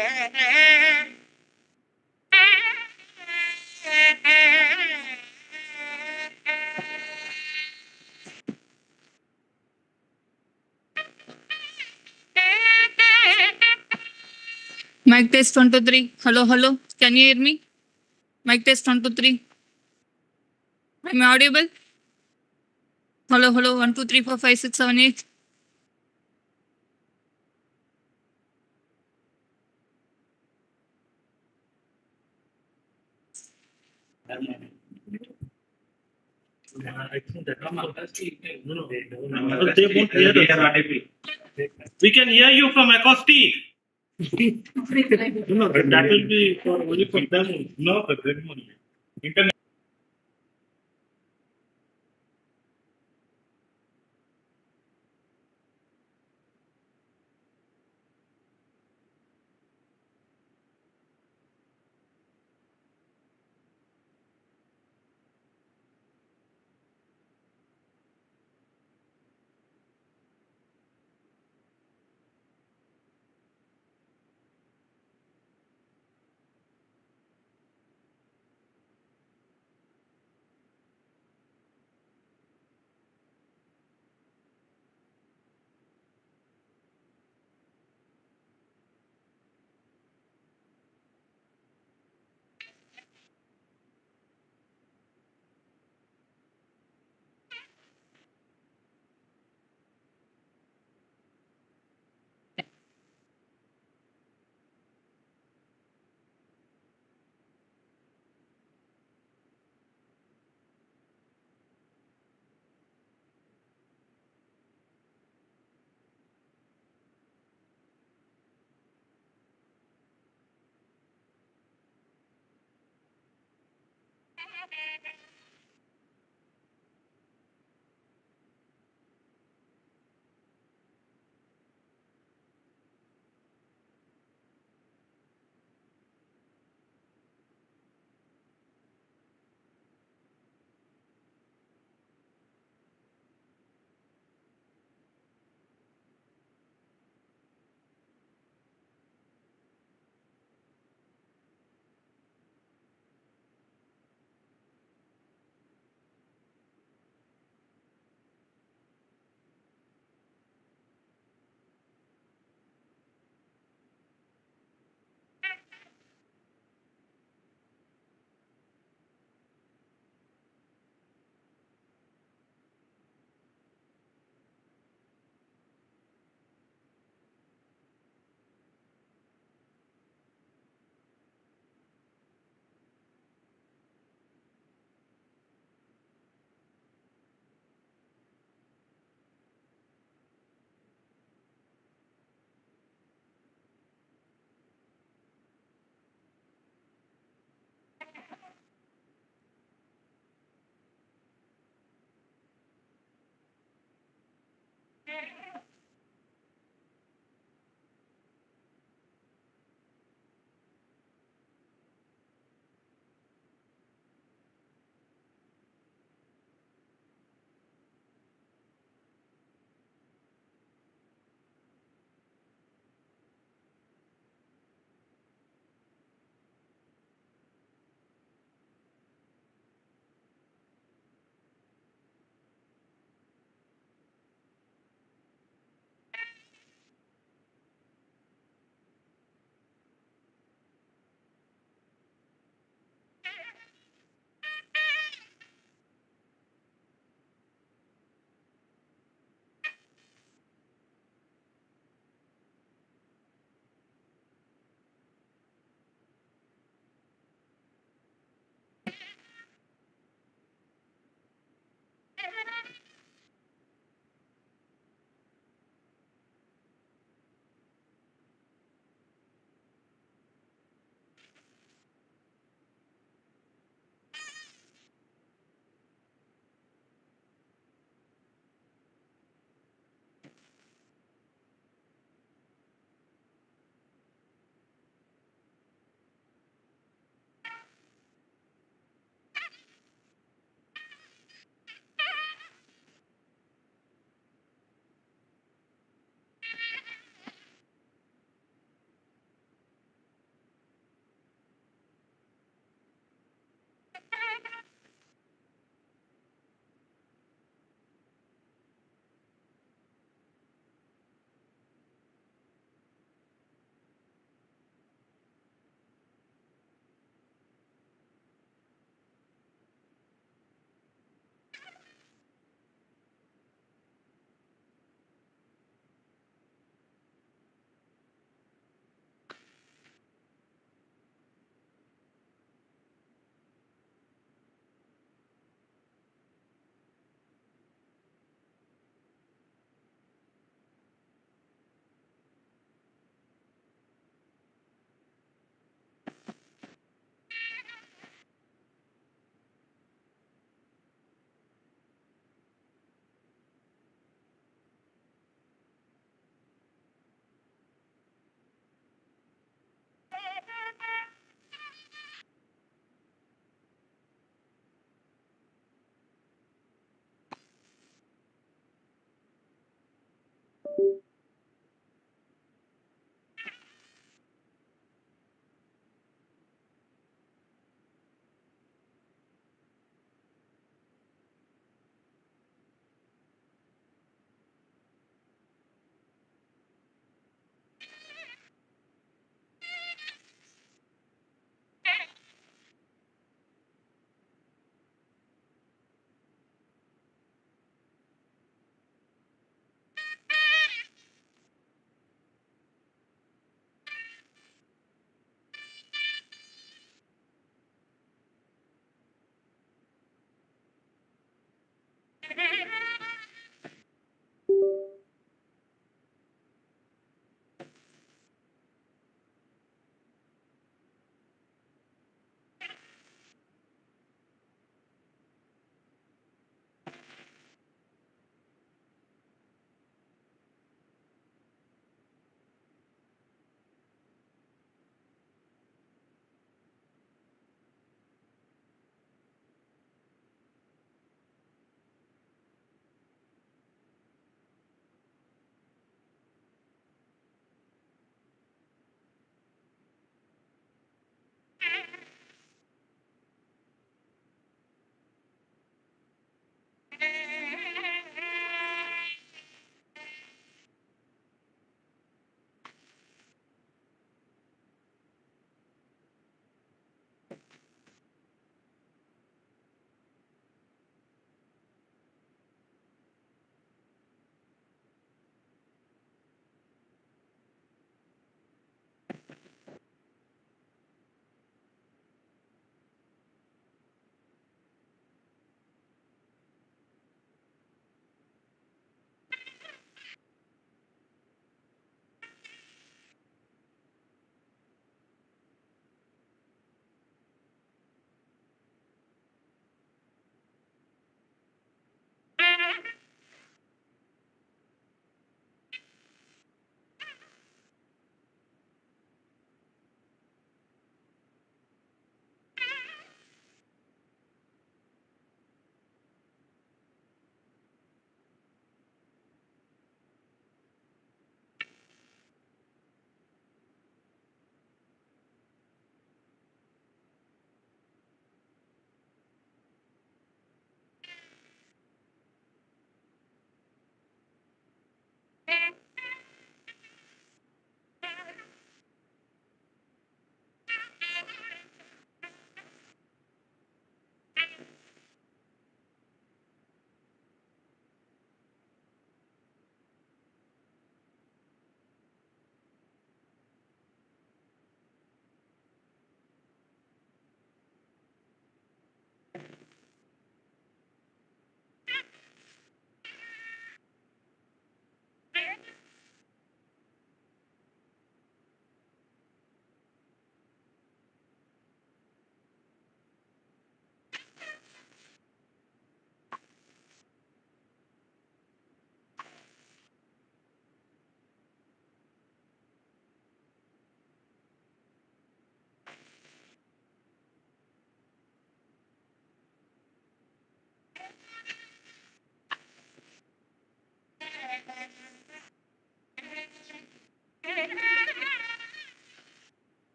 Mic test 1 2 3. Hello, hello. Can you hear me? Mic test 1 2 3. Am I audible? Hello, hello. 1 2 3 4 5 6 7 8. I think that no, they won't hear us. We can hear you from acoustic. No, that will be for only for them. No, for them only. Internet.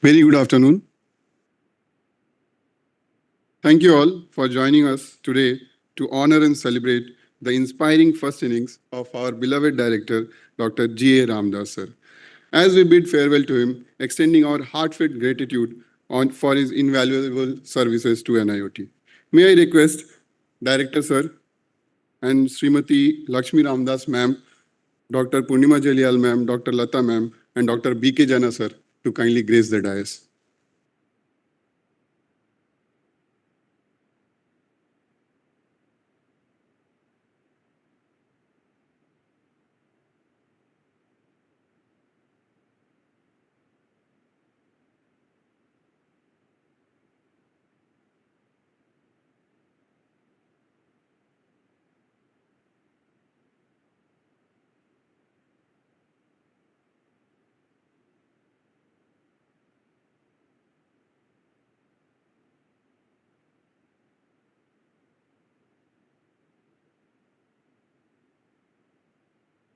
Very good afternoon. Thank you all for joining us today to honor and celebrate the inspiring first innings of our beloved director, Dr. G.A Ramadass, sir. As we bid farewell to him, extending our heartfelt gratitude for his invaluable services to NIOT. May I request Director Sir and Srimati Lakshmi Ramdas ma'am, Dr. Purnima Jalial ma'am, Dr. Lata ma'am, and Dr. B.K. Jana sir to kindly grace the dais.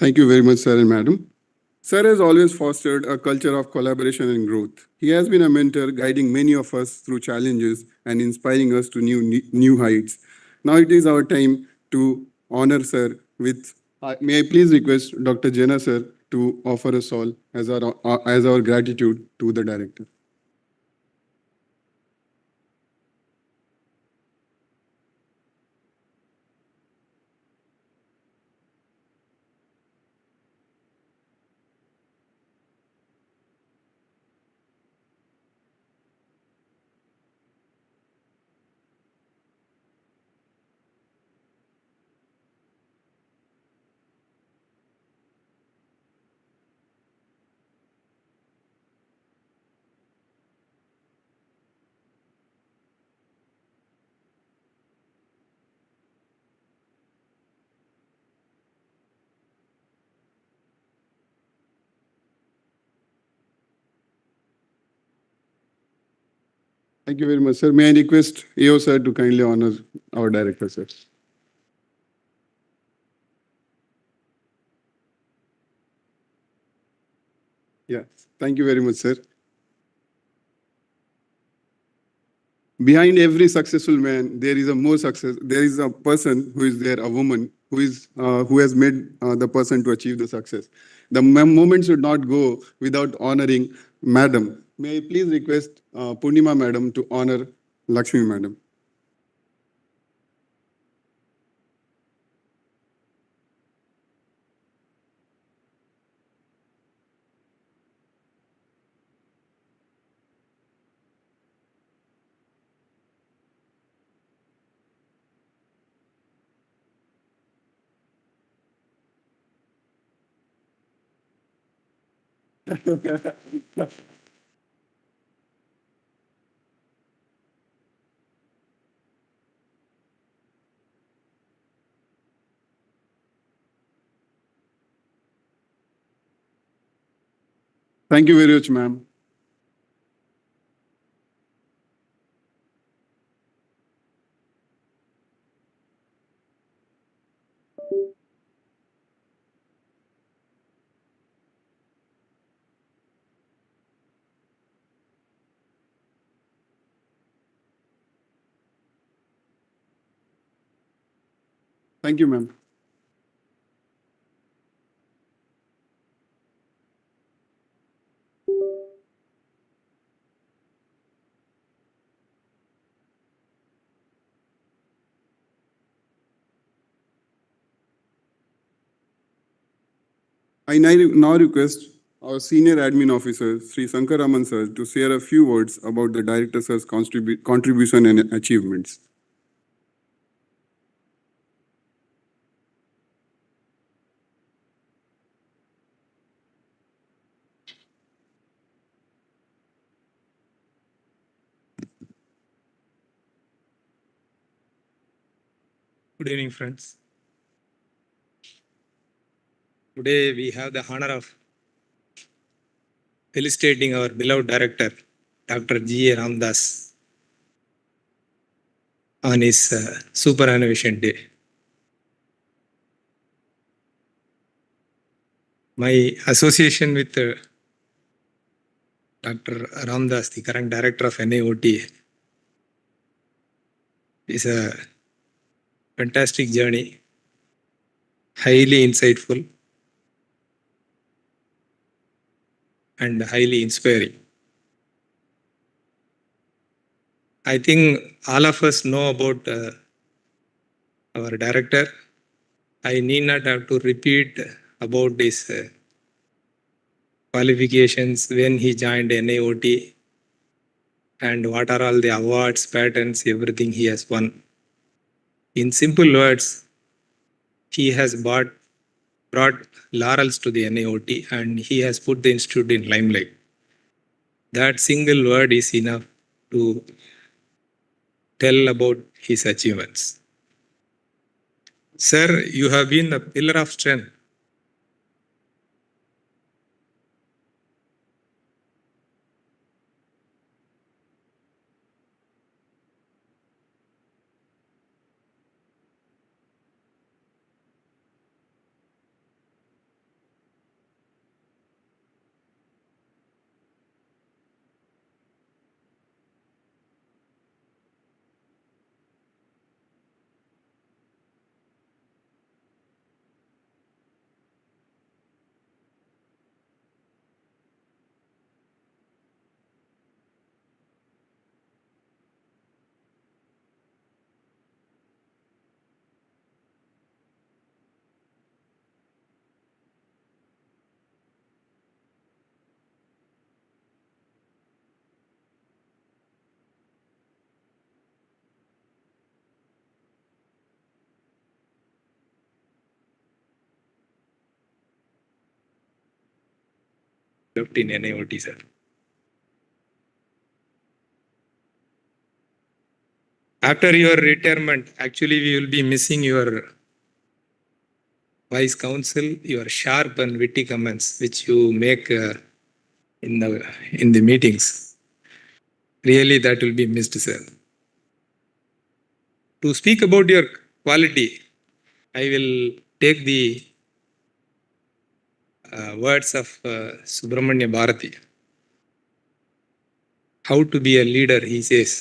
Thank you very much, sir and madam. Sir has always fostered a culture of collaboration and growth. He has been a mentor, guiding many of us through challenges and inspiring us to new heights. Now it is our time to honor Sir with. May I please request Dr. Jena sir to offer us all as our gratitude to the director. Thank you very much, sir. May I request AO sir to kindly honor our director, sir. Yeah, thank you very much, sir. Behind every successful man, there is a more success. There is a person who is there, a woman who has made the person to achieve the success. The moment should not go without honoring Madam. May I please request Purnima Madam to honor Lakshmi Madam. Thank you very much, ma'am. Thank you, ma'am. I now request our senior admin officer, Sri Shankar Raman sir, to share a few words about the director sir's contribution and achievements. Good evening, friends. Today we have the honor of felicitating our beloved director, Dr. G.A Ramadass, on his superannuation day. My association with Dr. Ramadass, the current director of NIOT, is a fantastic journey, highly insightful, and highly inspiring. I think all of us know about our director. I need not have to repeat about his qualifications when he joined NIOT and what are all the awards, patents, everything he has won. In simple words, he has brought laurels to the NIOT and he has put the institute in limelight. That single word is enough to tell about his achievements. Sir, you have been a pillar of strength. Left in NIOT, sir. After your retirement, actually we will be missing your wise counsel, your sharp and witty comments which you make in the meetings. Really, that will be missed, sir. To speak about your quality, I will take the words of Subramanya Bharati. How to be a leader, he says.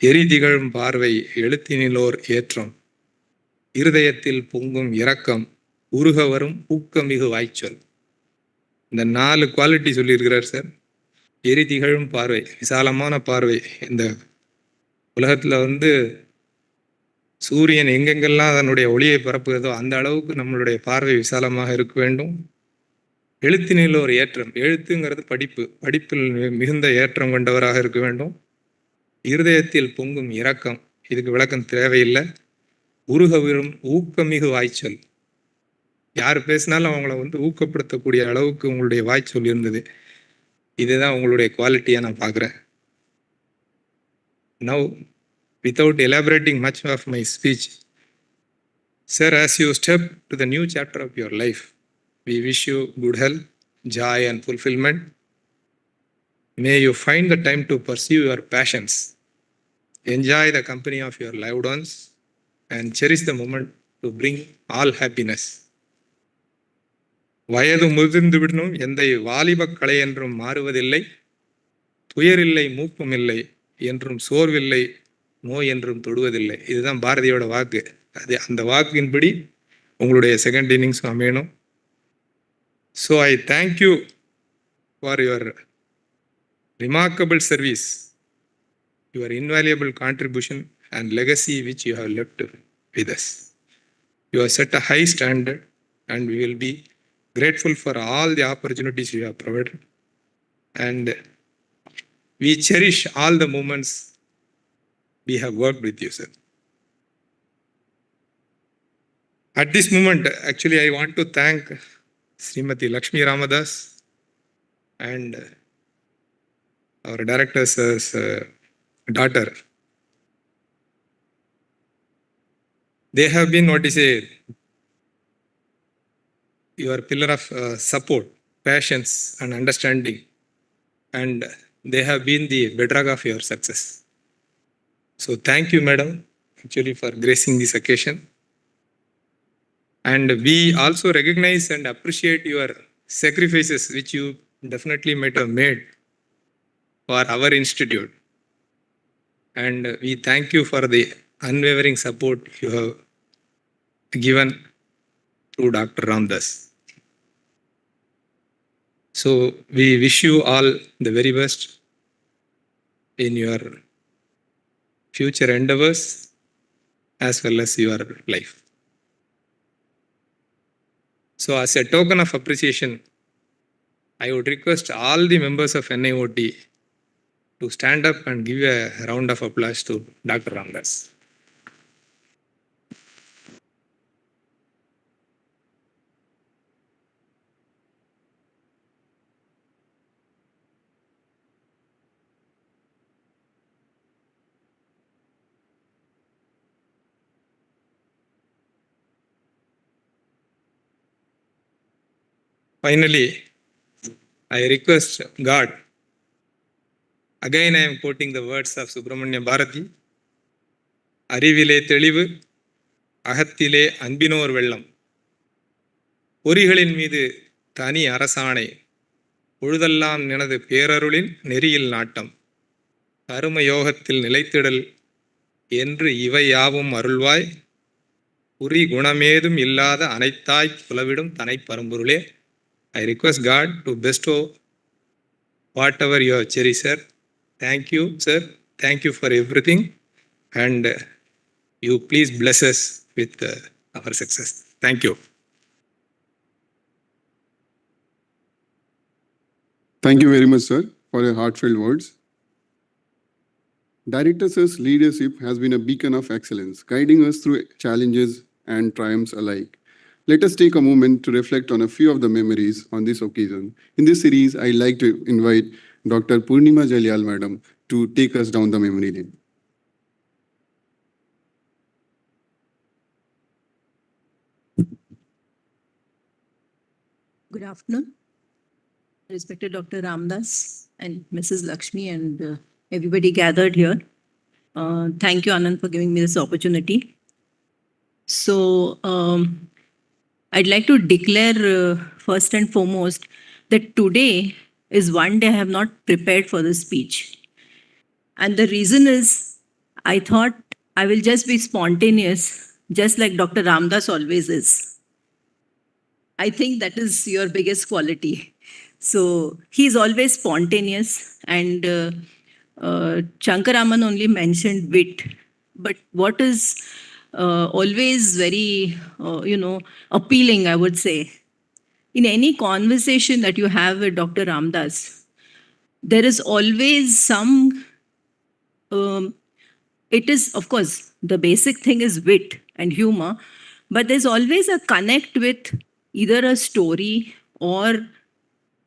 எரிதிகழும் பார்வை எழுத்தினிலோர் ஏற்றம் இருதயத்தில் பொங்கும் இரக்கம் உருக வரும் ஊக்கமிகு வாய்ச்சொல். இந்த 4 quality சொல்லியிருக்கிறார் sir. எரிதிகழும் பார்வை, விசாலமான பார்வை. இந்த உலகத்துல சூரியன் எங்கெங்கெல்லாம் அதனுடைய ஒளியை பரப்புகிறதோ அந்த அளவுக்கு நம்மளுடைய பார்வை விசாலமாக இருக்க வேண்டும். எழுத்தினில் ஒரு ஏற்றம், எழுத்துங்கிறது படிப்பில் மிகுந்த ஏற்றம் கொண்டவராக இருக்க வேண்டும். இருதயத்தில் பொங்கும் இரக்கம், இதுக்கு விளக்கம் தேவையில்லை. உருக விரும் ஊக்கமிகு வாய்ச்சொல், யார் பேசினாலும் அவங்கள ஊக்கப்படுத்தக்கூடிய அளவுக்கு உங்களுடைய வாய்ச்சொல் இருந்தது. இதுதான் உங்களுடைய குவாலிட்டியா நான் பார்க்குறேன். Now, without elaborating much of my speech, sir, as you step to the new chapter of your life, we wish you good health, joy and fulfillment. May you find the time to pursue your passions, enjoy the company of your loved ones, and cherish the moment to bring all happiness. வயது முதிர்ந்து விடணும், எந்த வாலிபக் கலை என்றும் மாறுவதில்லை. துயரில்லை மூப்பமில்லை என்றும் சோர்வில்லை, நோய் என்றும் தொடுவதில்லை. இதுதான் பாரதியோட வாக்கு. அந்த வாக்கின்படி உங்களுடைய செகண்ட் இன்னிங்ஸ் அமையணும். So I thank you for your remarkable service, your invaluable contribution and legacy which you have left with us. You have set a high standard and we will be grateful for all the opportunities you have provided. And we cherish all the moments we have worked with you, sir. At this moment, actually, I want to thank Srimati Lakshmi Ramadass and our director's daughter. They have been, what is your pillar of support, patience, and understanding. And they have been the bedrock of your success. So thank you, madam, actually, for gracing this occasion. And we also recognize and appreciate your sacrifices, which you definitely might have made for our institute. And we thank you for the unwavering support you have given to Dr. Ramadass. So we wish you all the very best in your future endeavors as well as your life. So as a token of appreciation, I would request all the members of NIOT to stand up and give a round of applause to Dr. Ramadass. Finally, I request God. Again, I am quoting the words of Subramanya Bharati. Arivile telivu, ahathile anbinor vellam. பொறிகளின் மீது தனி அரசாணை, பொழுதெல்லாம் எனது பேரருளின் நெறியில் நாட்டம், கருமயோகத்தில் நிலைத்திடல் என்று இவை யாவும் அருள்வாய், குறி குணமேதும் இல்லாத அனைத்தாய் புலவிடும் தனை பரம்பொருளே. I request God to bestow whatever you have cherished, sir. Thank you, sir. Thank you for everything. And you please bless us with our success. Thank you. Thank you very much, sir, for your heartfelt words. Director Sir's leadership has been a beacon of excellence, guiding us through challenges and triumphs alike. Let us take a moment to reflect on a few of the memories on this occasion. In this series, I'd like to invite Dr. Purnima Jalyal Madam to take us down the memory lane. Good afternoon, respected Dr. Ramadass and Mrs. Lakshmi and everybody gathered here. Thank you, Anand, for giving me this opportunity. So, I'd like to declare first and foremost that today is one day I have not prepared for this speech. And the reason is I thought I will just be spontaneous, just like Dr. Ramadass always is. I think that is your biggest quality. So he's always spontaneous, and Shankaraman only mentioned wit. But what is always very, appealing, I would say, in any conversation that you have with Dr. Ramadass, there is always some, it is, of course, the basic thing is wit and humor, but there's always a connect with either a story or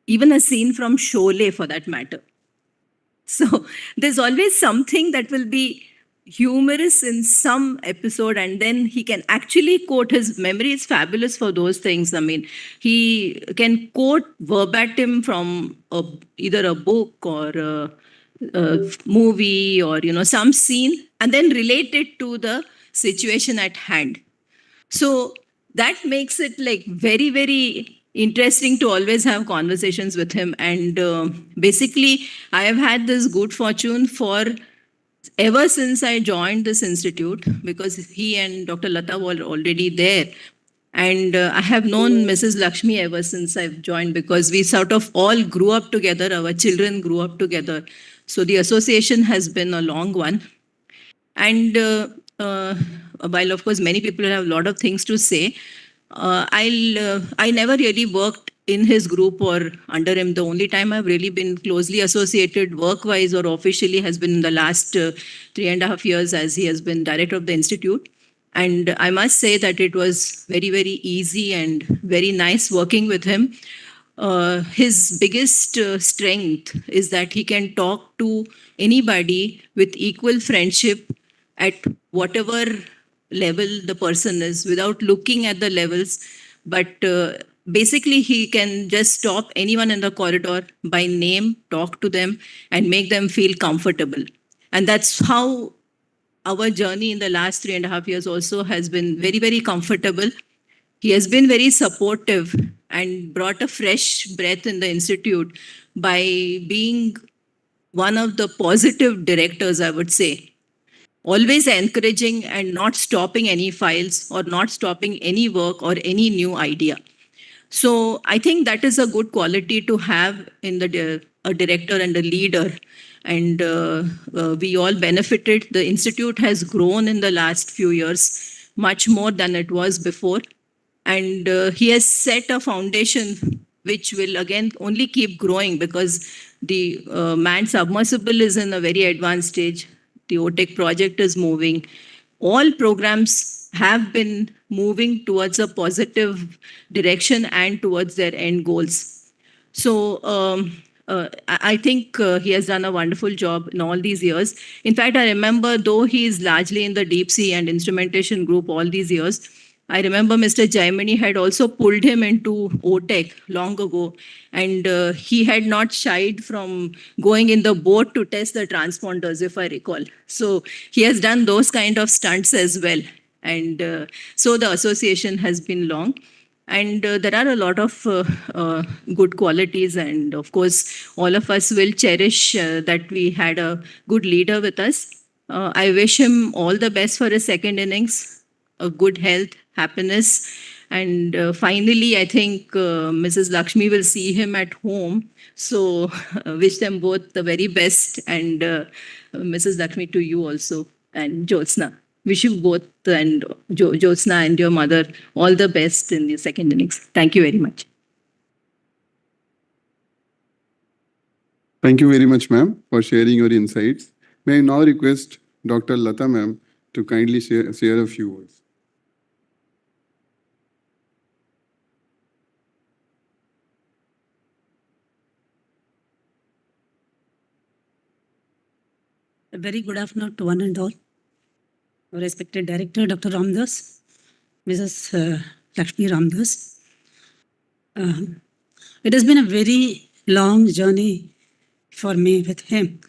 even a scene from Sholay for that matter. So there's always something that will be humorous in some episode, and then he can actually quote. His memory is fabulous for those things. I mean, he can quote verbatim from either a book or a movie or some scene, and then relate it to the situation at hand. So that makes it like very, very interesting to always have conversations with him. And basically, I have had this good fortune for ever since I joined this institute, because he and Dr. Lata were already there. And I have known Mrs. Lakshmi ever since I've joined, because we sort of all grew up together. Our children grew up together. So the association has been a long one. And while, of course, many people have a lot of things to say, I never really worked in his group or under him. The only time I've really been closely associated work-wise or officially has been in the last 3.5 years as he has been director of the institute. And I must say that it was very, very easy and very nice working with him. His biggest strength is that he can talk to anybody with equal friendship at whatever level the person is without looking at the levels. But basically, he can just stop anyone in the corridor by name, talk to them, and make them feel comfortable. And that's how our journey in the last 3.5 years also has been very, very comfortable. He has been very supportive and brought a fresh breath in the institute by being one of the positive directors, I would say. Always encouraging and not stopping any files or not stopping any work or any new idea. So I think that is a good quality to have in a director and a leader. And we all benefited. The institute has grown in the last few years much more than it was before. And he has set a foundation which will again only keep growing because the manned submersible is in a very advanced stage. The OTEC project is moving. All programs have been moving towards a positive direction and towards their end goals. So I think he has done a wonderful job in all these years. In fact, I remember, though he is largely in the deep sea and instrumentation group all these years, I remember Mr. Jaimani had also pulled him into OTEC long ago, and he had not shied from going in the boat to test the transponders, if I recall. So he has done those kind of stunts as well. And so the association has been long. And there are a lot of good qualities. And of course, all of us will cherish that we had a good leader with us. I wish him all the best for his second innings, good health, happiness. And finally, I think Mrs. Lakshmi will see him at home. So wish them both the very best. And Mrs. Lakshmi, to you also. And Jyotsna. Wish you both and Jyotsna and your mother all the best in the second innings. Thank you very much. Thank you very much, ma'am, for sharing your insights. May I now request Dr. Lata, ma'am, to kindly share a few words. A very good afternoon to one and all. Our respected director, Dr. Ramadass, Mrs. Lakshmi Ramadass. It has been a very long journey for me with him.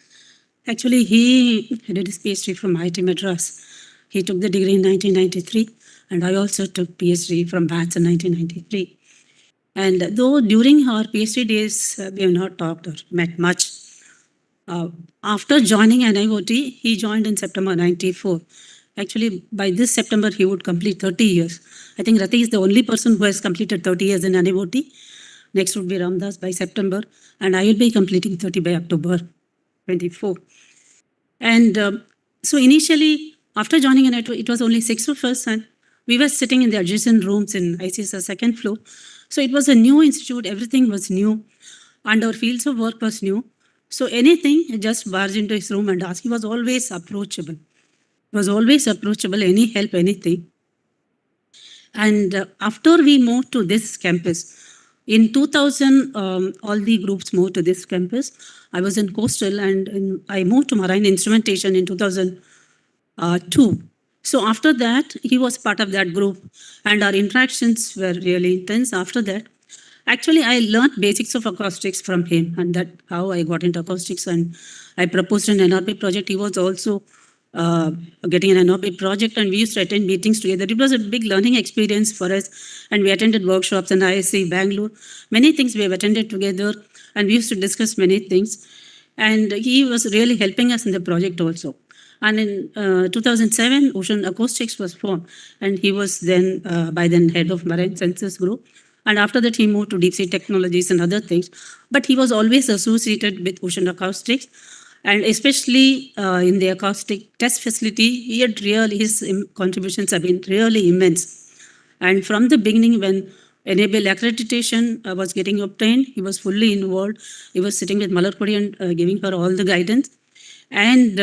Actually, he did his PhD from IIT Madras. He took the degree in 1993, and I also took PhD from BATS in 1993. And though during our PhD days, we have not talked or met much, after joining NIOT, he joined in September 94. Actually, by this September, he would complete 30 years. I think Rati is the only person who has completed 30 years in NIOT. Next would be Ramadass by September, and I will be completing 30 by October 24. And so initially, after joining NIOT, it was only 6 of us, and we were sitting in the adjacent rooms in ICS's second floor. So it was a new institute, everything was new, and our fields of work was new. So anything, just barge into his room and ask. He was always approachable. Any help, anything. And after we moved to this campus, in 2000, all the groups moved to this campus. I was in Coastal, and I moved to Marine Instrumentation in 2002. So after that, he was part of that group, and our interactions were really intense after that. Actually, I learned basics of acoustics from him, and that's how I got into acoustics, and I proposed an NRP project. He was also getting an NRP project, and we used to attend meetings together. It was a big learning experience for us, and we attended workshops in ISC, Bangalore. Many things we have attended together, and we used to discuss many things. And he was really helping us in the project also. And in 2007, Ocean Acoustics was formed, and he was then by then head of Marine Sensors Group. And after that, he moved to deep sea technologies and other things. But he was always associated with Ocean Acoustics, and especially in the acoustic test facility, his contributions have been really immense. And from the beginning, when enable accreditation was getting obtained, he was fully involved. He was sitting with Malarkodi and giving her all the guidance. And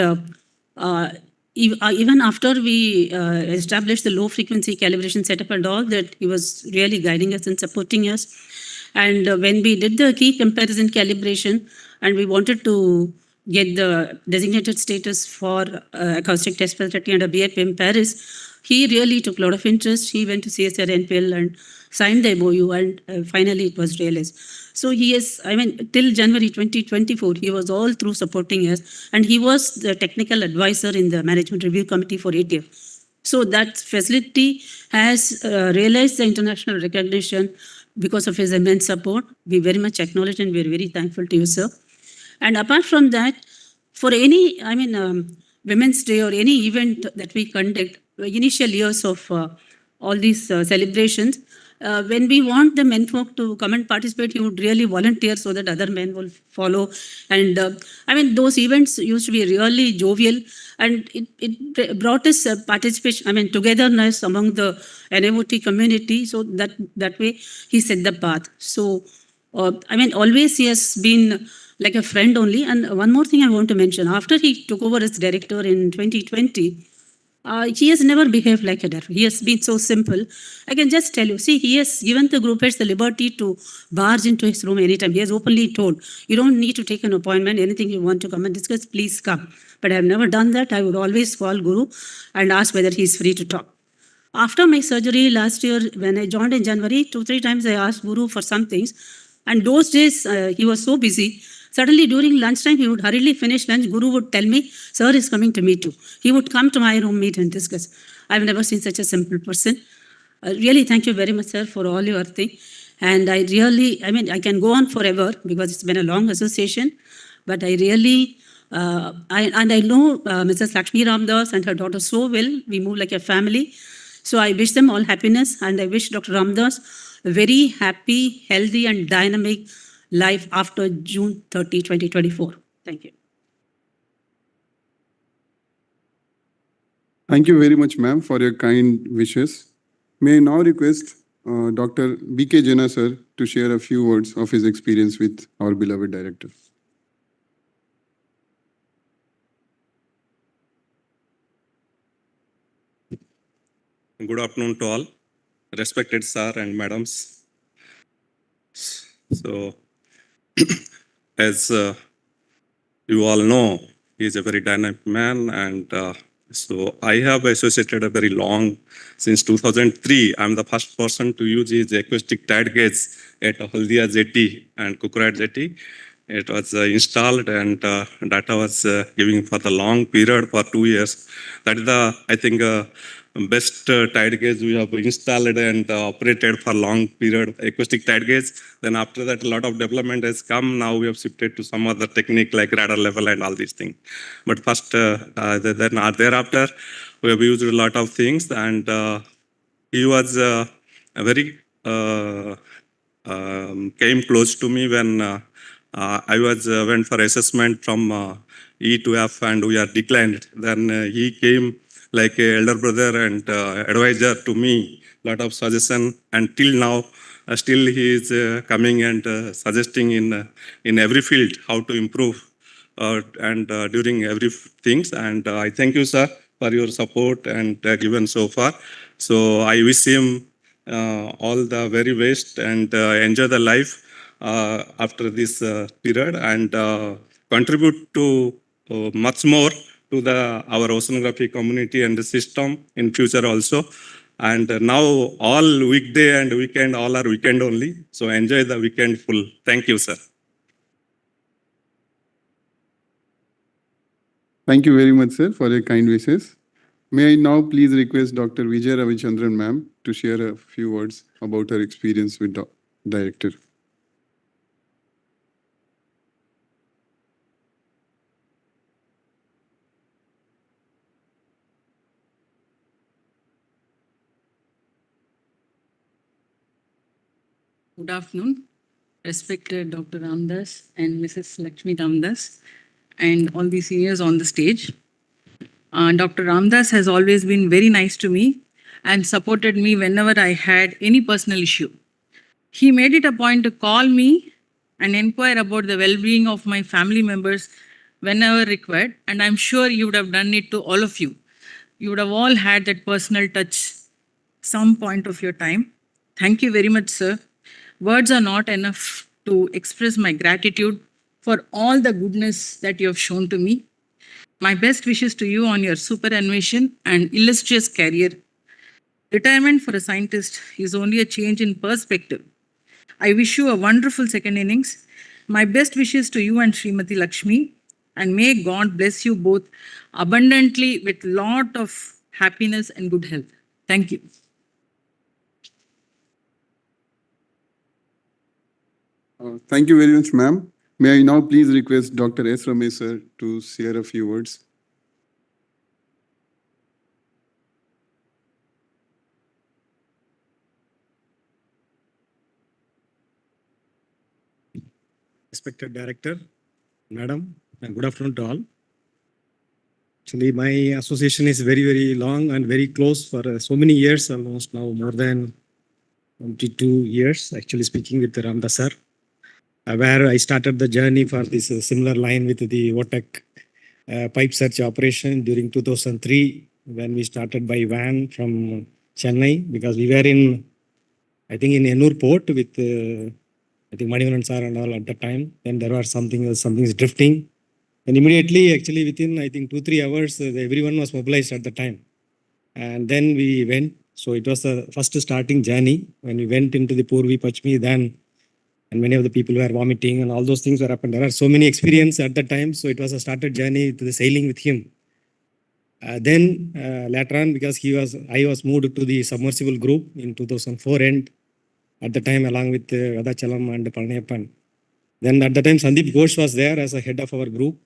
uh, even after we established the low frequency calibration setup and all that, he was really guiding us and supporting us. And when we did the key comparison calibration and we wanted to get the designated status for acoustic test facility under BIPM Paris, he really took a lot of interest. He went to CSR NPL and signed the MOU, and finally it was realized. So he is, I mean, till January 2024, he was all through supporting us, and he was the technical advisor in the management review committee for ATF. So that facility has realized the international recognition because of his immense support. We very much acknowledge and we're very thankful to you, sir. And apart from that, for any, Women's Day or any event that we conduct, initial years of all these celebrations, when we want the men folk to come and participate, he would really volunteer so that other men will follow. And those events used to be really jovial, and it brought us participation, togetherness among the NIOT community. So that way he set the path. So, always he has been like a friend only. And one more thing I want to mention, after he took over as director in 2020, he has never behaved like a director. He has been so simple. I can just tell you, see, he has given the group heads the liberty to barge into his room anytime. He has openly told, you don't need to take an appointment, anything you want to come and discuss, please come. But I have never done that. I would always call Guru and ask whether he is free to talk. After my surgery last year, when I joined in January, 2-3 times I asked Guru for some things. And those days, he was so busy. Suddenly, during lunchtime, he would hurriedly finish lunch. Guru would tell me, sir is coming to meet you. He would come to my room, meet and discuss. I've never seen such a simple person. Really, thank you very much, sir, for all your thing. And I really, I can go on forever because it's been a long association. But I really, I know Mrs. Lakshmi Ramadass and her daughter so well. We move like a family. So I wish them all happiness, and I wish Dr. Ramadass a very happy, healthy, and dynamic life after June 30, 2024. Thank you. Thank you very much, ma'am, for your kind wishes. May I now request Dr. B.K. Jena, sir, to share a few words of his experience with our beloved director. Good afternoon to all, respected sir and madams. So, as you all know, he is a very dynamic man, and so I have associated a very long, since 2003, I'm the first person to use his acoustic tide gauge at Haldia Jetty and Kukurat Jetty. It was installed, and data was giving for the long period for 2 years. That is the, I think, best tide gauge we have installed and operated for long period, acoustic tide gauge. Then after that, a lot of development has come. Now we have shifted to some other technique like radar level and all these things. But first, thereafter, we have used a lot of things, and he was a very came close to me when I was went for assessment from E to F, and we are declined. Then he came like a elder brother and advisor to me, lot of suggestion, and till now still he is coming and suggesting in every field how to improve and during every things. And I thank you, sir, for your support and given so far. So I wish him all the very best and enjoy the life after this period, and contribute to much more to our oceanography community and the system in future also. And now all weekday and weekend, all are weekend only. So enjoy the weekend full. Thank you, sir. Thank you very much, sir, for your kind wishes. May I now please request Dr. Vijay Ravichandran, ma'am, to share a few words about her experience with the director. Good afternoon, respected Dr. Ramadass and Mrs. Lakshmi Ramadass and all the seniors on the stage. Dr. Ramadass has always been very nice to me. and supported me whenever I had any personal issue. He made it a point to call me and inquire about the well being of my family members whenever required, and I'm sure you would have done it to all of you. You would have all had that personal touch some point of your time. Thank you very much, sir. Words are not enough to express my gratitude for all the goodness that you have shown to me. My best wishes to you on your superannuation and illustrious career. Retirement for a scientist is only a change in perspective. I wish you a wonderful second innings. My best wishes to you and Srimati Lakshmi, and may God bless you both abundantly with lot of happiness and good health. Thank you. Thank you very much, ma'am. May I now please request Dr. S. Ramesh sir to share a few words. Respected Director, Madam, and good afternoon to all. Actually, my association is very, very long and very close for so many years, almost now more than 22 years, actually speaking with Ramadass sir, where I started the journey for this similar line with the VOTEC pipe search operation during 2003, when we started by van from Chennai, because we were in, I think, in Ennur port with I think Manivanan sir and all at the time. Then there was something is drifting. And immediately, actually, within, I think, 2-3 hours, everyone was mobilized at the time. And then we went. So it was the first starting journey when we went into the Purvi Pachmi then. And many of the people were vomiting and all those things were happened. There are so many experiences at the time. So it was a started journey to the sailing with him. Then later on, because I was moved to the submersible group in 2004 end. At the time, along with Vadachalam and Palniyappan. Then at the time, Sandeep Ghosh was there as a head of our group.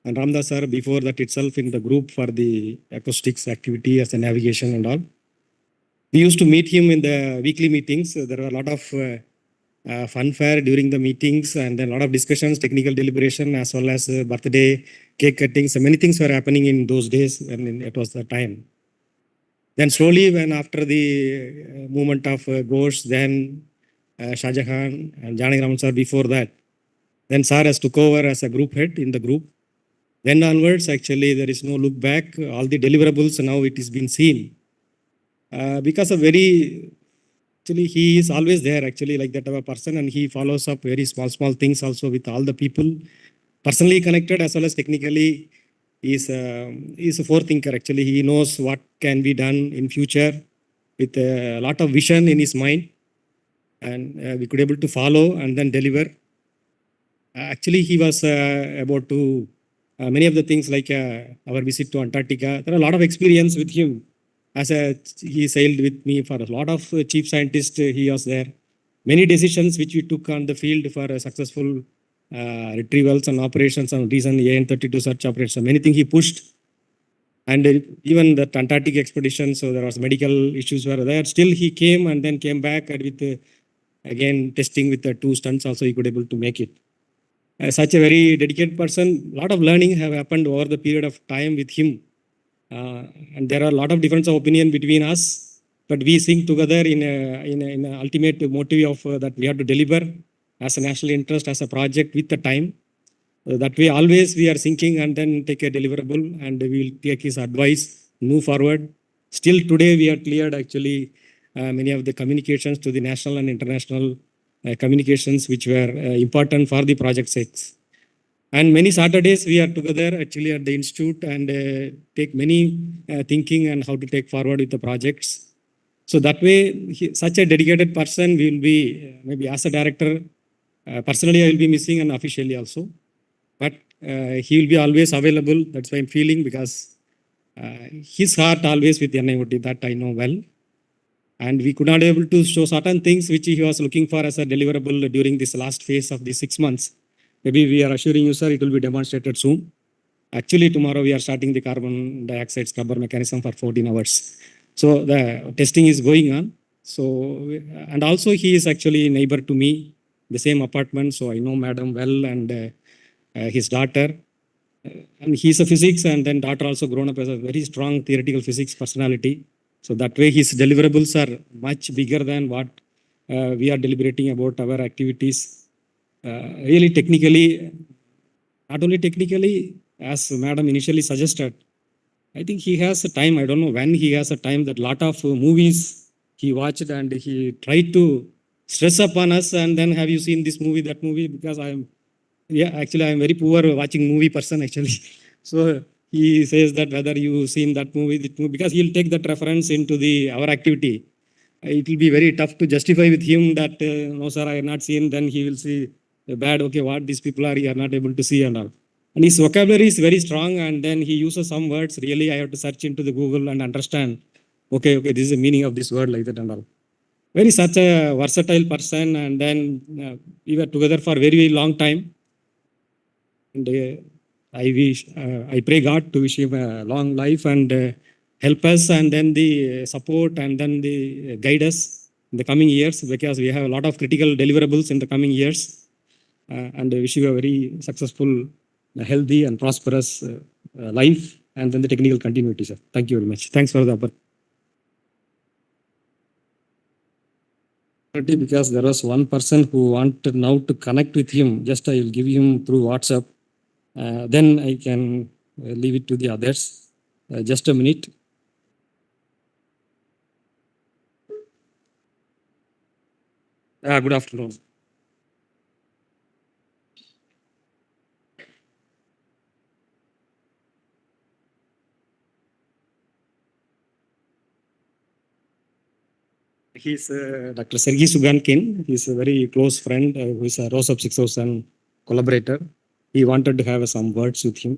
And Ramadass sir, before that itself, in the group for the acoustics activity as a navigation and all. We used to meet him in the weekly meetings. There were a lot of funfair during the meetings and then a lot of discussions, technical deliberation, as well as birthday, cake cutting. So many things were happening in those days and it was the time. Then slowly, when after the movement of Ghosh, then Shah Jahan and G.A Ramadass sir before that, then sir has took over as a group head in the group. Then onwards, actually, there is no look back. All the deliverables now it is been seen. Because of actually, he is always there, actually, like that of a person, and he follows up very small things also with all the people, personally connected as well as technically. Is a forethinker, actually. He knows what can be done in future with a lot of vision in his mind, and we could able to follow and then deliver. Actually, he was about to many of the things like our visit to Antarctica. There are a lot of experience with him. He sailed with me for a lot of chief scientists. He was there. Many decisions which we took on the field for a successful retrievals and operations on recent AN32 search operation. Many things he pushed. And even the Antarctic expedition, so there was medical issues were there. Still he came and then came back and with again testing with the 2 stunts also he could able to make it. Such a very dedicated person. A lot of learning have happened over the period of time with him. And there are a lot of difference of opinion between us, but we sing together in a ultimate motive of that we have to deliver as a national interest, as a project with the time. That way always we are thinking and then take a deliverable and we will take his advice, move forward. Still today we are cleared actually many of the communications to the national and international communications which were important for the project sakes. And many Saturdays we are together actually at the institute and take many thinking and how to take forward with the projects. So that way, such a dedicated person will be maybe as a director. Personally, I will be missing and officially also. But he will be always available. That's why I'm feeling, because his heart always with NIOT, that I know well. And we could not be able to show certain things which he was looking for as a deliverable during this last phase of the 6 months. Maybe we are assuring you, sir, it will be demonstrated soon. Actually, tomorrow we are starting the carbon dioxide scrubber mechanism for 14 hours. So the testing is going on. So, and also he is actually a neighbor to me, the same apartment. So I know madam well and his daughter. And he's a physics and then daughter also grown up as a very strong theoretical physics personality. So that way his deliverables are much bigger than what we are deliberating about our activities. Really technically, not only technically, as Madam initially suggested, I think he has a time, I don't know when he has a time, that lot of movies he watched and he tried to stress upon us, and then have you seen this movie, that movie, because actually I'm very poor watching movie person actually. So he says that whether you seen that movie, because he'll take that reference into our activity. It will be very tough to justify with him that no sir, I have not seen, then he will see bad, okay, what these people are not able to see and all. And his vocabulary is very strong, and then he uses some words. Really, I have to search into the Google and understand. Okay, this is the meaning of this word like that and all. Very such a versatile person, and then we were together for very, very long time. And I pray God to wish him a long life and help us, and then the support, and then the guide us in the coming years, because we have a lot of critical deliverables in the coming years. And I wish you a very successful, healthy and prosperous life, and then the technical continuity, sir. Thank you very much. Thanks for the opportunity. Because there was one person who wanted now to connect with him. Just I will give him through WhatsApp. Then I can leave it to the others. Just a minute. Good afternoon. He's Dr. Sergei Sugankin. He's a very close friend who is a Rose of 6000 collaborator. He wanted to have some words with him.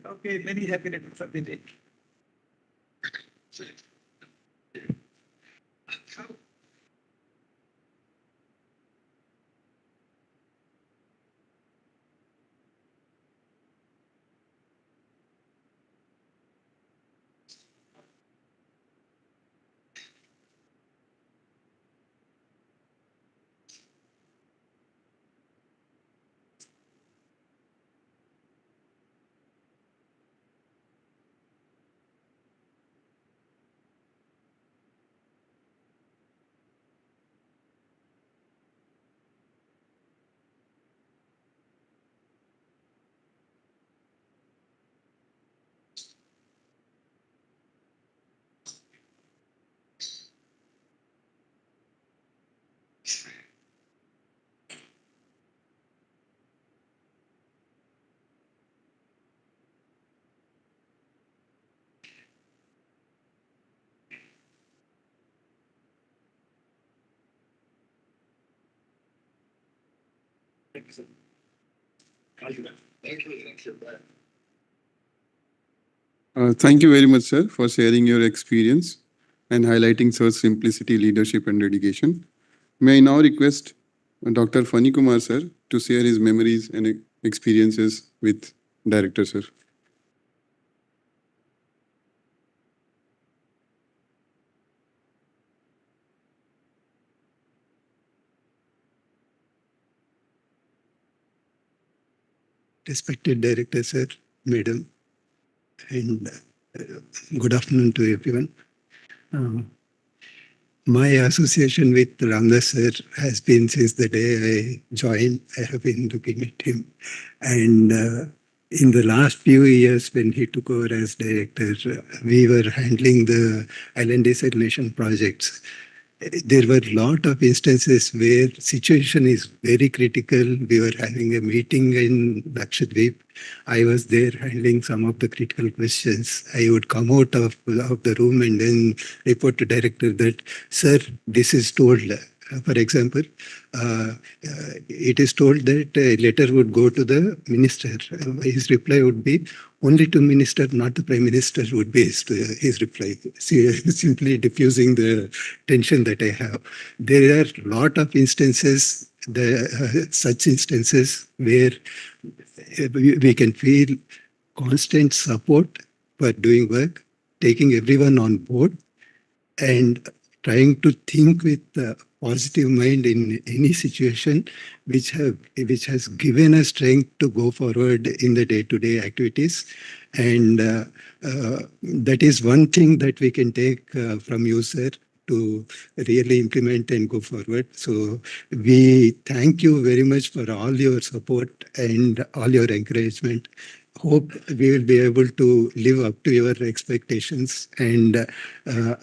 Okay, many happiness for the day. Thank you very much, sir, for sharing your experience and highlighting such simplicity, leadership, and dedication. May I now request Dr. Fani Kumar, sir, to share his memories and experiences with Director, sir. Respected Director, sir, Madam, and good afternoon to everyone. My association with Ramadass sir has been since the day I joined. I have been looking at him. And in the last few years, when he took over as director, we were handling the island desalination projects. There were a lot of instances where situation is very critical. We were having a meeting in Lakshadweep. I was there handling some of the critical questions. I would come out of the room and then report to director that, sir, this is told. For example, it is told that a letter would go to the minister. His reply would be, only to minister, not the prime minister, would be his reply. Simply diffusing the tension that I have. There are a lot of instances, such instances where we can feel constant support for doing work, taking everyone on board and trying to think with a positive mind in any situation, which has given us strength to go forward in the day-to-day activities. And that is one thing that we can take from you, sir, to really implement and go forward. So we thank you very much for all your support and all your encouragement. Hope we will be able to live up to your expectations. And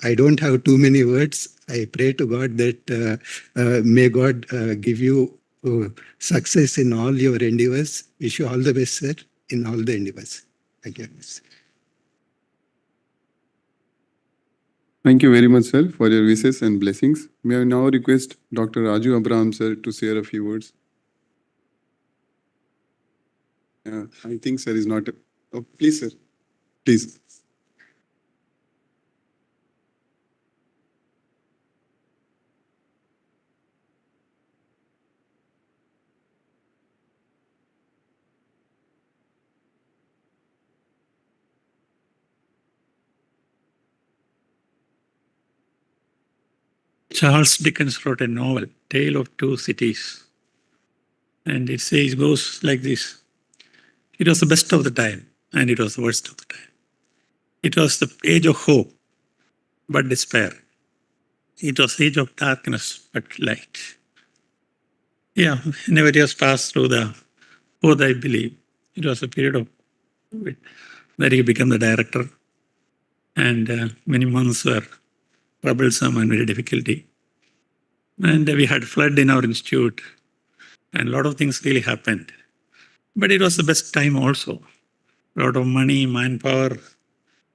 I don't have too many words. I pray to God that may God give you success in all your endeavors. Wish you all the best, sir, in all the endeavors. Thank you. Thank you very much, sir, for your wishes and blessings. May I now request Dr. Raju Abraham, sir, to share a few words. I think sir is not. Oh, please, sir. Please. Charles Dickens wrote a novel, Tale of Two Cities. And it goes like this. It was the best of the time, and it was the worst of the time. It was the age of hope, but despair. It was age of darkness, but light. Yeah, whenever it was passed through the both, I believe. It was a period of COVID where he became the director, and many months were troublesome and very difficulty. And we had flood in our institute, and a lot of things really happened. But it was the best time also. A lot of money, manpower,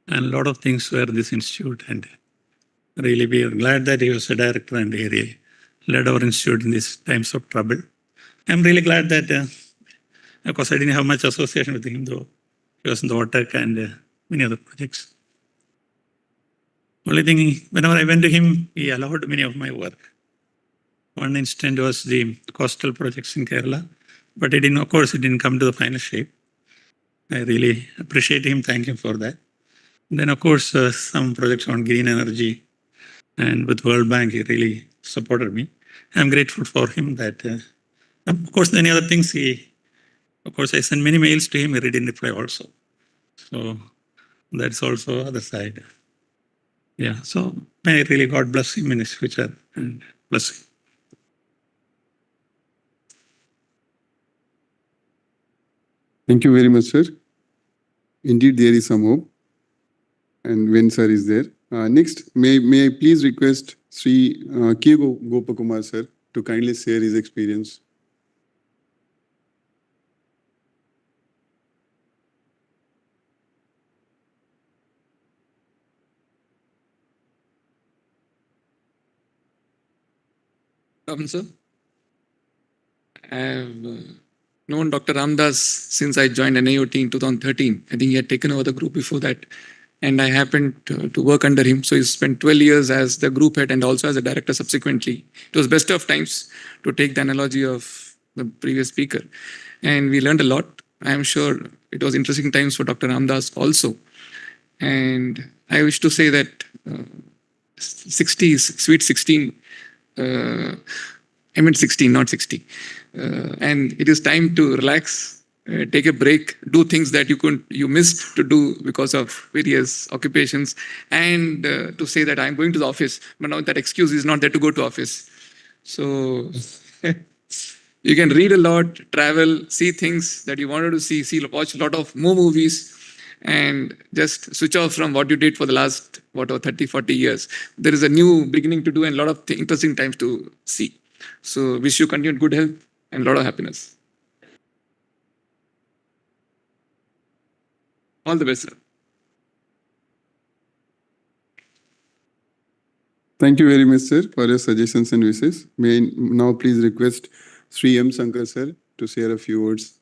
and a lot of things were this institute. And really, we are glad that he was a director and he really led our institute in these times of trouble. I'm really glad that, of course, I didn't have much association with him, though. He was in the OTEC and many other projects. Only thing, whenever I went to him, he allowed many of my work. One instant was the coastal projects in Kerala, but it didn't, of course, it didn't come to the final shape. I really appreciate him, thank him for that. Then, of course, some projects on green energy, and with World Bank, he really supported me. I'm grateful for him that, of course, many other things of course, I sent many mails to him, he didn't reply also. So that's also other side. Yeah, so may really God bless him in his future and bless him. Thank you very much, sir. Indeed, there is some hope. And when sir is there. Next, may I please request Sri K. Gopakumar, sir, to kindly share his experience. Sir. I have known Dr. Ramadass since I joined NIOT in 2013. I think he had taken over the group before that. And I happened to work under him. So he spent 12 years as the group head and also as a director subsequently. It was best of times, to take the analogy of the previous speaker. And we learned a lot. I am sure it was interesting times for Dr. Ramadass also. And I wish to say that 60 is sweet 16. I meant 16, not 60. And it is time to relax, take a break, do things that you missed to do because of various occupations, and to say that I'm going to the office, but now that excuse is not there to go to office. So you can read a lot, travel, see things that you wanted to see, watch a lot of more movies, and just switch off from what you did for the last, 30, 40 years. There is a new beginning to do and a lot of interesting times to see. So wish you continued good health and a lot of happiness. All the best, sir. Thank you very much, sir, for your suggestions and wishes. May I now please request Sri M. Shankar, sir, to share a few words.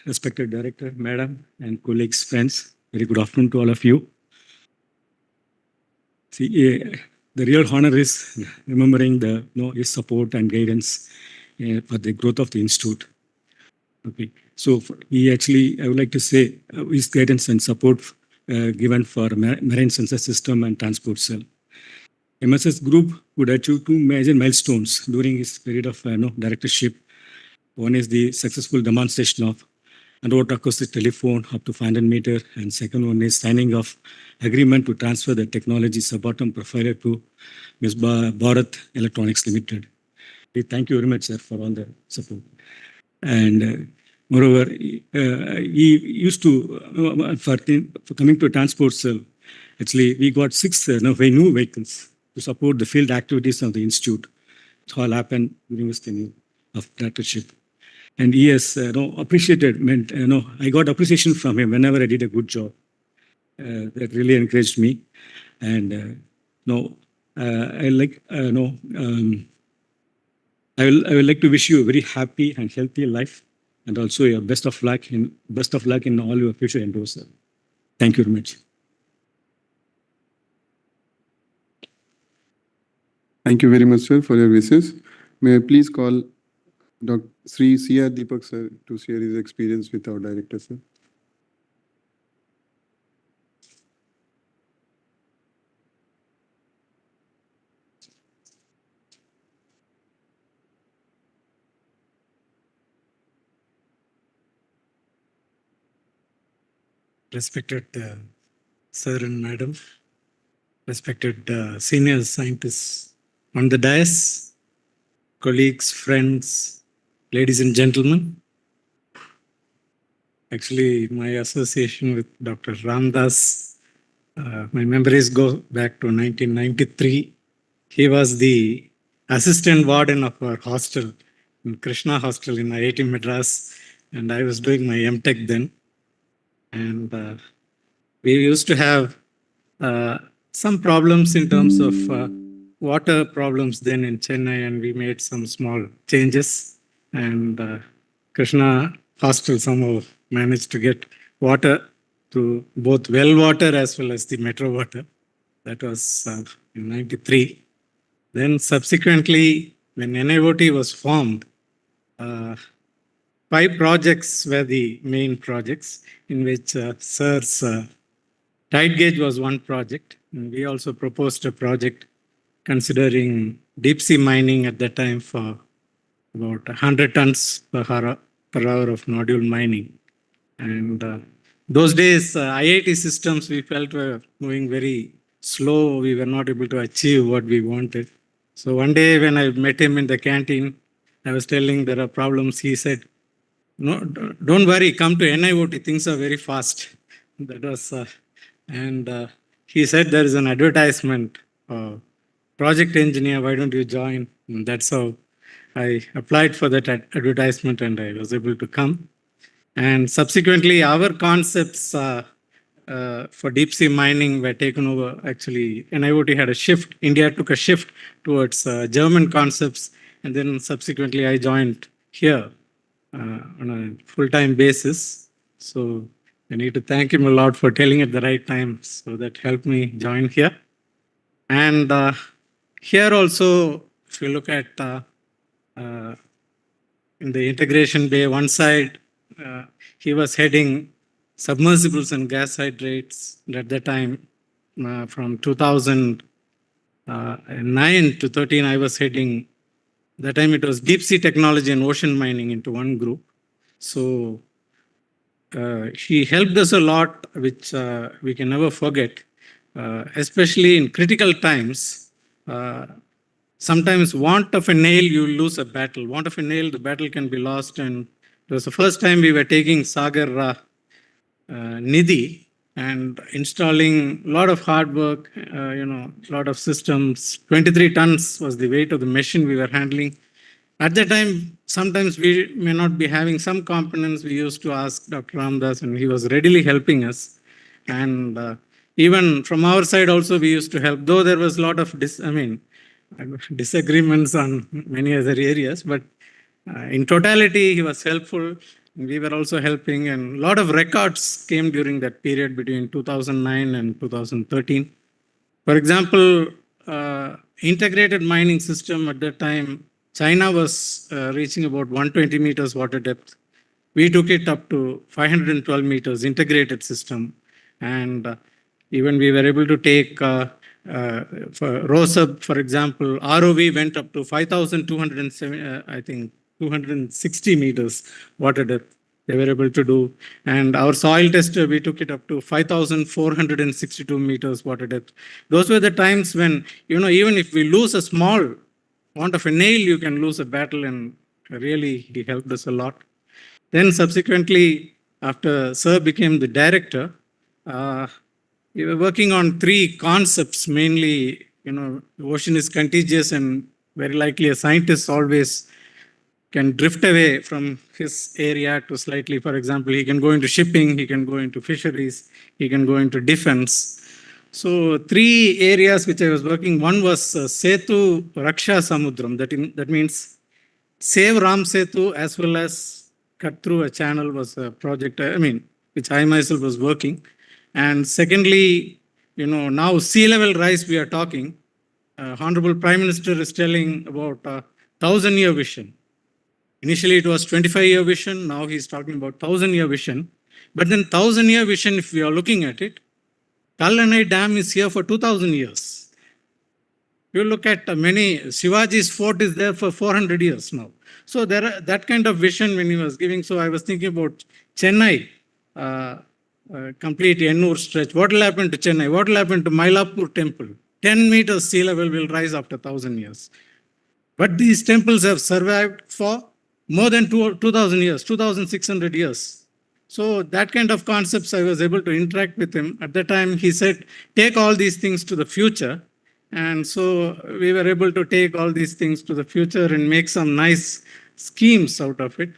respected director, madam, and colleagues, friends. Very good afternoon to all of you. See, the real honor is remembering his support and guidance for the growth of the institute. Okay, so I would like to say his guidance and support given for marine sensor system and transport cell. MSS Group would achieve two major milestones during his period of directorship. One is the successful demonstration of underwater acoustic telephone up to 500 meter, and second one is signing of agreement to transfer the technology sub-bottom profiler to Ms. Bharat Electronics Limited. We thank you very much, sir, for all the support. And moreover, he used to, for coming to transport cell, actually, we got 6 new vehicles to support the field activities of the institute. It all happened during his tenure of directorship. And he has appreciated, I got appreciation from him whenever I did a good job. That really encouraged me. And I would like to wish you a very happy and healthy life, and also your best of luck in all your future endeavors, sir. Thank you very much. Thank you very much, sir, for your wishes. May I please call Dr. Sri C.R. Deepak, sir, to share his experience with our director, sir. Respected sir and madam, respected senior scientists on the dais, colleagues, friends, ladies and gentlemen. Actually, my association with Dr. Ramadass, my memories go back to 1993. He was the assistant warden of our hostel, in Krishna Hostel in IIT Madras, and I was doing my MTech then. And we used to have some problems in terms of water problems then in Chennai, and we made some small changes. And Krishna Hostel somehow managed to get water to both well water as well as the metro water. That was in 93. Then subsequently, when NIOT was formed, 5 projects were the main projects, in which Sir's tide gauge was one project. And we also proposed a project considering deep sea mining at that time for about 100 tons per hour of nodule mining. And those days, IIT systems we felt were moving very slow. We were not able to achieve what we wanted. So one day when I met him in the canteen, I was telling there are problems. He said, "No, don't worry, come to NIOT, things are very fast." That was, he said there is an advertisement, project engineer, why don't you join? And that's how I applied for that advertisement, and I was able to come. And subsequently, our concepts for deep sea mining were taken over. Actually, NIOT had a shift, India took a shift towards German concepts, and then subsequently I joined here on a full-time basis. So I need to thank him a lot for telling at the right time. So that helped me join here. And here also, if you look at in the integration bay, one side, he was heading submersibles and gas hydrates. And at that time, from 2009 to 13, I was heading. That time it was deep sea technology and ocean mining into one group. So he helped us a lot, which we can never forget, especially in critical times. Sometimes want of a nail, you lose a battle. Want of a nail, the battle can be lost. And it was the first time we were taking Sagar Nidhi and installing a lot of hard work, a lot of systems. 23 tons was the weight of the machine we were handling. At that time, sometimes we may not be having some components. We used to ask Dr. Ramadass, and he was readily helping us. And even from our side also, we used to help, though there was a lot of disagreements on many other areas. But in totality, he was helpful. We were also helping, and a lot of records came during that period between 2009 and 2013. For example, integrated mining system at that time, China was reaching about 120 meters water depth. We took it up to 512 meters integrated system. And even we were able to take, for ROSUB, for example, ROV went up to 5,207, I think, 260 meters water depth they were able to do. And our soil tester, we took it up to 5,462 meters water depth. Those were the times when, even if we lose a small want of a nail, you can lose a battle, and really he helped us a lot. Then subsequently, after Sir became the director, we were working on three concepts, mainly, the ocean is contagious and very likely a scientist always can drift away from his area to slightly, for example, he can go into shipping, he can go into fisheries, he can go into defense. So three areas which I was working, one was Setu Raksha Samudram, that means save Ram Setu as well as cut through a channel was a project, which I myself was working. And secondly, now sea level rise we are talking. Honorable Prime Minister is telling about 1,000-year vision. Initially, it was 25-year vision. Now he's talking about 1,000-year vision. But then 1,000-year vision, if we are looking at it, Kallanai Dam is here for 2,000 years. You look at many, Shivaji's fort is there for 400 years now. So there are that kind of vision when he was giving. So I was thinking about Chennai, complete Ennur stretch. What will happen to Chennai? What will happen to Mylapore temple? 10 meters sea level will rise after 1,000 years. But these temples have survived for more than 2,000 years, 2,600 years. So that kind of concepts I was able to interact with him. At that time, he said, take all these things to the future. And so we were able to take all these things to the future and make some nice schemes out of it.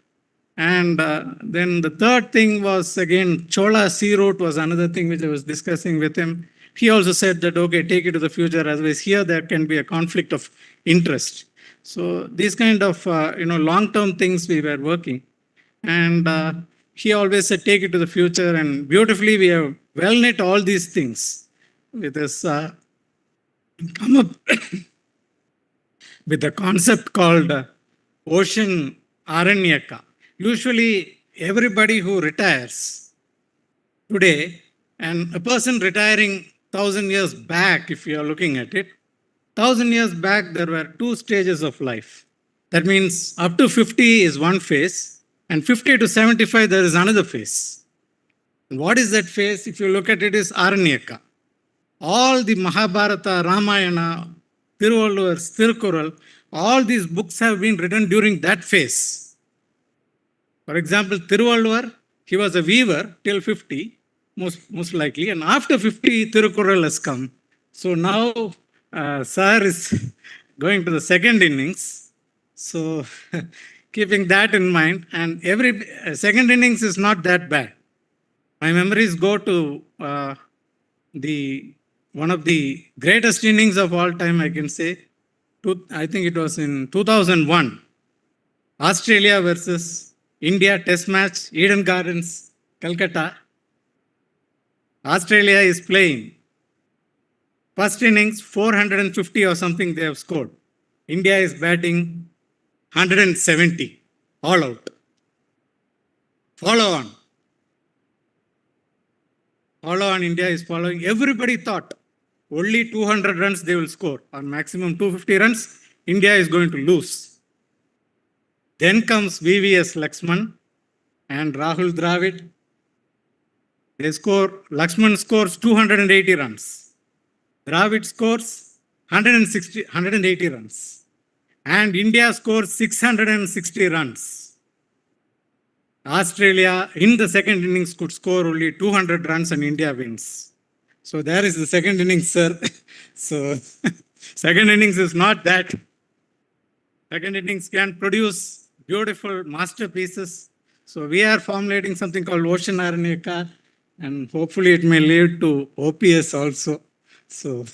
And then the third thing was, again, Chola Sea Route was another thing which I was discussing with him. He also said that, okay, take it to the future. Otherwise, here there can be a conflict of interest. So these kind of, long-term things we were working. And he always said, take it to the future. And beautifully, we have well knit all these things with this, come up with a concept called Ocean Aranyaka. Usually, everybody who retires today, and a person retiring 1,000 years back, if you are looking at it, 1,000 years back, there were two stages of life. That means up to 50 is one phase, and 50 to 75, there is another phase. And what is that phase? If you look at it, is Aranyaka. All the Mahabharata, Ramayana, Tiruvalluvar's Tirukkural, all these books have been written during that phase. For example, Tiruvalluvar, he was a weaver till 50, most likely, and after 50, Tirukkural has come. So now, Sir is going to the second innings. So, keeping that in mind, and every second innings is not that bad. My memories go to one of the greatest innings of all time, I can say. I think it was in 2001. Australia versus India Test match, Eden Gardens, Calcutta. Australia is playing. First innings, 450 or something they have scored. India is batting 170, all out. Follow on, India is following. Everybody thought only 200 runs they will score, or maximum 250 runs, India is going to lose. Then comes VVS Laxman and Rahul Dravid. Laxman scores 280 runs. Dravid scores 180 runs. And India scores 660 runs. Australia in the second innings could score only 200 runs and India wins. So there is the second innings, sir. So second innings is not that. Second innings can produce beautiful masterpieces. So we are formulating something called Ocean Aranyaka, and hopefully it may lead to OPS also. So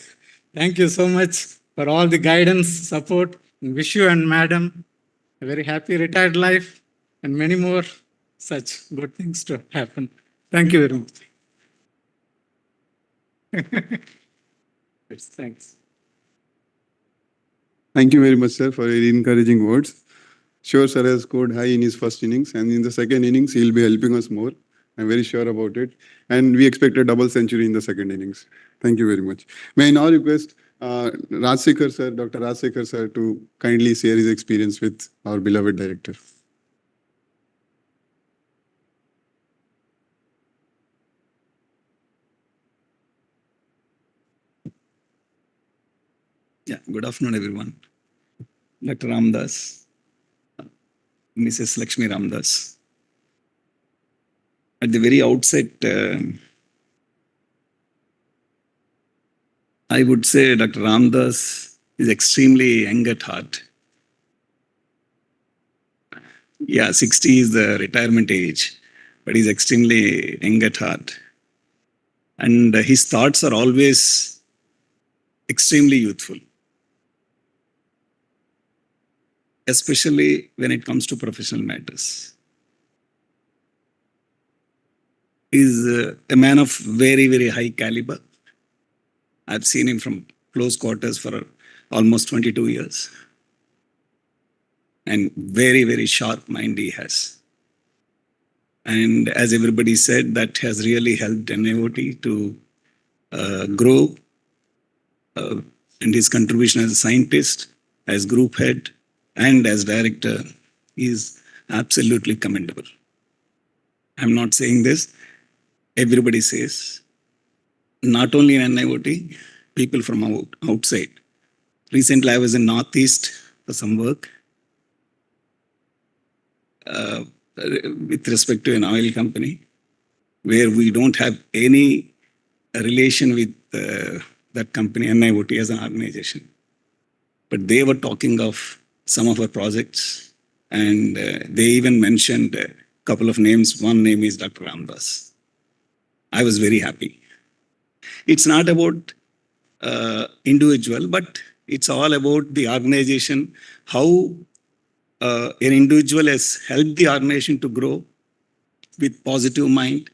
thank you so much for all the guidance, support, and wish you and madam a very happy retired life and many more such good things to happen. Thank you very much. Yes, thanks. Thank you very much, sir, for your encouraging words. Sure, sir has scored high in his first innings, and in the second innings, he'll be helping us more. I'm very sure about it. And we expect a double century in the second innings. Thank you very much. May I now request Rajsekhar sir, Dr. Rajsekhar sir, to kindly share his experience with our beloved director. Yeah, good afternoon, everyone. Dr. Ramadass, Mrs. Lakshmi Ramadass. At the very outset, I would say Dr. Ramadass is extremely young at heart. Yeah, 60 is the retirement age, but he's extremely young at heart. And his thoughts are always extremely youthful, especially when it comes to professional matters. He's a man of very, very high caliber. I've seen him from close quarters for almost 22 years. And very, very sharp mind he has. And as everybody said, that has really helped NIOT to grow. And his contribution as a scientist, as group head, and as director is absolutely commendable. I'm not saying this. Everybody says. Not only in NIOT, people from outside. Recently, I was in Northeast for some work with respect to an oil company where we don't have any relation with that company, NIOT, as an organization. But they were talking of some of our projects, and they even mentioned a couple of names. One name is Dr. Ramadass. I was very happy. It's not about individual, but it's all about the organization, how an individual has helped the organization to grow with positive mind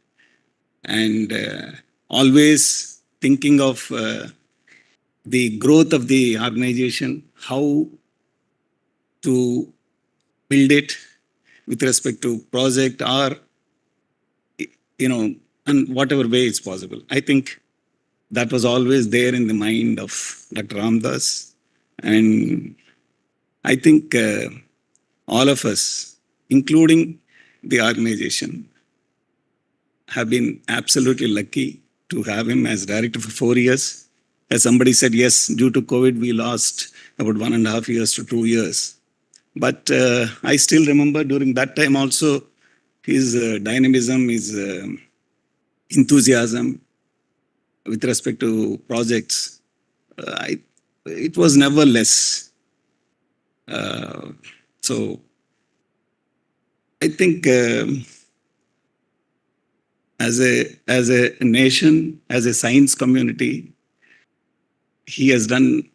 and always thinking of the growth of the organization, how to build it with respect to project or, and whatever way it's possible. I think that was always there in the mind of Dr. Ramadass. And I think all of us, including the organization, have been absolutely lucky to have him as director for 4 years. As somebody said, yes, due to COVID, we lost about 1.5 years to 2 years. But I still remember during that time also, his dynamism, his enthusiasm with respect to projects, it was never less. So I think as a nation, as a science community, he has done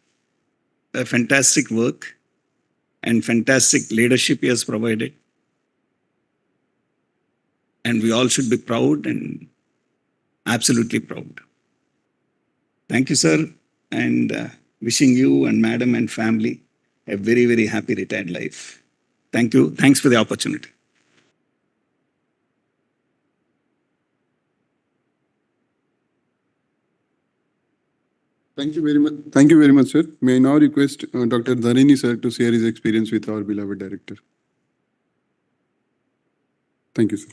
a fantastic work and fantastic leadership he has provided. And we all should be proud and absolutely proud. Thank you, sir, and wishing you and madam and family a very, very happy retired life. Thank you. Thanks for the opportunity. Thank you very much. Thank you very much, sir. May I now request Dr. Dharini, sir, to share his experience with our beloved director. Thank you, sir.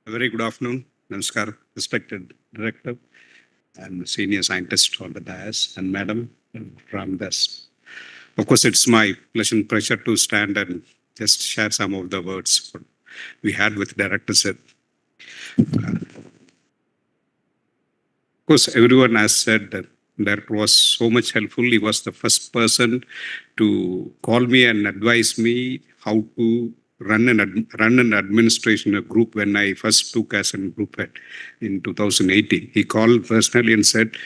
A very good afternoon. Namaskar, respected director and senior scientist on the dais, and Madam Ramadass. Of course, it's my pleasure to stand and just share some of the words we had with Director sir. Of course, everyone has said that Director was so much helpful. He was the first person to call me and advise me how to run an administration a group when I first took as a group head in 2018. He called personally and said,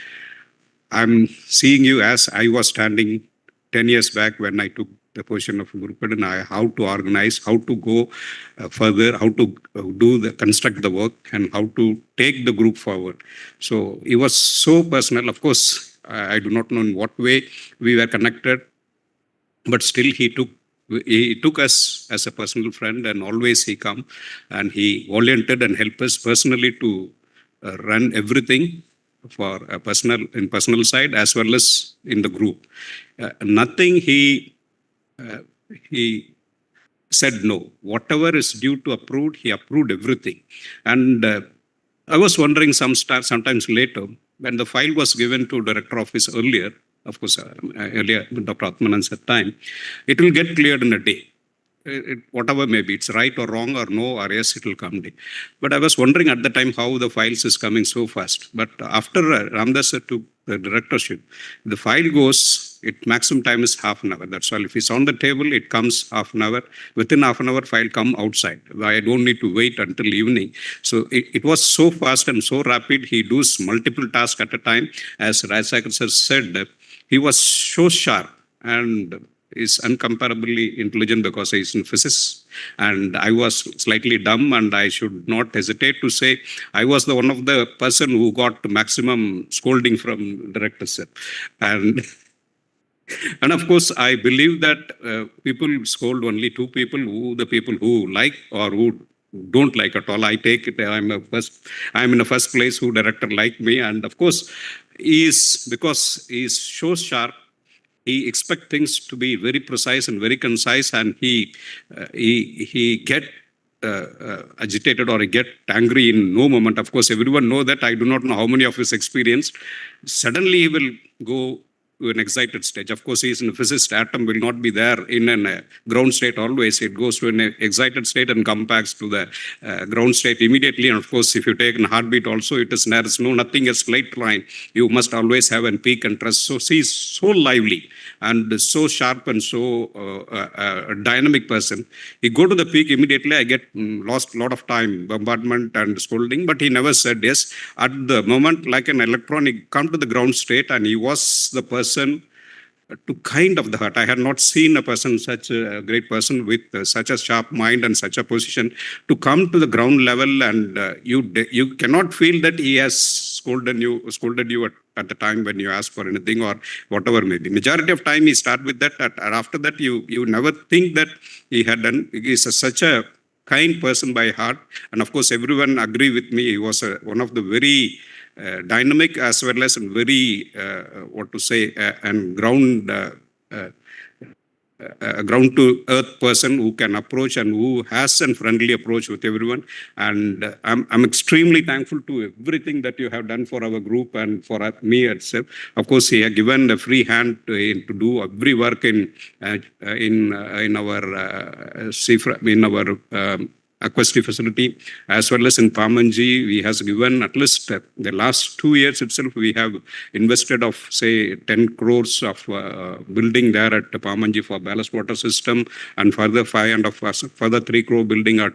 I'm seeing you as I was standing 10 years back when I took the position of group head, and how to organize, how to go further, how to construct the work, and how to take the group forward. So it was so personal. Of course, I do not know in what way we were connected, but still he took us as a personal friend, and always he come and he volunteered and helped us personally to run everything for a personal side as well as in the group. Nothing he said no. Whatever is due to approved, he approved everything. And I was wondering sometimes later, when the file was given to director office earlier, of course, earlier, Dr. Atmanan's time, it will get cleared in a day. Whatever may be, it's right or wrong or no or yes, it will come day. But I was wondering at the time how the files is coming so fast. But after Ramadass took the directorship, the file goes, maximum time is half an hour. That's all. If it's on the table, it comes half an hour. Within half an hour, file come outside. I don't need to wait until evening. So it was so fast and so rapid. He does multiple tasks at a time. As Rajshekhar sir said, he was so sharp and is incomparably intelligent because he's in physics. And I was slightly dumb, and I should not hesitate to say I was the one of the person who got maximum scolding from director sir. And of course, I believe that people scold only two people, the people who like or who don't like at all. I take it, I'm in the first place who director like me. And of course, because he is so sharp, he expects things to be very precise and very concise, and he get agitated or he get angry in no moment. Of course, everyone know that. I do not know how many of his experience. Suddenly he will go to an excited stage. Of course, he is in a physicist. Atom will not be there in a ground state always. It goes to an excited state and comes back to the ground state immediately. And of course, if you take a heartbeat also, there's nothing a straight line. You must always have a peak and trust. So she is so lively and so sharp and so dynamic person. He go to the peak immediately. I get lost a lot of time, bombardment and scolding, but he never said yes. At the moment, like an electron, he come to the ground state, and he was the person to kind of the heart. I had not seen a person, such a great person with such a sharp mind and such a position to come to the ground level, and you cannot feel that he has scolded you at the time when you ask for anything or whatever may be. Majority of time he start with that, and after that you never think that he had done. He is such a kind person by heart, and of course everyone agree with me. He was one of the very dynamic as well as very and ground to earth person who can approach and who has a friendly approach with everyone. And I'm extremely thankful to everything that you have done for our group and for me itself. Of course, he has given a free hand to do every work in our Aquasti facility, as well as in Pamanji. We has given at least the last 2 years itself, we have invested of say 10 crores of building there at Pamanji for ballast water system, and further 3 crore building at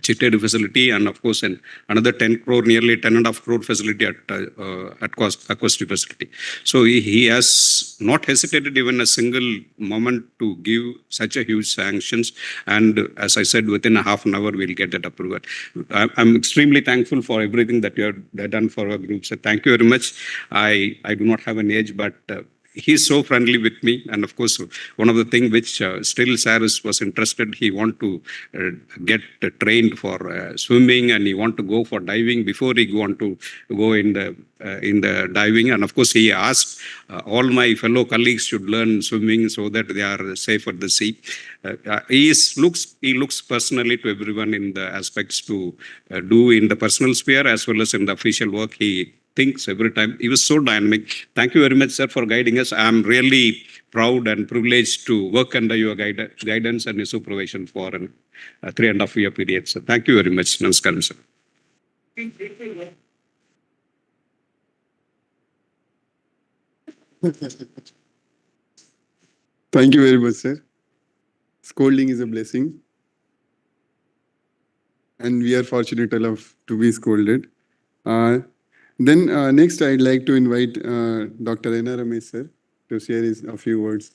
Chitted facility, and of course another 10 crore, nearly 10.5 crore facility at Aquasti facility. So he has not hesitated even a single moment to give such a huge sanctions, and as I said, within a half an hour we'll get that approval. I'm extremely thankful for everything that you have done for our group. So thank you very much. I do not have an age, but he's so friendly with me. And of course, one of the things which still Cyrus was interested, he want to get trained for swimming, and he want to go for diving before he want to go in the diving. And of course, he asked all my fellow colleagues should learn swimming so that they are safe at the sea. He looks personally to everyone in the aspects to do in the personal sphere as well as in the official work. He thinks every time. He was so dynamic. Thank you very much, sir, for guiding us. I'm really proud and privileged to work under your guidance and your supervision for a 3.5 year period. So thank you very much. Namaskaram, sir. Thank you very much, sir. Scolding is a blessing. and we are fortunate enough to be scolded. Then next, I'd like to invite Dr. N.I. Ramadass sir to share a few words.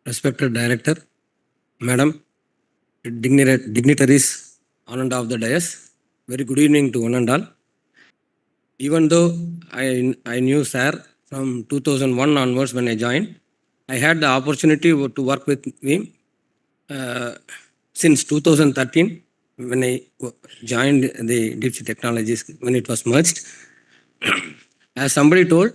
Respected Director, Madam, dignitaries on and off the dais, very good evening to one and all. Even though I knew Sir from 2001 onwards when I joined, I had the opportunity to work with him since 2013 when I joined the Deep Sea Technologies when it was merged. As somebody told,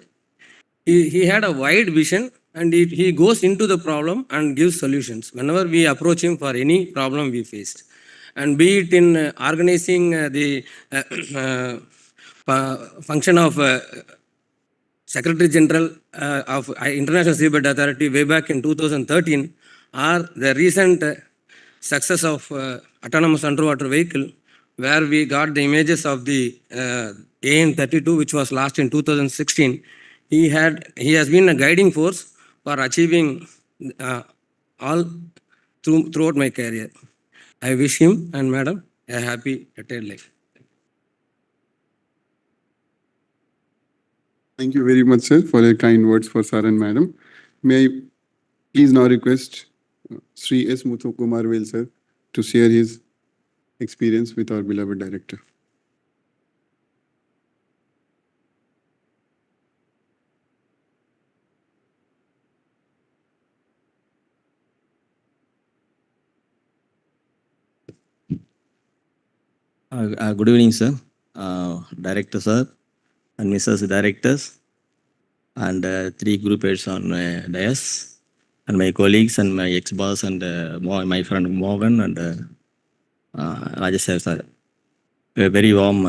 he had a wide vision and he goes into the problem and gives solutions whenever we approach him for any problem we faced. And be it in organizing the function of Secretary General of International Seabed Authority way back in 2013, or the recent success of autonomous underwater vehicle, where we got the images of the AN-32, which was launched in 2016. He has been a guiding force for achieving all throughout my career. I wish him and Madam a happy retired life. Thank you very much, sir, for your kind words for Sir and Madam. May I please now request Sri S. Muthukumar Vel, sir, to share his experience with our beloved director. Good evening, sir. Director, sir, and Mrs. Directors, and three group heads on dais, and my colleagues and my ex-boss and my friend Morgan and Rajesh sir. A very warm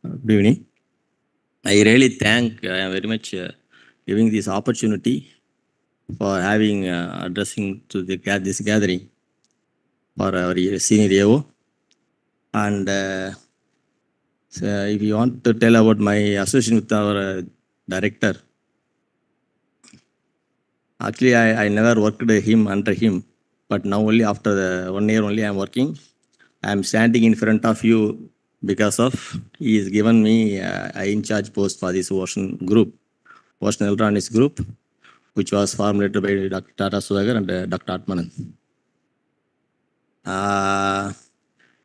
good evening. I really thank I am very much giving this opportunity for having addressing to this gathering for our senior AO. And so if you want to tell about my association with our director, actually I never worked under him, but now only after the 1 year only I am working. I am standing in front of you because of he has given me a in charge post for this Ocean group, Ocean Electronics group, which was formulated by Dr. Tata Sudagar and Dr. Atmanan.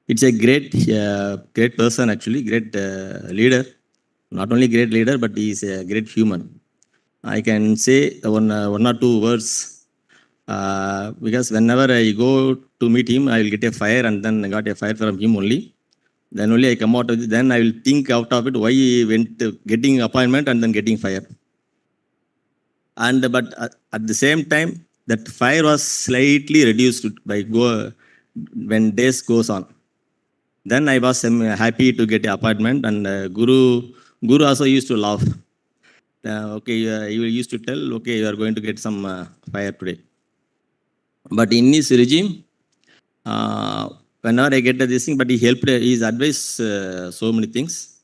It's a great person actually, great leader. Not only great leader, but he is a great human. I can say one or two words because whenever I go to meet him, I will get a fire, and then I got a fire from him only. Then only I come out of it. Then I will think out of it why he went getting appointment and then getting fire. And but at the same time, that fire was slightly reduced by when days goes on. Then I was happy to get an appointment, and Guru also used to laugh. Okay, you used to tell, okay, you are going to get some fire today. But in his regime, whenever I get this thing, but he helped, his advice so many things.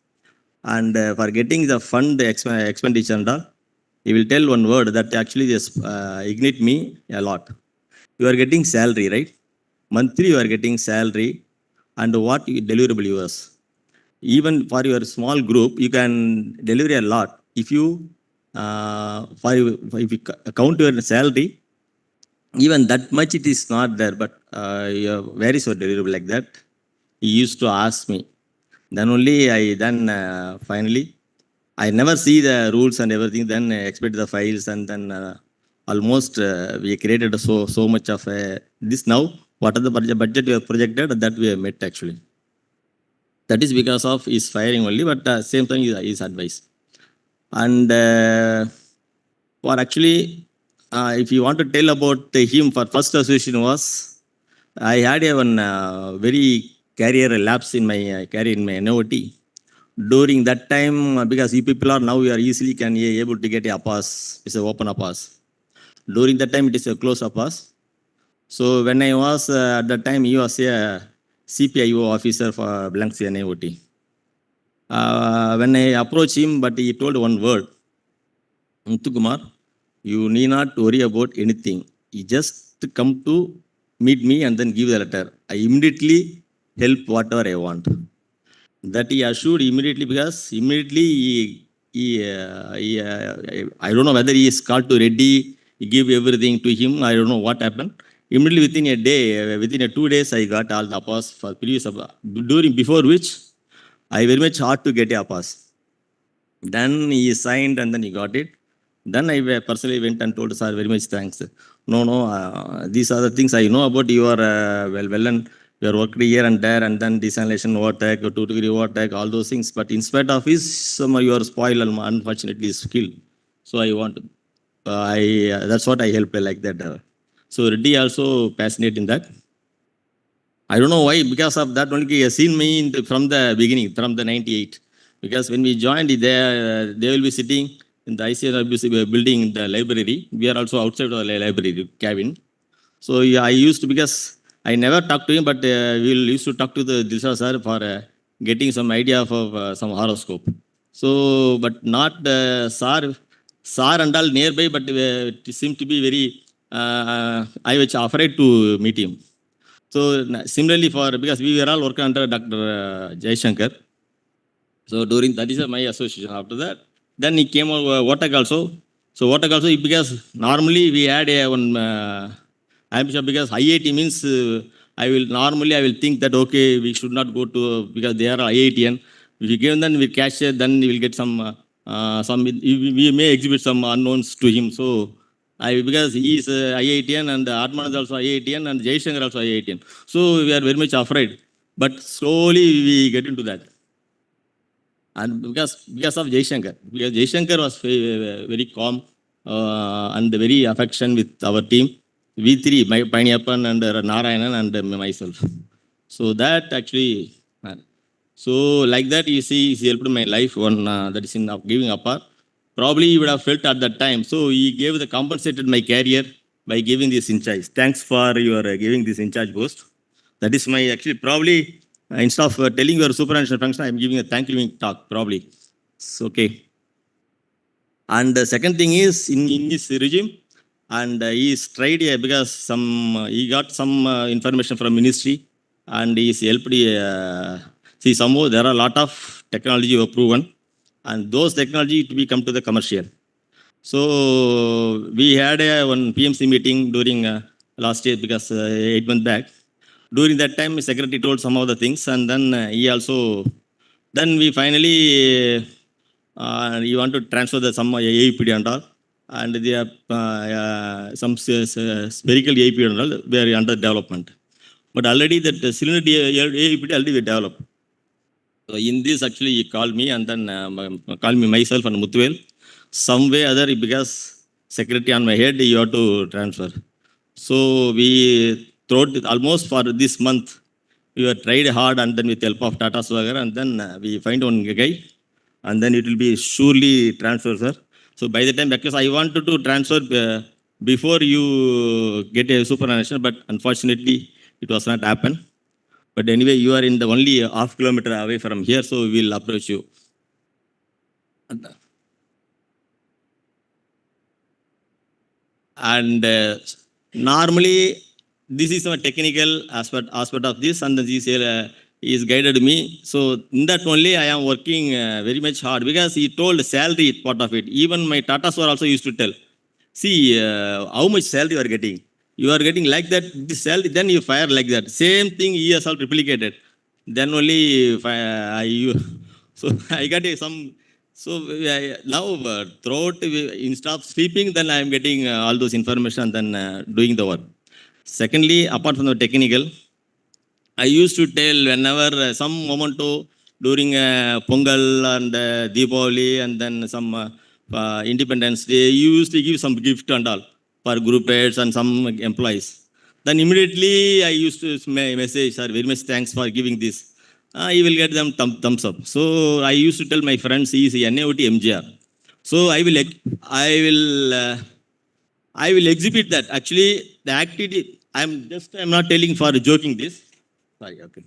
And for getting the fund expenditure and all, he will tell one word that actually just ignite me a lot. You are getting salary, right? Monthly you are getting salary, and what deliverable yours. Even for your small group, you can deliver a lot. If you if you count your salary, even that much it is not there, but you are very so deliverable like that. He used to ask me. Then only finally, I never see the rules and everything. Then expect the files, and then almost we created so much of this now. What are the budget we have projected that we have met actually. That is because of his firing only, but same time his advice. And for actually, if you want to tell about him, for first association was, I had one very career lapse in my career in my NIOT. During that time, because you people are now, you are easily can able to get a pass. It's an open pass. During that time, it is a close pass. So when I was at that time, he was a CPIO officer for Blanks NIOT. When I approached him, but he told one word, Muthukumar, you need not worry about anything. You just come to meet me and then give the letter. I immediately help whatever I want. That he assured immediately, because immediately I don't know whether he is called to Reddy, he gave everything to him. I don't know what happened. Immediately within a day, within 2 days, I got all the APAS for previous, before which I very much hard to get a APAS. Then he signed and then he got it. Then I personally went and told, sir, very much thanks. No, these are the things I know about your well and your work here and there, and then desalination, overtake, 2-degree overtake, all those things. But in spite of his, your spoil and unfortunately skill. So I want, that's what I helped like that. So Reddy also passionate in that. I don't know why, because of that only he has seen me from the beginning, from the 98. Because when we joined, they will be sitting in the ICR building in the library. We are also outside of the library cabin. So yeah, I used to, because I never talked to him, but we used to talk to the Dilsha sir for getting some idea of some horoscope. So, but not sir and all nearby, but it seemed to be very, I was afraid to meet him. So similarly because we were all working under Dr. Jaishankar. So during that is my association. After that, then he came over Watak also. So Watak also, because normally we had one ambition, because IIT means I will think that okay, we should not go to, because they are IITian. If we give them, we catch it, then we will get some we may exhibit some unknowns to him. So because he is IITian and Atman is also IITian and Jaishankar also IITian. So we are very much afraid. But slowly we get into that. And because of Jaishankar, because Jaishankar was very calm and very affection with our team. We three, my Paniappan and Narayanan and myself. So that actually, so like that you see, he helped my life one that is in giving up. Probably he would have felt at that time. So he compensated my career by giving this in charge. Thanks for your giving this in charge post. That is my actually probably. Instead of telling your superannuation function, I am giving a thanksgiving talk, probably. It's okay. And the second thing is, in his regime, and he is tried because he got some information from ministry, and he is helped. See, somehow there are a lot of technology were proven, and those technology to be come to the commercial. So we had one PMC meeting during last year, because 8 months back. During that time, the secretary told some of the things, and then he also, then we finally, he want to transfer some AEPD and all, and they are some spherical AEPD and all, they are under development. But already that cylinder AEPD already we developed. So in this actually he called me, and then called me myself and Muthuvel. Some way other, because secretary on my head, you have to transfer. So we throughout almost for this month, we have tried hard, and then with the help of Tata Swagger, and then we find one guy, and then it will be surely transfer, sir. So by the time, because I wanted to transfer before you get a superannuation, but unfortunately it was not happen. But anyway, you are in the only half kilometer away from here, so we will approach you. And normally, this is a technical aspect of this, and this is guided me. So in that only I am working very much hard, because he told salary part of it. Even my Tata Sir also used to tell, see how much salary you are getting. You are getting like that, this salary, then you fire like that. Same thing he has all replicated. Then only so I got some. So now throughout, instead of sleeping, then I am getting all those information and then doing the work. Secondly, apart from the technical, I used to tell whenever some momento during Pongal and Deepavali and then some Independence Day, you used to give some gift and all for group heads and some employees. Then immediately I used to message, sir, very much thanks for giving this. You will get them thumbs up. So I used to tell my friends, he is NIOT MGR. So I will exhibit that. Actually, the activity, I'm not telling for joking this. Sorry, okay.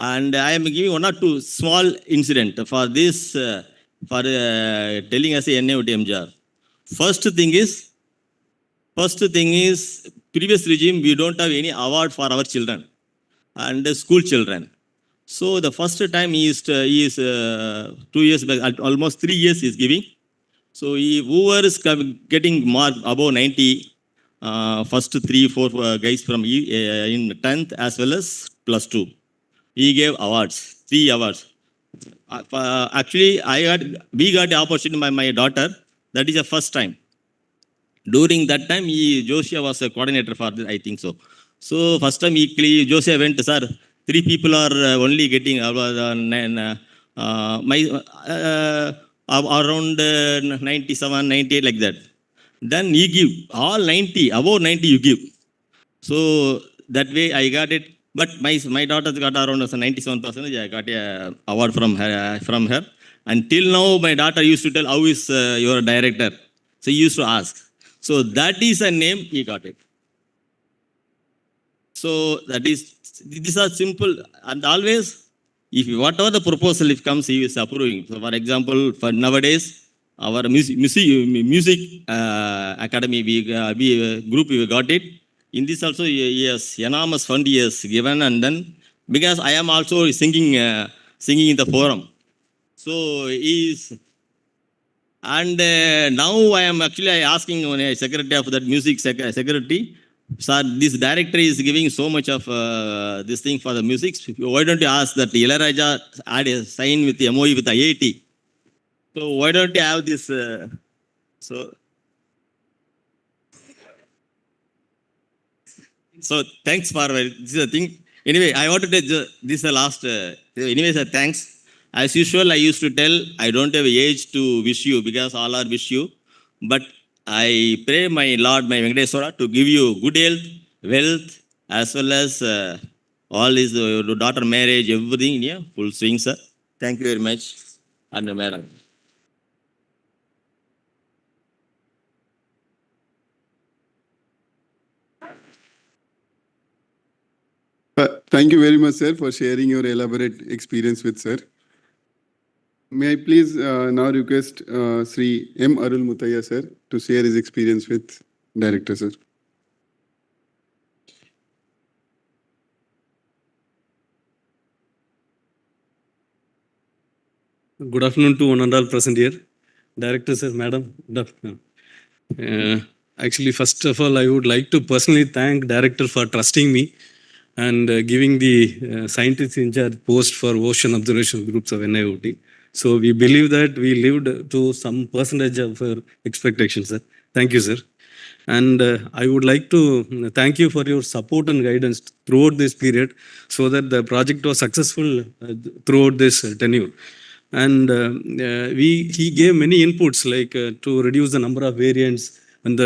And I am giving one or two small incident for this, for telling us a NIOT MJR. First thing is, previous regime, we don't have any award for our children and school children. So the first time he is 2 years back, almost 3 years he is giving. So whoever is getting mark above 90, first 3-4 guys from in 10th as well as +2. He gave awards, 3 awards. Actually, we got the opportunity by my daughter. That is the first time. During that time, Joshua was a coordinator for this, I think so. So first time Joshua went, sir, 3 people are only getting around 97, 98 like that. Then he give all 90, above 90 you give. So that way I got it. But my daughter got around 97%. I got a award from her. Until now, my daughter used to tell, how is your director? So he used to ask. So that is a name, he got it. So these are simple. And always, if whatever the proposal if comes, he is approving. So for example, for nowadays, our music academy group, we got it. In this also, yes, enormous fund he has given, and then because I am also singing in the forum, so and now I am actually asking on a secretary of that music secretary, sir, this director is giving so much of this thing for the music. Why don't you ask that Ilayaraja add a sign with the MOE with IIT? So why don't you have this? So thanks for this is the thing. Anyway, I want to tell this is the last. Anyway, sir, thanks. As usual, I used to tell I don't have age to wish you because all are wish you. But I pray my Lord, my Venkateswara, to give you good health, wealth, as well as all his daughter marriage, everything in your full swing, sir. Thank you very much. And madam. Thank you very much, sir, for sharing your elaborate experience with sir. May I please now request Sri M. Arul Mutaya, sir, to share his experience with director, sir. Good afternoon to one and all present here. Director, sir, madam, good afternoon. Actually, first of all, I would like to personally thank director for trusting me and giving the scientist in charge post for ocean observation groups of NIOT. So we believe that we lived to some percentage of our expectations, sir. Thank you, sir. And I would like to thank you for your support and guidance throughout this period so that the project was successful throughout this tenure. And he gave many inputs like to reduce the number of variants in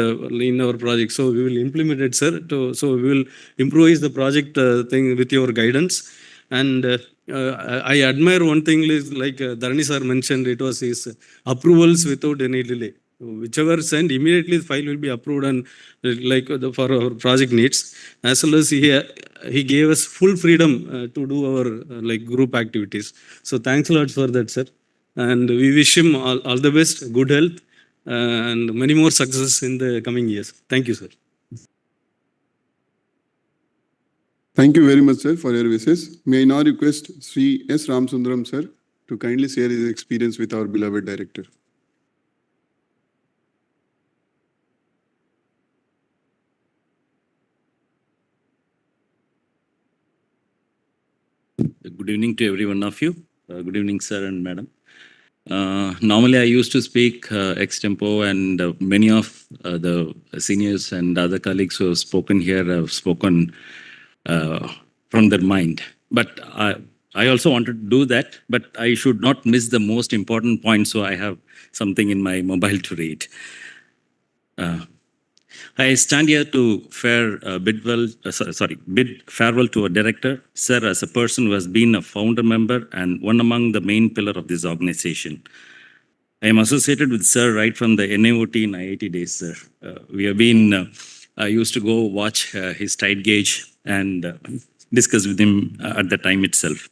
our project. So we will implement it, sir. So we will improvise the project thing with your guidance. And I admire one thing is like Dharani sir mentioned, it was his approvals without any delay. Whichever sent, immediately the file will be approved and for our project needs. As well as he gave us full freedom to do our group activities. So thanks a lot for that, sir. And we wish him all the best, good health, and many more successes in the coming years. Thank you, sir. Thank you very much, sir, for your wishes. May I now request Sri S. Ramsundaram, sir, to kindly share his experience with our beloved director. Good evening to every one of you. Good evening, sir and madam. Normally, I used to speak ex-tempo, and many of the seniors and other colleagues who have spoken here have spoken from their mind. But I also wanted to do that, but I should not miss the most important point, so I have something in my mobile to read. I stand here to bid farewell to a director, sir, as a person who has been a founder member and one among the main pillar of this organization. I am associated with sir right from the NIOT and IIT days, sir. We have been, I used to go watch his tide gauge and discuss with him at the time itself.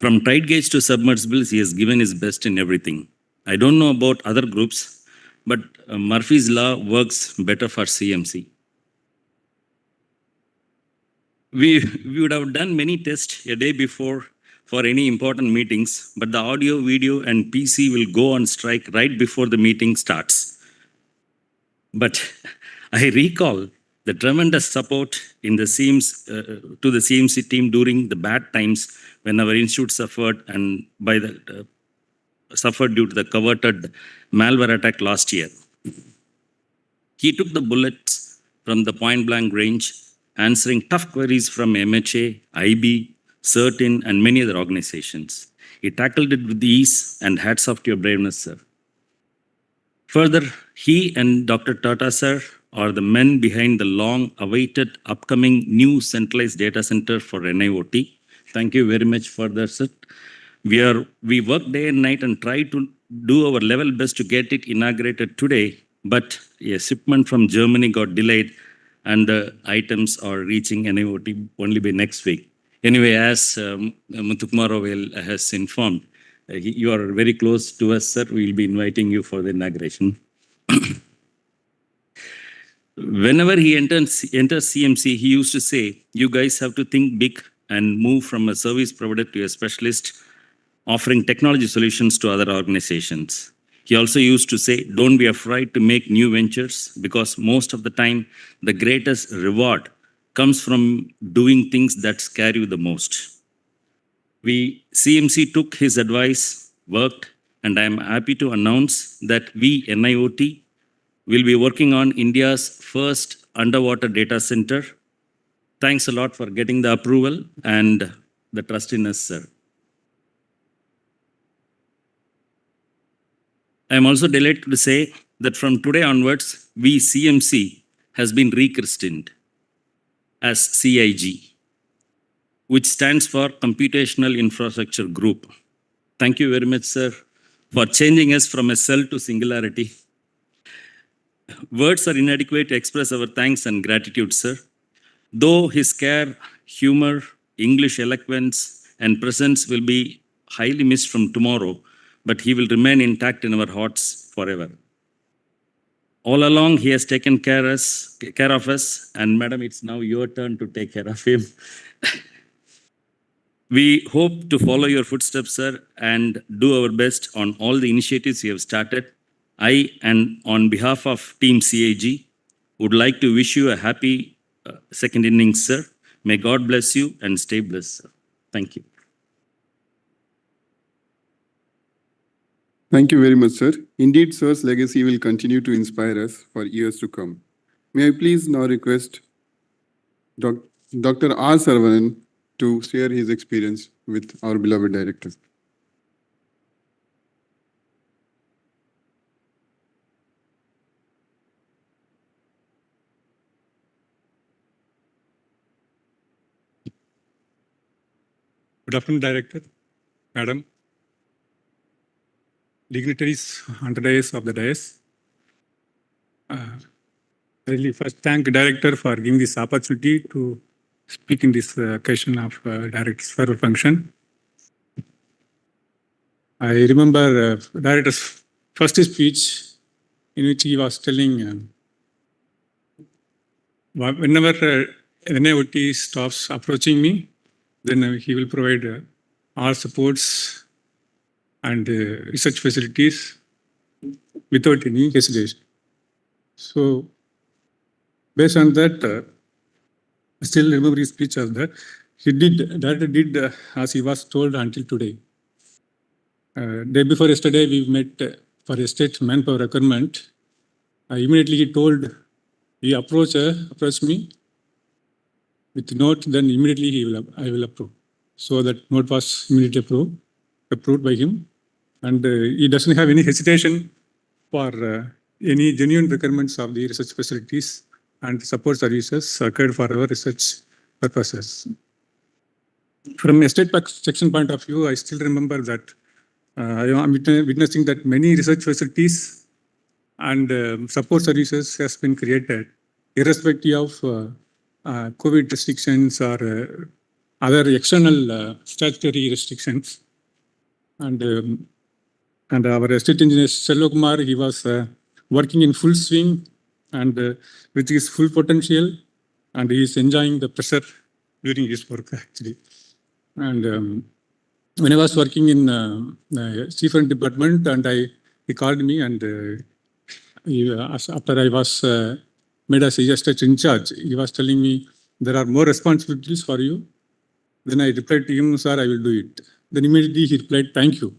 From tide gauge to submersibles, he has given his best in everything. I don't know about other groups, but Murphy's Law works better for CMC. We would have done many tests a day before for any important meetings, but the audio, video, and PC will go on strike right before the meeting starts. But I recall the tremendous support in the to the CMC team during the bad times when our institute suffered suffered due to the coveted malware attack last year. He took the bullets from the point blank range, answering tough queries from MHA, IB, CERTIN, and many other organizations. He tackled it with ease, and hats off to your braveness, sir. Further, he and Dr. Tata, sir, are the men behind the long-awaited upcoming new centralized data center for NIOT. Thank you very much for that, sir. We work day and night and try to do our level best to get it inaugurated today, but a shipment from Germany got delayed and the items are reaching NIOT only by next week. Anyway, as Muthukumar has informed, you are very close to us, sir. We will be inviting you for the inauguration. Whenever he enters CMC, he used to say, you guys have to think big and move from a service provider to a specialist offering technology solutions to other organizations. He also used to say, don't be afraid to make new ventures because most of the time, the greatest reward comes from doing things that scare you the most. CMC took his advice, worked, and I am happy to announce that we, NIOT, will be working on India's first underwater data center. Thanks a lot for getting the approval and the trust in us, sir. I am also delighted to say that from today onwards, we CMC has been rechristened as CIG, which stands for Computational Infrastructure Group. Thank you very much, sir, for changing us from a cell to singularity. Words are inadequate to express our thanks and gratitude, sir. Though his care, humor, English eloquence, and presence will be highly missed from tomorrow, but he will remain intact in our hearts forever. All along, he has taken care of us, and madam, it's now your turn to take care of him. We hope to follow your footsteps, sir, and do our best on all the initiatives you have started. I, and on behalf of Team CIG, would like to wish you a happy second innings, sir. May God bless you and stay blessed, sir. Thank you. Thank you very much, sir. Indeed, sir's legacy will continue to inspire us for years to come. May I please now request Dr. R. Saravanan to share his experience with our beloved director. Good afternoon, Director, Madam, dignitaries on the dais of the dais. I really first thank the Director for giving this opportunity to speak in this occasion of Director's farewell function. I remember Director's first speech in which he was telling whenever NIOT stops approaching me, then he will provide all supports and research facilities without any hesitation. So, based on that, I still remember his speech as that. Director did as he was told until today. Day before yesterday, we met for a state manpower requirement. Immediately he approached me with note, then immediately I will approve. So that note was immediately approved by him. And he doesn't have any hesitation for any genuine requirements of the research facilities and support services occurred for our research purposes. From a state section point of view, I still remember that I am witnessing that many research facilities and support services has been created irrespective of COVID restrictions or other external statutory restrictions. And our estate engineer Selvakumar, he was working in full swing and with his full potential, and he is enjoying the pressure during his work actually. And when I was working in different department, and he called me, and after I was made as a state in charge, he was telling me there are more responsibilities for you. Then I replied to him, sir, I will do it. Then immediately he replied, thank you.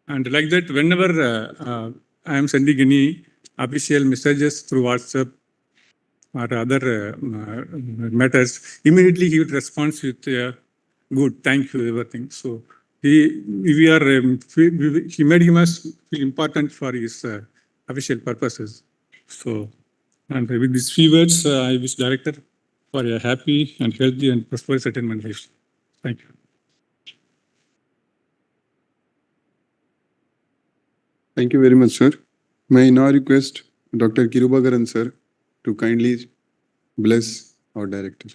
And like that, whenever I am sending any official messages through WhatsApp or other matters, immediately he would respond with good, thank you, everything. So he made him as feel important for his official purposes. So, and with these few words, I wish director for a happy and healthy and prosperous retirement life. Thank you. Thank you very much, sir. May I now request Dr. Kirubagaran, sir, to kindly bless our director.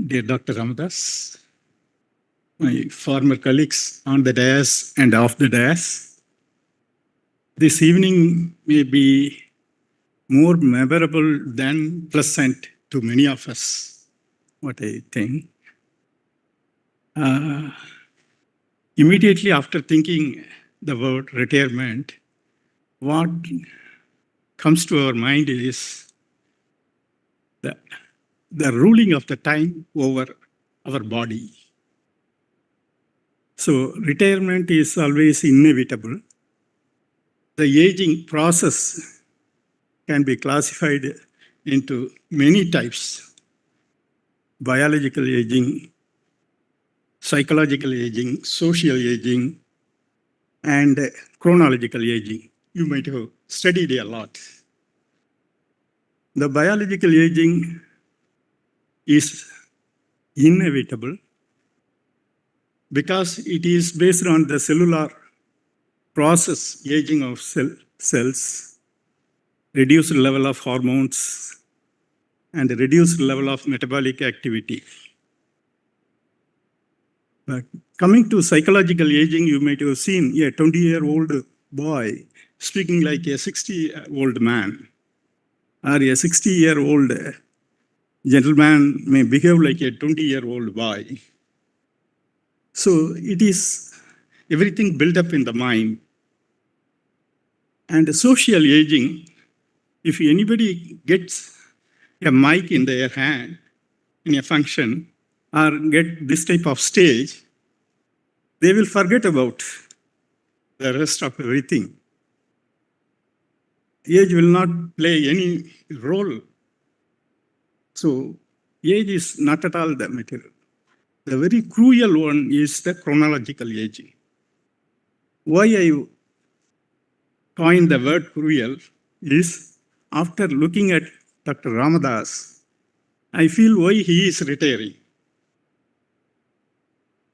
Dear Dr. Ramadass, my former colleagues on the dais and off the dais, this evening may be more memorable than pleasant to many of us, what I think. Immediately after thinking the word retirement, what comes to our mind is the ruling of the time over our body. So retirement is always inevitable. The aging process can be classified into many types: biological aging, psychological aging, social aging, and chronological aging. You might have studied a lot. The biological aging is inevitable because it is based on the cellular process aging of cells, reduced level of hormones, and reduced level of metabolic activity. But coming to psychological aging, you might have seen a 20-year-old boy speaking like a 60-year-old man, or a 60-year-old gentleman may behave like a 20-year-old boy. So it is everything built up in the mind. And social aging, if anybody gets a mic in their hand in a function or get this type of stage, they will forget about the rest of everything. Age will not play any role. So age is not at all the material. The very crucial one is the chronological aging. Why I coined the word crucial is, after looking at Dr. Ramadass, I feel why he is retiring.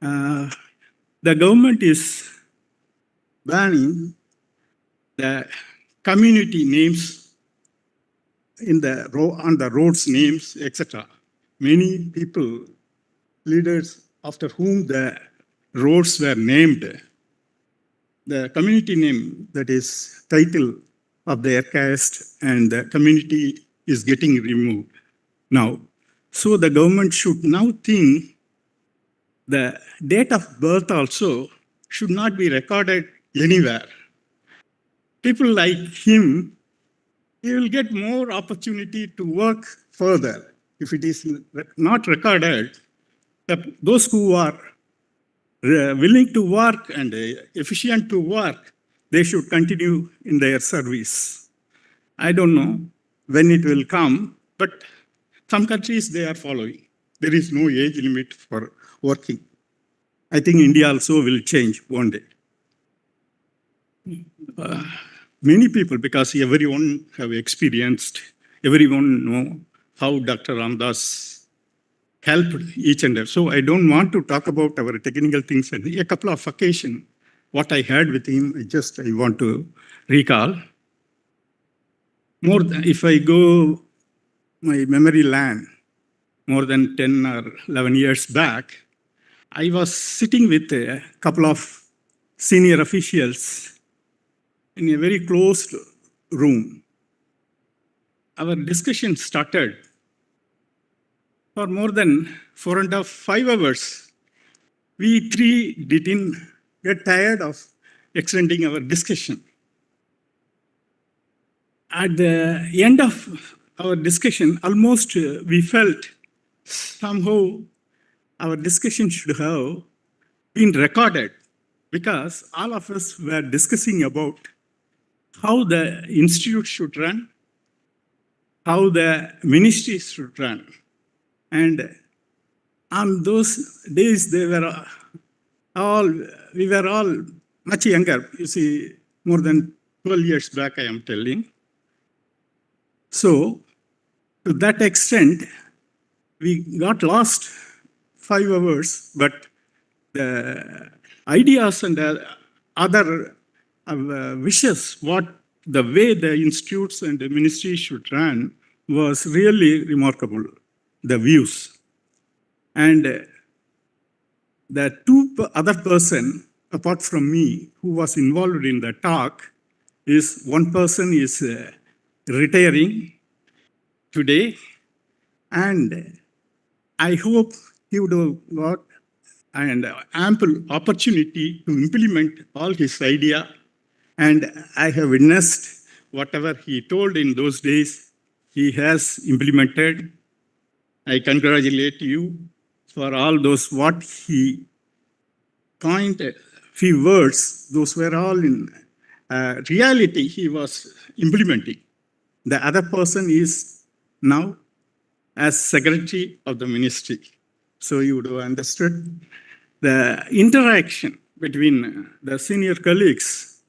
The government is banning the community names on the roads names, etc. Many people, leaders after whom the roads were named, the community name, that is title of their caste and the community, is getting removed now. So the government should now think the date of birth also should not be recorded anywhere. People like him, he will get more opportunity to work further. If it is not recorded, those who are willing to work and efficient to work, they should continue in their service. I don't know when it will come, but some countries, they are following. There is no age limit for working. I think India also will change one day. Many people, because everyone have experienced, everyone know how Dr. Ramadass helped each and every. So I don't want to talk about our technical things. And a couple of occasions, what I had with him, I want to recall. More than, if I go my memory land, more than 10 or 11 years back, I was sitting with a couple of senior officials in a very closed room. Our discussion started for more than 4.5, 5 hours. We three didn't get tired of extending our discussion. At the end of our discussion, almost we felt somehow our discussion should have been recorded, because all of us were discussing about how the institute should run, how the ministry should run. And on those days, we were all much younger. You see, more than 12 years back, I am telling. So, to that extent, we got lost 5 hours, but the ideas and the other wishes, what the way the institutes and the ministry should run was really remarkable, the views. And the two other person, apart from me, who was involved in the talk, is one person is retiring today, and I hope he would have got an ample opportunity to implement all his idea. And I have witnessed whatever he told in those days, he has implemented. I congratulate you for all those what he coined a few words, those were all in reality he was implementing. The other person is now as secretary of the ministry. So you would have understood the interaction between the senior colleagues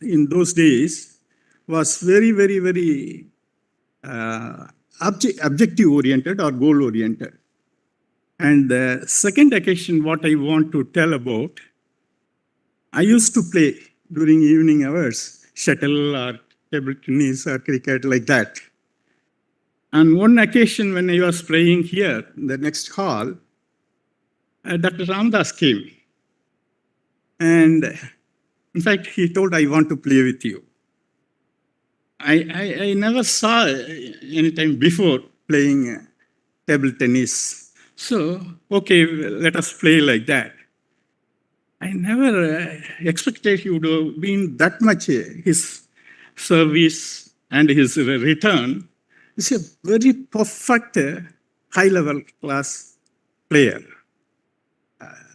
in those days was very, very, very objective oriented or goal oriented. And the second occasion, what I want to tell about, I used to play during evening hours, shuttle or table tennis or cricket like that. On one occasion when I was playing here, in the next hall, Dr. Ramadass came. And in fact, he told, I want to play with you. I never saw any time before playing table tennis. So, okay, let us play like that. I never expected he would have been that much his service and his return. He's a very perfect high-level class player.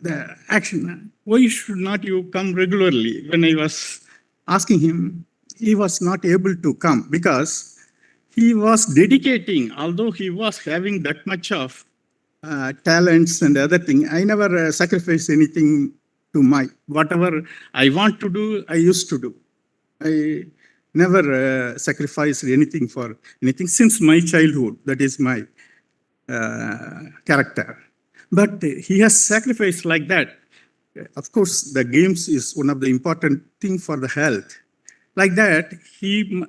The action, why should not you come regularly? When I was asking him, he was not able to come because he was dedicating, although he was having that much of talents and other thing. I never sacrificed anything to whatever I want to do, I used to do. I never sacrificed anything for anything since my childhood. That is my character. But he has sacrificed like that. Of course, the games is one of the important things for the health. Like that,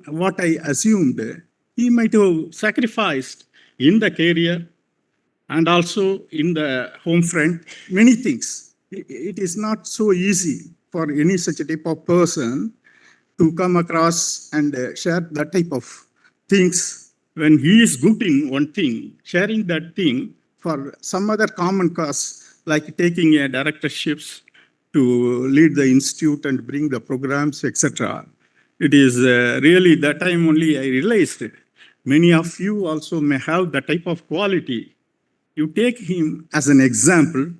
what I assumed, he might have sacrificed in the career and also in the home front, many things. It is not so easy for any such a type of person to come across and share that type of things. When he is good in one thing, sharing that thing for some other common cause, like taking a directorships to lead the institute and bring the programs, etc. It is really that time only I realized it. Many of you also may have that type of quality. You take him as an example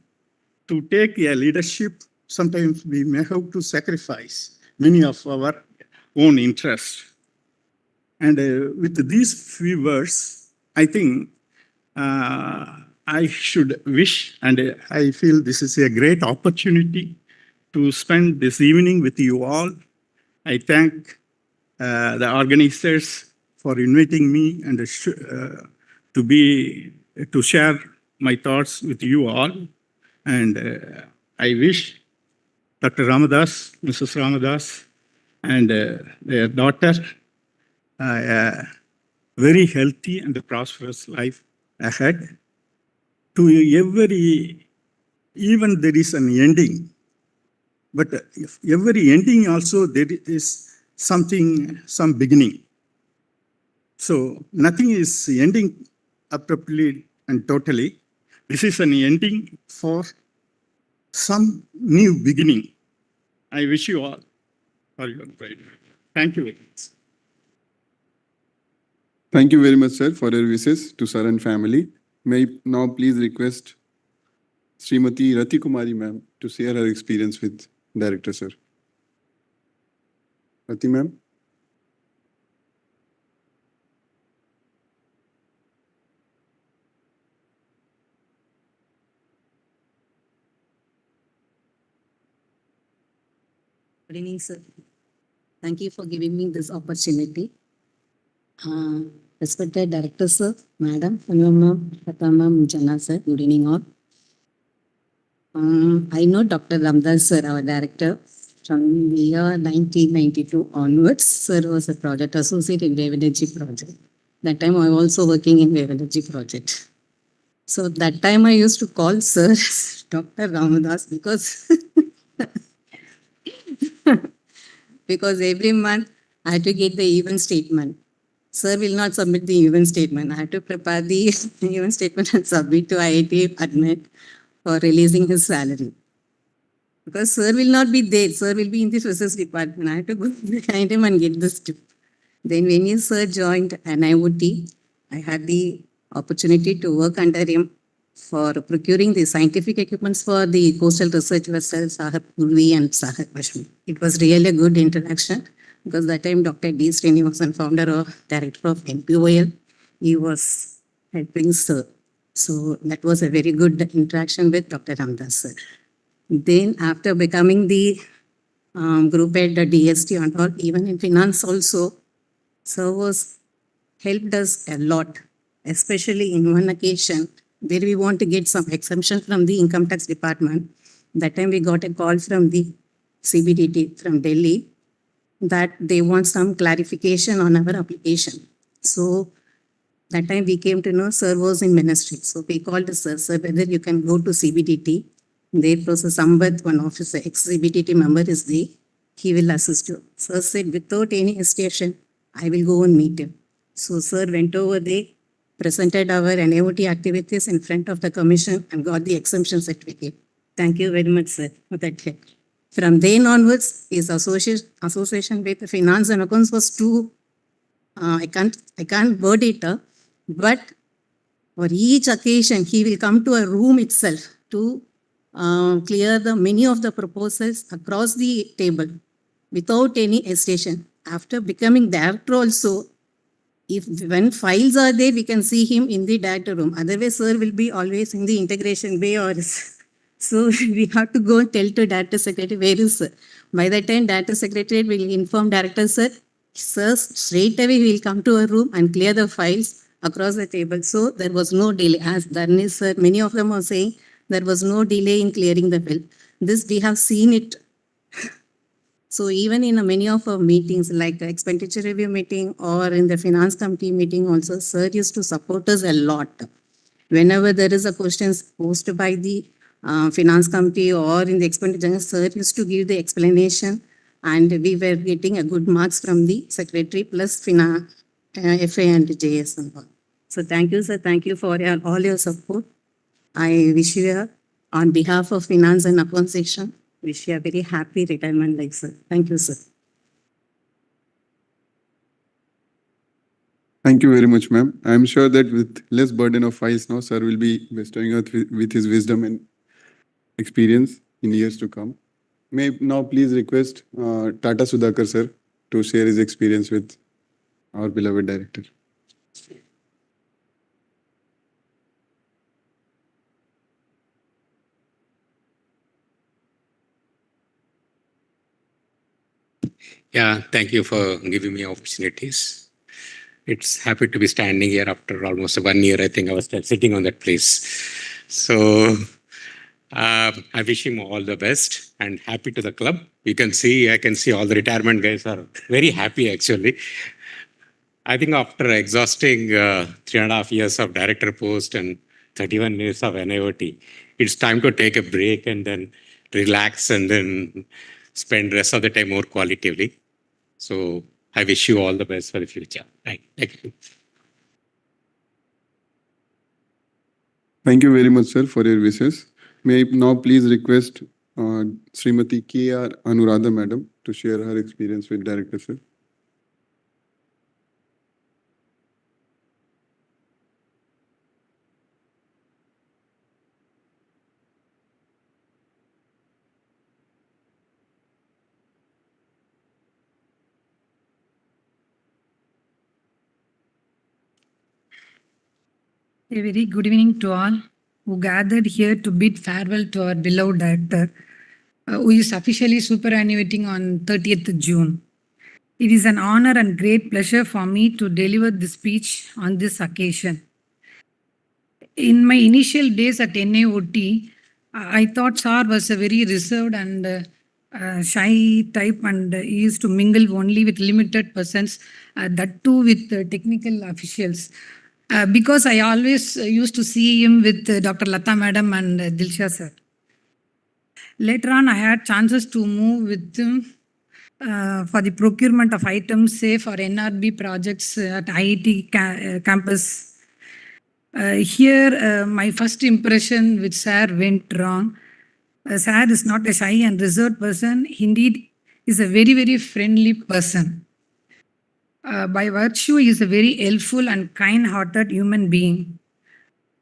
to take a leadership. Sometimes we may have to sacrifice many of our own interests. And with these few words, I think I should wish, and I feel this is a great opportunity to spend this evening with you all. I thank the organizers for inviting me and to share my thoughts with you all. And I wish Dr. Ramadass, Mrs. Ramadass, and their daughter very healthy and prosperous life ahead. To every, even there is an ending, but every ending also there is something, some beginning. So nothing is ending abruptly and totally. This is an ending for some new beginning. I wish you all for your pride. Thank you very much. Thank you very much, sir, for your wishes to sir and family. May I now please request Srimati Rati Kumari ma'am to share her experience with Director sir. Rati ma'am. Good evening, sir. Thank you for giving me this opportunity. Respected Director, sir, Madam, Ma'am, Tata Ma'am, Jana, sir, good evening all. I know Dr. Ramadass, sir, our director, from the year 1992 onwards. Sir was a project associate in wave energy project. That time I was also working in wave energy project. So that time I used to call sir Dr. Ramadass because every month I had to get the event statement. Sir will not submit the event statement. I had to prepare the event statement and submit to IIT admit for releasing his salary. Because sir will not be there. Sir will be in the research department. I had to go behind him and get this tip. Then when his sir joined NIOT, I had the opportunity to work under him for procuring the scientific equipments for the coastal research vessels Sahab Purvi and Sahab Vashmi. It was really a good interaction because that time Dr. D. Srinivasan, founder or director of NPOL, he was helping sir. So that was a very good interaction with Dr. Ramadass sir. Then after becoming the group head, the DST and all, even in finance also, sir was helped us a lot, especially in one occasion where we want to get some exemption from the income tax department. That time we got a call from the CBDT from Delhi that they want some clarification on our application. So that time we came to know sir was in ministry. So we called the sir, whether you can go to CBDT. There was a Sambat, one officer, ex-CBDT member is there. He will assist you. Sir said, without any hesitation, I will go and meet him. So sir went over there, presented our NIOT activities in front of the commission and got the exemption certificate. Thank you very much, sir, for that help. From then onwards, his association with finance and accounts was too, I can't word it, but for each occasion, he will come to a room itself to clear the many of the proposals across the table without any hesitation. After becoming director also, when files are there, we can see him in the director room. Otherwise, sir will be always in the integration bay or so we have to go and tell to director secretary, where is sir? By the time director secretary will inform director sir, sir straight away will come to a room and clear the files across the table. So there was no delay. As Dharnesh sir, many of them are saying there was no delay in clearing the bill. This we have seen it. So even in many of our meetings, like the expenditure review meeting or in the finance committee meeting also, sir used to support us a lot. Whenever there is a question posed by the finance committee or in the expenditure, sir used to give the explanation and we were getting a good marks from the secretary plus FA and JS and all. So thank you, sir. Thank you for all your support. I wish you, on behalf of Finance and Accounts section, wish you a very happy retirement life, sir. Thank you, sir. Thank you very much, ma'am. I am sure that with less burden of files now, sir will be bestowing us with his wisdom and experience in years to come. May I now please request Tata Sudhakar, sir, to share his experience with our beloved director. Yeah, thank you for giving me opportunities. It's happy to be standing here after almost 1 year. I think I was still sitting on that place. So I wish him all the best and happy to the club. I can see all the retirement guys are very happy actually. I think after exhausting 3.5 years of director post and 31 years of NIOT, it's time to take a break and then relax and then spend rest of the time more qualitatively. So I wish you all the best for the future. Thank you. Thank you very much, sir, for your wishes. May I now please request Srimati G.A Ramadass, madam, to share her experience with director, sir. A very good evening to all who gathered here to bid farewell to our beloved director, who is officially superannuating on 30th June. It is an honor and great pleasure for me to deliver this speech on this occasion. In my initial days at NIOT, I thought Sir was a very reserved and shy type, and he used to mingle only with limited persons, that too with technical officials. Because I always used to see him with Dr. Lata Madam and Dilsha Sir. Later on, I had chances to move with him for the procurement of items, say for NRB projects at IIT campus. Here, my first impression with Sir went wrong. Sir is not a shy and reserved person. Indeed, is a very, very friendly person. By virtue, he is a very helpful and kind-hearted human being.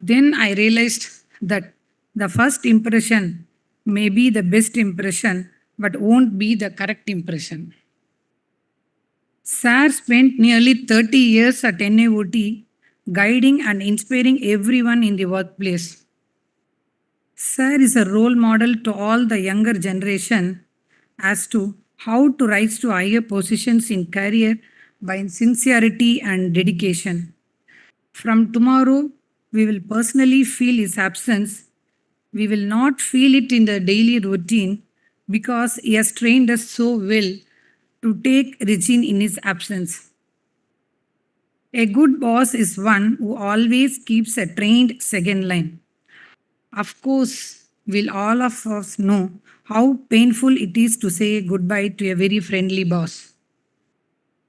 Then I realized that the first impression may be the best impression, but won't be the correct impression. Sir spent nearly 30 years at NIOT, guiding and inspiring everyone in the workplace. Sir is a role model to all the younger generation as to how to rise to higher positions in career by sincerity and dedication. From tomorrow, we will personally feel his absence. We will not feel it in the daily routine because he has trained us so well to take regime in his absence. A good boss is one who always keeps a trained second line. Of course, will all of us know how painful it is to say goodbye to a very friendly boss.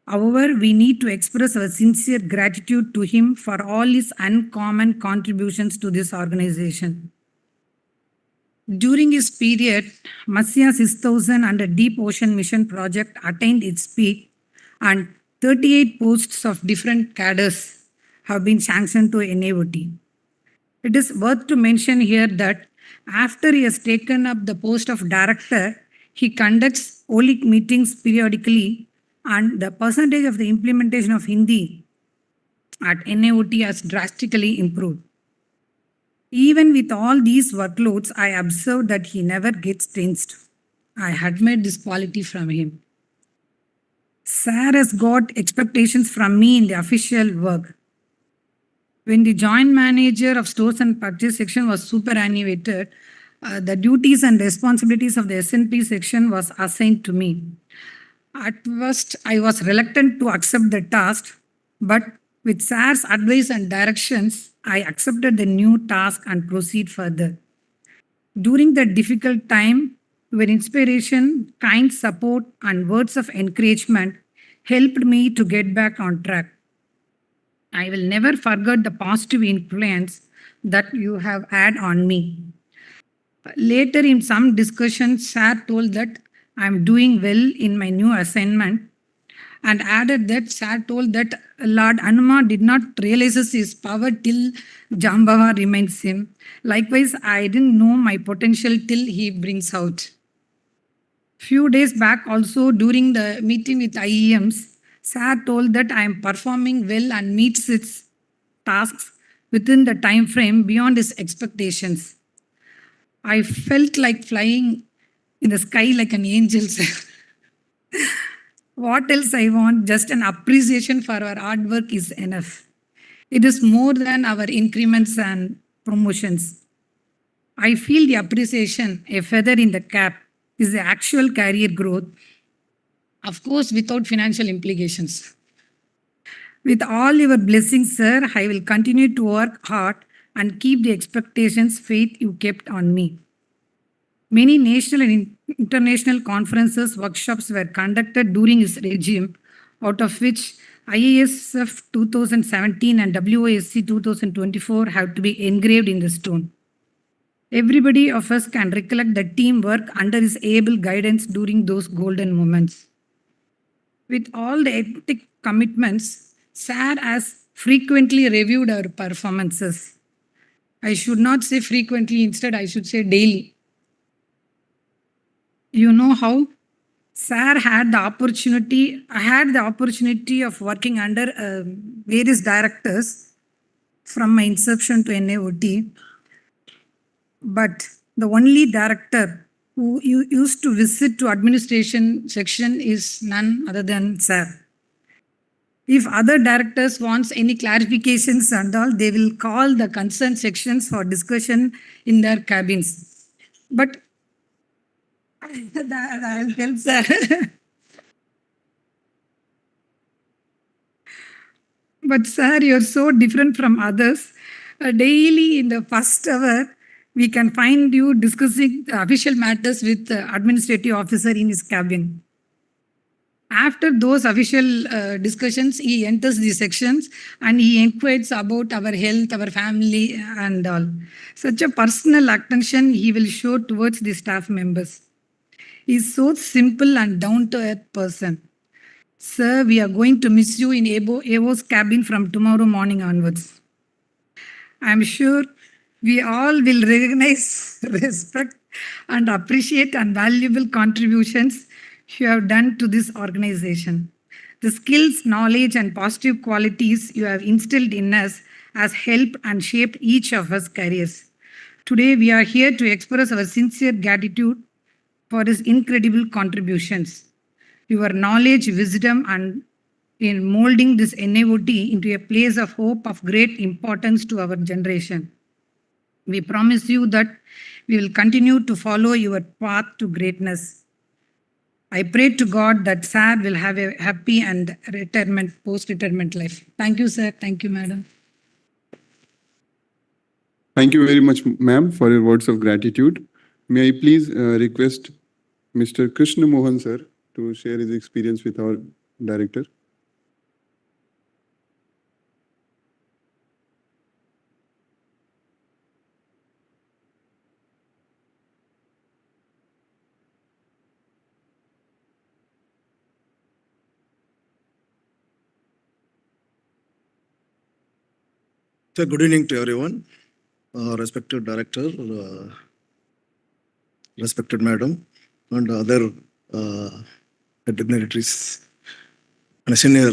However, we need to express our sincere gratitude to him for all his uncommon contributions to this organization. During his period, Matsya 6000 and a Deep Ocean Mission project attained its peak, and 38 posts of different cadres have been sanctioned to NIOT. It is worth to mention here that after he has taken up the post of director, he conducts OLIC meetings periodically, and the percentage of the implementation of Hindi at NIOT has drastically improved. Even with all these workloads, I observed that he never gets tensed. I admire this quality from him. Sir has got expectations from me in the official work. When the joint manager of stores and purchase section was superannuated, the duties and responsibilities of the S&P section was assigned to me. At first, I was reluctant to accept the task, but with Sir's advice and directions, I accepted the new task and proceed further. During that difficult time, your inspiration, kind support, and words of encouragement helped me to get back on track. I will never forget the positive influence that you have had on me. Later, in some discussions, Sir told that I am doing well in my new assignment, and added that Sir told that Lord Hanuma did not realize his power till Jambava reminds him. Likewise, I didn't know my potential till he brings out. Few days back also, during the meeting with IEMs, Sir told that I am performing well and meets its tasks within the time frame beyond his expectations. I felt like flying in the sky like an angel, sir. What else I want? Just an appreciation for our hard work is enough. It is more than our increments and promotions. I feel the appreciation, a feather in the cap, is the actual career growth, of course, without financial implications. With all your blessings, sir, I will continue to work hard and keep the expectations, faith you kept on me. Many national and international conferences, workshops were conducted during his regime, out of which IASF 2017 and WOSC 2024 have to be engraved in the stone. Everybody of us can recollect the teamwork under his able guidance during those golden moments. With all the ethic commitments, SAR has frequently reviewed our performances. I should not say frequently, instead I should say daily. You know how SAR had the opportunity, I had the opportunity of working under various directors from my inception to NIOT, but the only director who used to visit to administration section is none other than SAR. If other directors wants any clarifications and all, they will call the concerned sections for discussion in their cabins. But that I'll tell sir. But sir, you're so different from others. Daily in the first hour, we can find you discussing official matters with the administrative officer in his cabin. After those official discussions, he enters the sections and he inquires about our health, our family and all. Such a personal attention he will show towards the staff members. He is so simple and down-to-earth person. Sir, we are going to miss you in Evo's cabin from tomorrow morning onwards. I am sure we all will recognize, respect and appreciate and valuable contributions you have done to this organization. The skills, knowledge and positive qualities you have instilled in us has helped and shaped each of us careers. Today we are here to express our sincere gratitude for his incredible contributions. Your knowledge, wisdom and in molding this NIOT into a place of hope of great importance to our generation. We promise you that we will continue to follow your path to greatness. I pray to God that sir will have a happy and post-retirement life. Thank you, sir. Thank you, madam. Thank you very much, ma'am, for your words of gratitude. May I please request Mr. Krishna Mohan, sir, to share his experience with our director. So good evening to everyone, respected director, respected madam, and other dignitaries, and a senior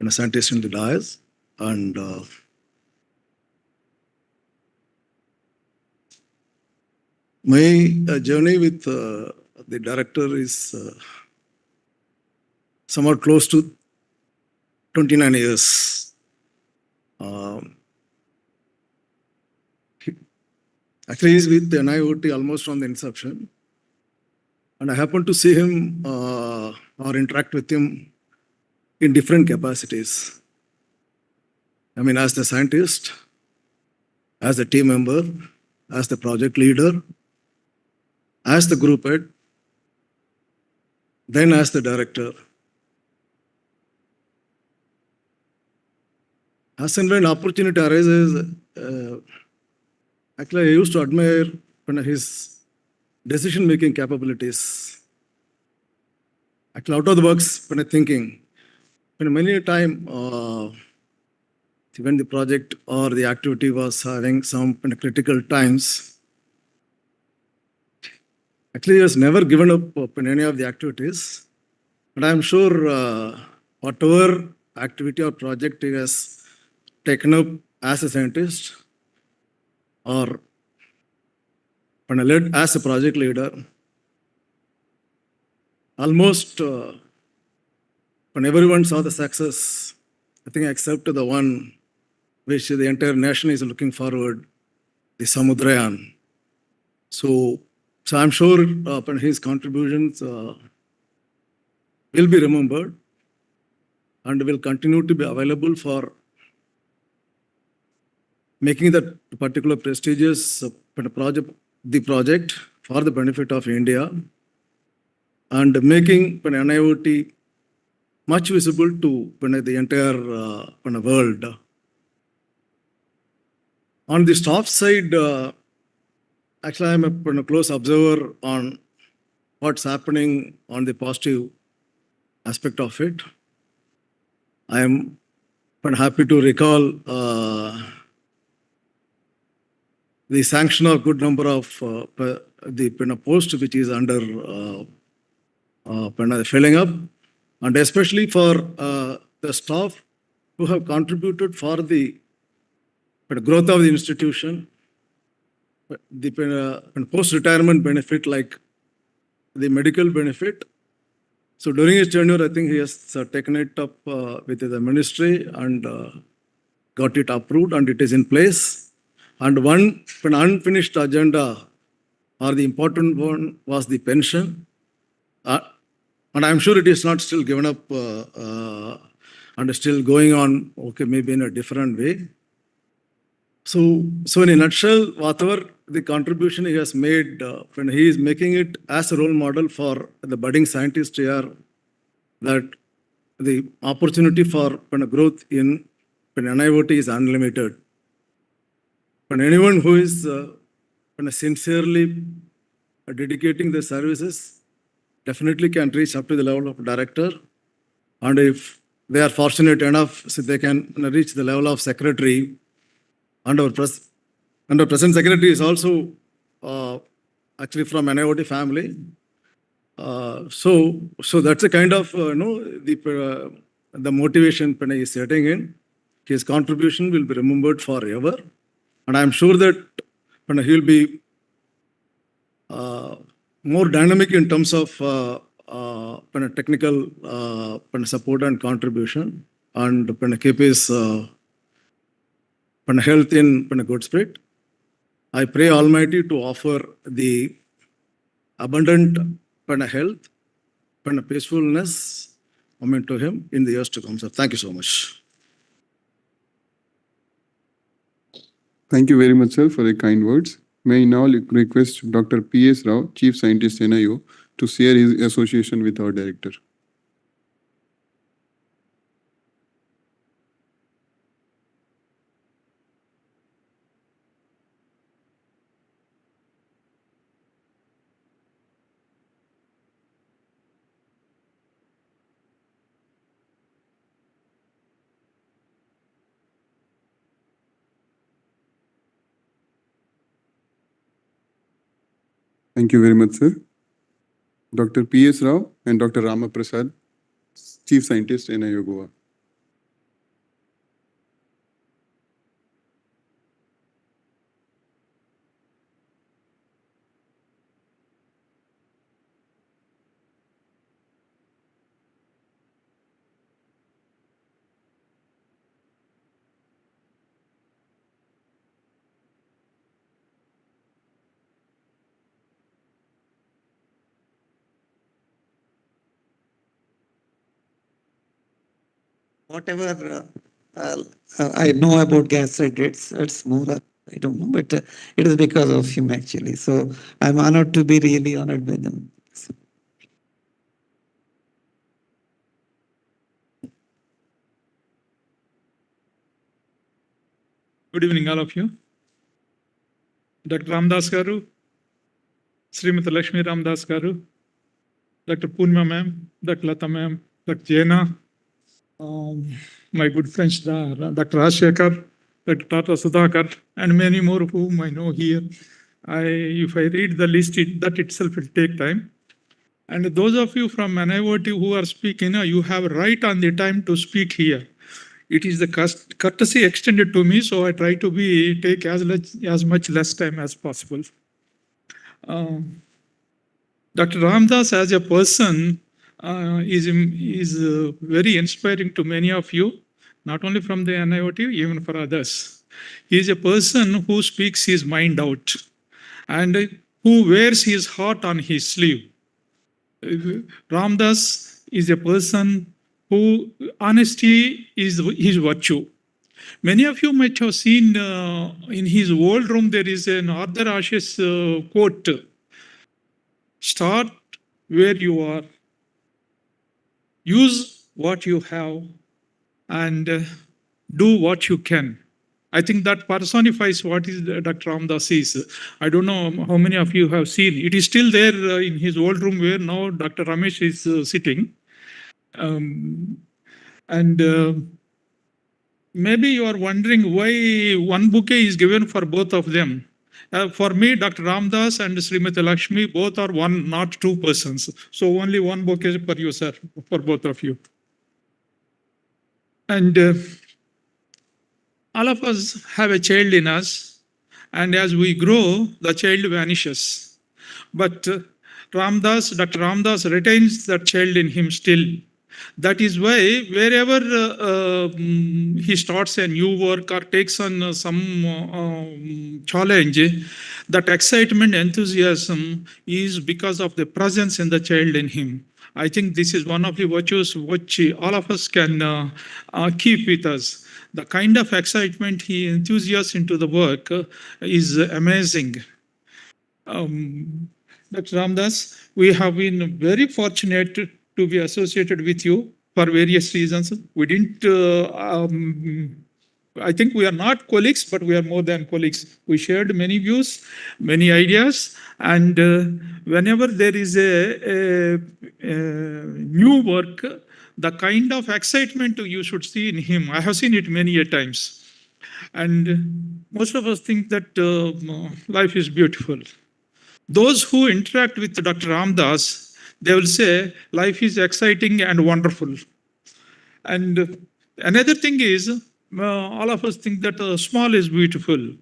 scientist in the dais, and my journey with the director is somewhat close to 29 years. Actually, he's with the NIOT almost from the inception. And I happened to see him or interact with him in different capacities. I mean, as the scientist, as the team member, as the project leader, as the group head, then as the director. As and when opportunity arises, actually I used to admire his decision-making capabilities. Actually, out of the box thinking. Many a time, when the project or the activity was having some critical times, actually he has never given up in any of the activities. But I'm sure whatever activity or project he has taken up as a scientist or led as a project leader, almost when everyone saw the success, I think except the one which the entire nation is looking forward, the Samudrayan. So I'm sure his contributions will be remembered and will continue to be available for making that particular prestigious project for the benefit of India and making NIOT much visible to the entire world. On the staff side, actually, I'm a close observer on what's happening on the positive aspect of it. I am happy to recall the sanction of good number of the posts which is under filling up, and especially for the staff who have contributed for the growth of the institution, the post-retirement benefit like the medical benefit. So during his tenure, I think he has taken it up with the ministry and got it approved, and it is in place. And one unfinished agenda, or the important one, was the pension. And I'm sure it is not still given up and still going on, okay, maybe in a different way. So in a nutshell, whatever the contribution he has made, when he is making it as a role model for the budding scientists here, that the opportunity for growth in NIOT is unlimited. But anyone who is sincerely dedicating the services definitely can reach up to the level of director. And if they are fortunate enough, so they can reach the level of secretary. And our present secretary is also actually from NIOT family. So that's a kind of the motivation he is setting in. His contribution will be remembered forever, and I'm sure that he'll be more dynamic in terms of technical support and contribution, and keep his health in good spirit. I pray Almighty to offer the abundant health, peacefulness, to him in the years to come. So thank you so much. Thank you very much, sir, for the kind words. May I now request Dr. P.S. Rao, Chief Scientist, NIO, to share his association with our director. Thank you very much, sir. Dr. P.S. Rao and Dr. Ramaprasad, Chief Scientist, NIO Goa. Whatever I know about gas hydrates, it's more, I don't know, but it is because of him actually. So I'm honored to be really honored by them. Good evening, all of you. Dr. Ramadass Garu, Srimati Lakshmi Ramadass Garu, Dr. Poonma ma'am, Dr. Lata ma'am, Dr. Jena, my good friends, Dr. Rajshekar, Dr. Tata Sudhakar, and many more whom I know here. If I read the list, that itself will take time. And those of you from NIOT who are speaking, you have right on the time to speak here. It is the courtesy extended to me, so I try to take as much less time as possible. Dr. Ramadass as a person is very inspiring to many of you, not only from the NIOT, even for others. He is a person who speaks his mind out and who wears his heart on his sleeve. Ramdas is a person who honesty is his virtue. Many of you might have seen in his old room there is an Arthur Ashe's quote: "Start where you are, use what you have, and do what you can." I think that personifies what is Dr. Ramdas is. I don't know how many of you have seen. It is still there in his old room where now Dr. Ramesh is sitting. Maybe you are wondering why one bouquet is given for both of them. For me, Dr. Ramdas and Srimati Lakshmi both are one, not two persons. So only one bouquet for you, sir, for both of you. And all of us have a child in us, and as we grow, the child vanishes. But Dr. Ramdas retains that child in him still. That is why wherever he starts a new work or takes on some challenge, that excitement, enthusiasm is because of the presence in the child in him. I think this is one of the virtues which all of us can keep with us. The kind of excitement he enthusiasms into the work is amazing. Dr. Ramdas, we have been very fortunate to be associated with you for various reasons. We didn't, I think we are not colleagues, but we are more than colleagues. We shared many views, many ideas, and whenever there is a new work, the kind of excitement you should see in him, I have seen it many a times. And most of us think that life is beautiful. Those who interact with Dr. Ramdas, they will say life is exciting and wonderful. And another thing is, all of us think that small is beautiful.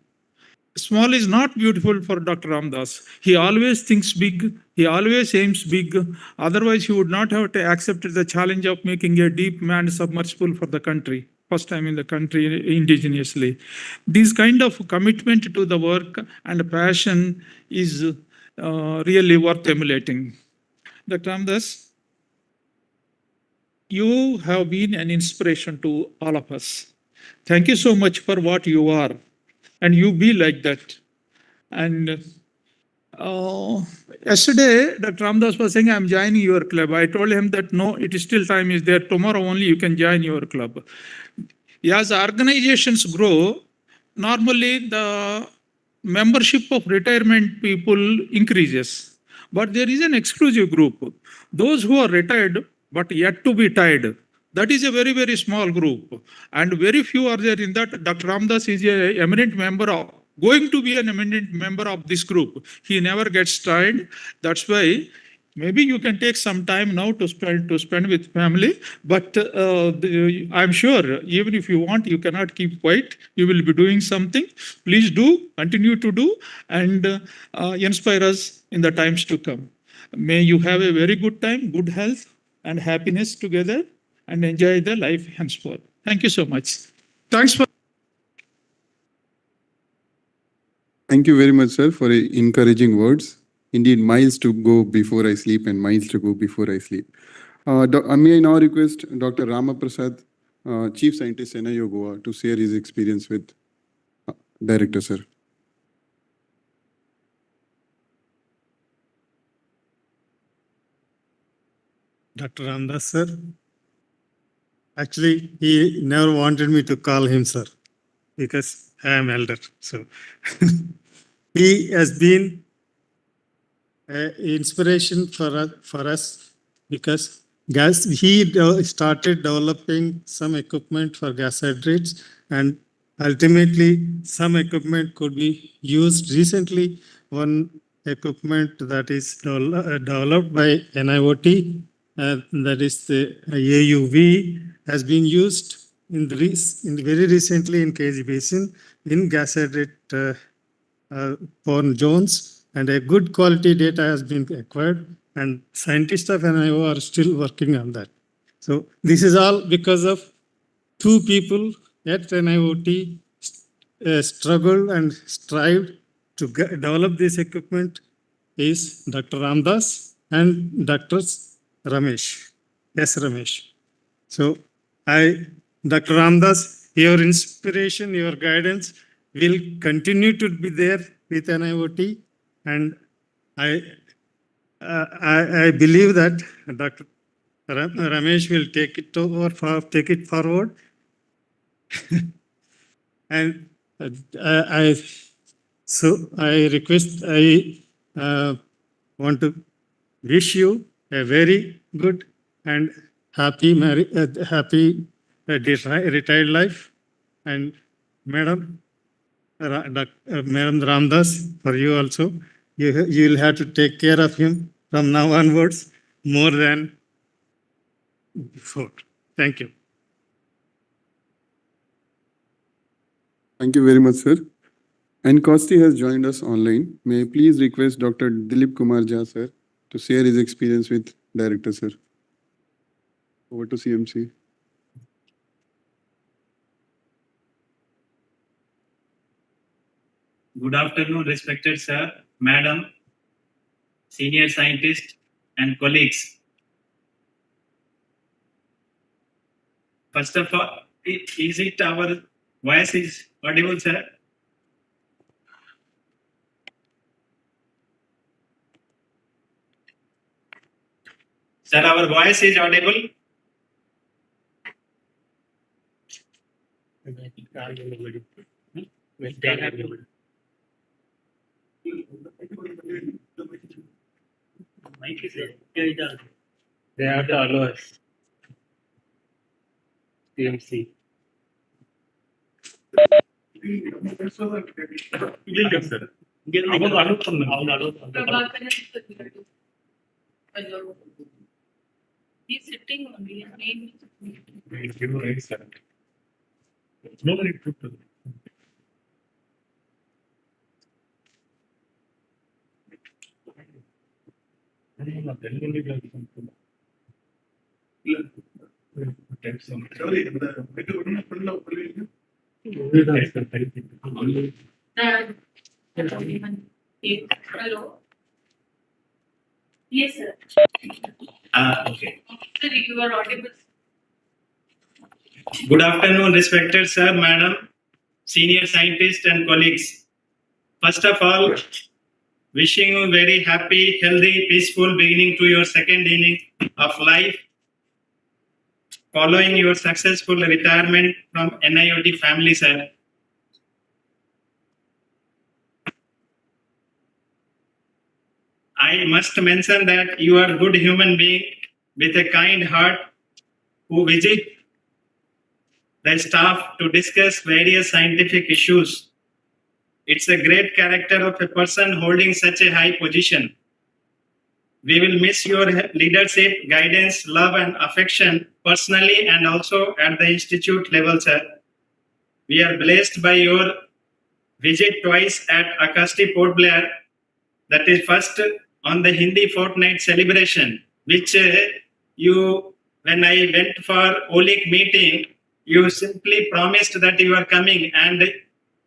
Small is not beautiful for Dr. Ramdas. He always thinks big. He always aims big. Otherwise, he would not have accepted the challenge of making a deep manned submersible for the country. First time in the country indigenously. This kind of commitment to the work and passion is really worth emulating. Dr. Ramdas, you have been an inspiration to all of us. Thank you so much for what you are. And you be like that. And yesterday, Dr. Ramdas was saying, I'm joining your club. I told him that no, it is still time is there. Tomorrow only you can join your club. As organizations grow, normally the membership of retirement people increases. But there is an exclusive group. Those who are retired but yet to be tied. That is a very, very small group. And very few are there in that. Dr. Ramdas is an eminent member of, going to be an eminent member of this group. He never gets tired. That's why maybe you can take some time now to spend with family. But I'm sure even if you want, you cannot keep quiet. You will be doing something. Please do, continue to do, and inspire us in the times to come. May you have a very good time, good health and happiness together, and enjoy the life henceforth. Thank you so much. Thanks for. Thank you very much, sir, for encouraging words. Indeed, miles to go before I sleep and miles to go before I sleep. May I now request Dr. Ramaprasad, Chief Scientist, NIO Goa, to share his experience with Director, sir. Dr. Ramadass, sir. Actually, he never wanted me to call him sir because I am elder. So he has been an inspiration for us because he started developing some equipment for gas hydrates, and ultimately some equipment could be used. Recently, one equipment that is developed by NIOT, that is the AUV, has been used in very recently in KG Basin in gas hydrate porn zones, and a good quality data has been acquired, and scientists of NIO are still working on that. So this is all because of two people at NIOT struggled and strived to develop this equipment is Dr. Ramadass and Dr. Ramesh. Yes, Ramesh. So Dr. Ramadass, your inspiration, your guidance will continue to be there with NIOT, and I believe that Dr. Ramesh will take it over, take it forward, and I want to wish you a very good and happy retired life. And Madam Ramdas, for you also, you will have to take care of him from now onwards more than before. Thank you. Thank you very much, sir. And Kosti has joined us online. May I please request Dr. Dilip Kumar Jha, sir, to share his experience with Director, sir. Over to CMC. Good afternoon, respected sir, madam, senior scientists, and colleagues. First of all, is it our voice is audible, sir? Sir, our voice is audible? They have to allow us. TMC. He's sitting on the name. Hello. Yes, sir. Okay. Sir, you are audible. Good afternoon, respected sir, madam, senior scientists, and colleagues. First of all, wishing you very happy, healthy, peaceful beginning to your second inning of life, following your successful retirement from NIOT family, sir. I must mention that you are a good human being with a kind heart who visit the staff to discuss various scientific issues. It's a great character of a person holding such a high position. We will miss your leadership, guidance, love, and affection personally and also at the institute level, sir. We are blessed by your visit twice at Akasti Port Blair. That is first on the Hindi fortnight celebration, which when I went for OLIC meeting, you simply promised that you are coming, and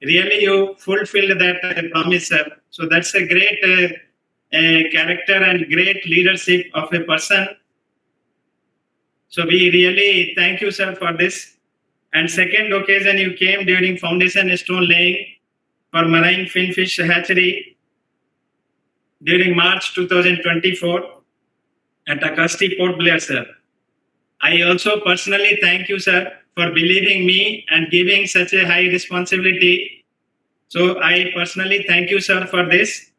really you fulfilled that promise, sir. So that's a great character and great leadership of a person. So we really thank you, sir, for this. And second occasion, you came during foundation stone laying for marine finfish hatchery during March 2024 at Akasti Port Blair, sir. I also personally thank you, sir, for believing me and giving such a high responsibility. So I personally thank you, sir, for this.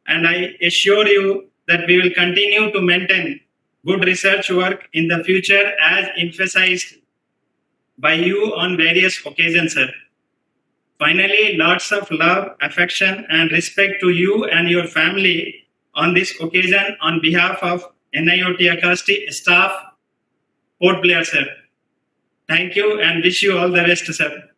And I assure you that we will continue to maintain good research work in the future as emphasized by you on various occasions, sir. Finally, lots of love, affection, and respect to you and your family on this occasion on behalf of NIOT Akasti staff, Port Blair, sir. Thank you and wish you all the best, sir.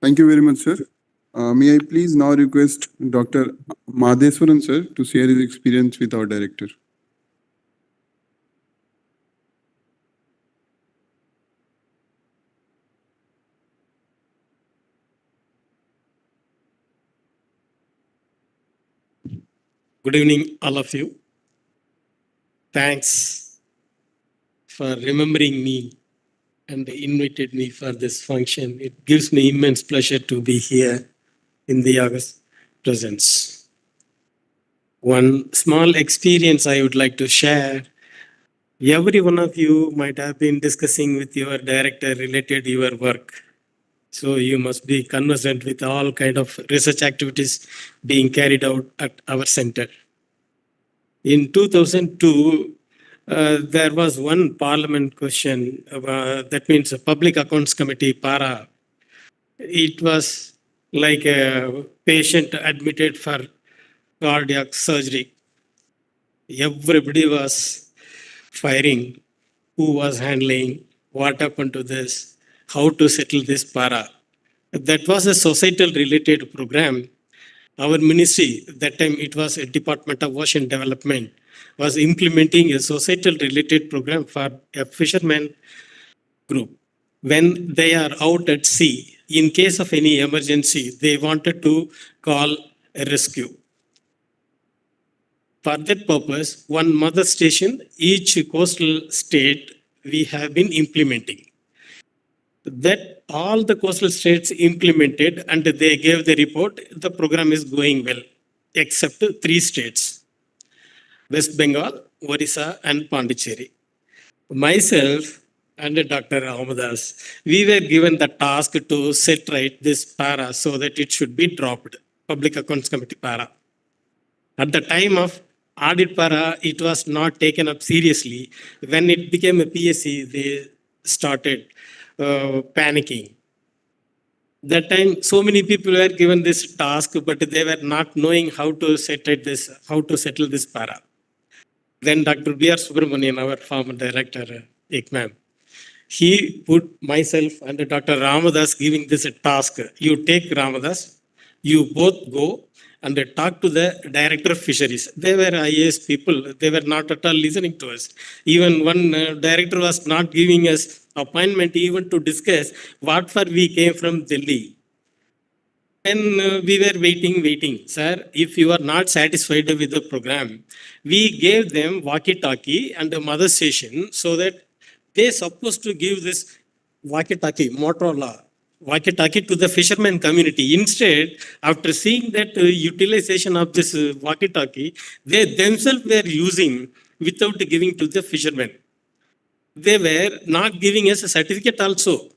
Thank you very much, sir. May I please now request Dr. Madheswaran, sir, to share his experience with our director. Good evening, all of you. Thanks for remembering me and invited me for this function. It gives me immense pleasure to be here in the August presence. One small experience I would like to share. Every one of you might have been discussing with your director related to your work. So you must be conversant with all kind of research activities being carried out at our center. In 2002, there was one parliament question, that means a public accounts committee para. It was like a patient admitted for cardiac surgery. Everybody was firing. Who was handling? What happened to this? How to settle this para? That was a societal related program. Our ministry, that time it was a Department of Ocean Development, was implementing a societal related program for a fisherman group. When they are out at sea, in case of any emergency, they wanted to call a rescue. For that purpose, one mother station, each coastal state, we have been implementing. That all the coastal states implemented and they gave the report, the program is going well, except 3 states, West Bengal, Orissa and Pondicherry. Myself and Dr. Ramadass, we were given the task to set right this para so that it should be dropped, Public Accounts Committee para. At the time of audit para, it was not taken up seriously. When it became a PSC, they started panicking. That time, so many people were given this task, but they were not knowing how to settle this para. Then Dr. B.R. Subramanian, our former director, ICMAM, he put myself and Dr. Ramadass giving this a task. You take Ramadass, you both go and talk to the director of fisheries. They were IAS people. They were not at all listening to us. Even one director was not giving us appointment even to discuss what for we came from Delhi. And we were waiting. Sir, if you are not satisfied with the program, we gave them walkie-talkie and a mother station so that they supposed to give this walkie-talkie, Motorola, walkie-talkie to the fisherman community. Instead, after seeing that utilization of this walkie-talkie, they themselves were using without giving to the fishermen. They were not giving us a certificate also.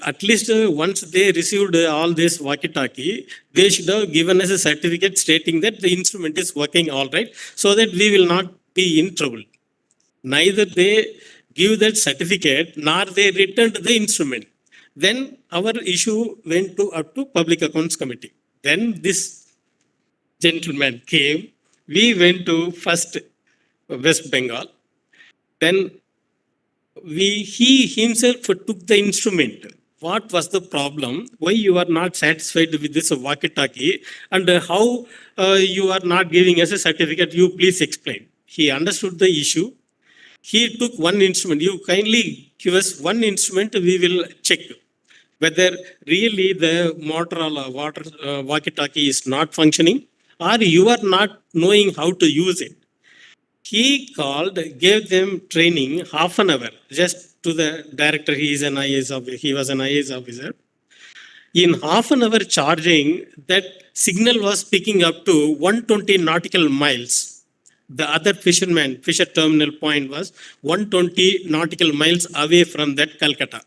At least once they received all this walkie-talkie, they should have given us a certificate stating that the instrument is working all right, so that we will not be in trouble. Neither they give that certificate, nor they returned the instrument. Then our issue went up to Public Accounts Committee. Then this gentleman came. We went to first West Bengal. Then he himself took the instrument. What was the problem? Why you are not satisfied with this walkie-talkie? And how you are not giving us a certificate? You please explain. He understood the issue. He took one instrument. You kindly give us one instrument. We will check whether really the Motorola walkie-talkie is not functioning or you are not knowing how to use it. He called, gave them training half an hour just to the director. He was an IAS officer. In half an hour charging, that signal was picking up to 120 nautical miles. The other fisher terminal point was 120 nautical miles away from that Calcutta.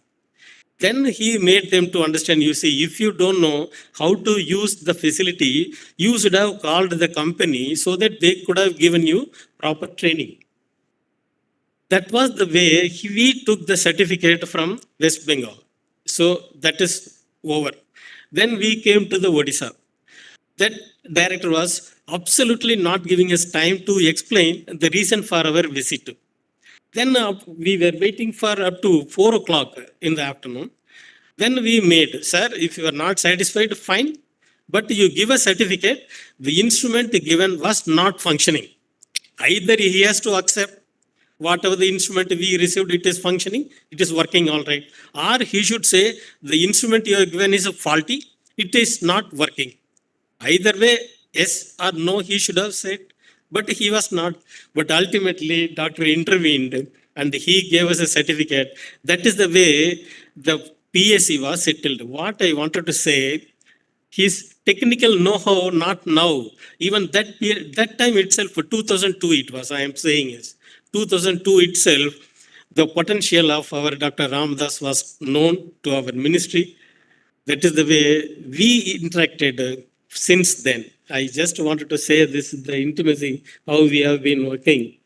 Then he made them to understand, you see, if you don't know how to use the facility, you should have called the company so that they could have given you proper training. That was the way we took the certificate from West Bengal. So that is over. Then we came to the Odisha. That director was absolutely not giving us time to explain the reason for our visit. Then we were waiting for up to 4 o'clock in the afternoon. Then we made, sir, if you are not satisfied, fine. But you give a certificate, the instrument given was not functioning. Either he has to accept whatever the instrument we received, it is functioning, it is working all right. Or he should say, the instrument you have given is faulty, it is not working. Either way, Yes or no, he should have said, but he was not. But ultimately, doctor intervened and he gave us a certificate. That is the way the PSC was settled. What I wanted to say, his technical know-how, not now. Even that period, that time itself, 2002 it was, I am saying is, 2002 itself, the potential of our Dr. Ramadass was known to our ministry. That is the way we interacted since then. I just wanted to say this is the intimacy, how we have been working.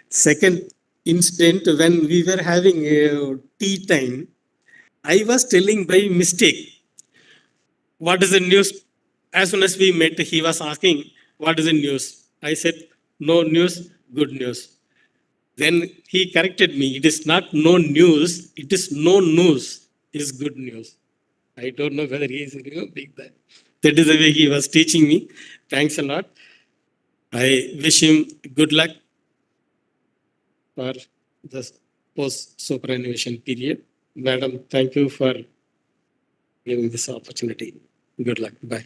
Second incident, when we were having a tea time, I was telling by mistake, what is the news? As soon as we met, he was asking, what is the news? I said, no news, good news. Then he corrected me, it is not no news, it is no news, is good news. I don't know whether he is remembering that. That is the way he was teaching me. Thanks a lot. I wish him good luck for the post-superannuation period. Madam, thank you for giving this opportunity. Good luck. Bye.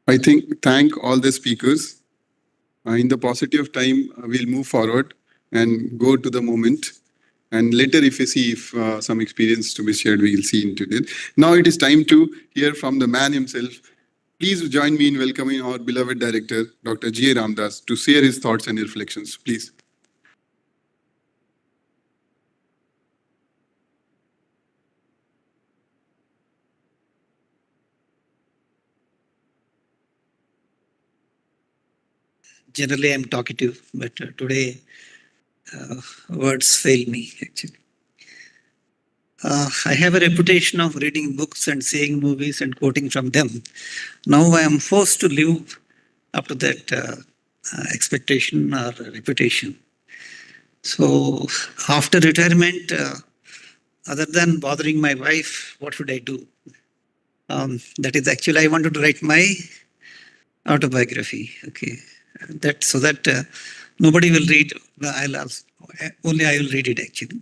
I thank all the speakers. In the positive time, we'll move forward and go to the moment. And later, if you see if some experience to be shared, we'll see into it. Now it is time to hear from the man himself. Please join me in welcoming our beloved director, Dr. G.A Ramadass, to share his thoughts and reflections. Please. Generally, I'm talkative, but today words fail me, actually. I have a reputation of reading books and seeing movies and quoting from them. Now I am forced to live up to that expectation or reputation. So after retirement, other than bothering my wife, what should I do? That is actually, I wanted to write my autobiography. Okay, so that nobody will read. Only I will read it actually.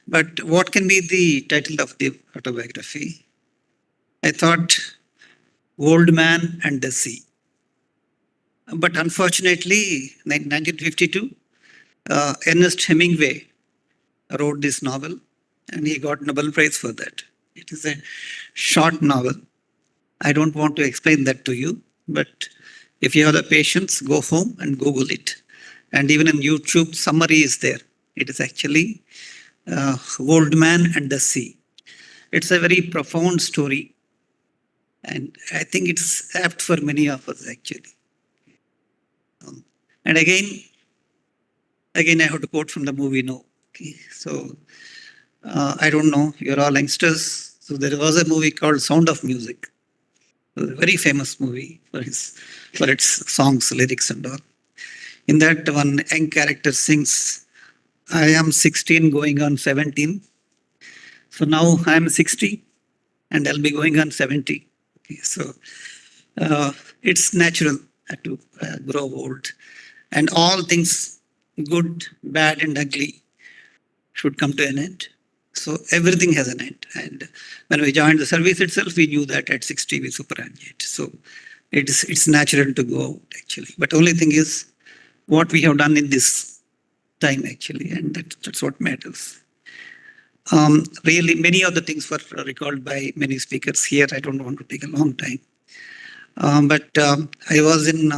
But what can be the title of the autobiography? I thought, Old Man and the Sea. But unfortunately, in 1952, Ernest Hemingway wrote this novel and he got Nobel Prize for that. It is a short novel. I don't want to explain that to you, but if you have the patience, go home and Google it. And even in YouTube, summary is there. It is actually Old Man and the Sea. It's a very profound story. And I think it's apt for many of us actually. And again, I have to quote from the movie No. Okay. So I don't know, you're all youngsters. So there was a movie called Sound of Music. It was a very famous movie for its songs, lyrics and all. In that, one young character sings, I am 16 going on 17. So now I am 60 and I'll be going on 70. Okay, so it's natural to grow old. And all things, good, bad and ugly, should come to an end. So everything has an end. And when we joined the service itself, we knew that at 60 we superannuate. So it's natural to go out actually. But only thing is what we have done in this time actually, and that's what matters. Really, many of the things were recalled by many speakers here. I don't want to take a long time. But I was in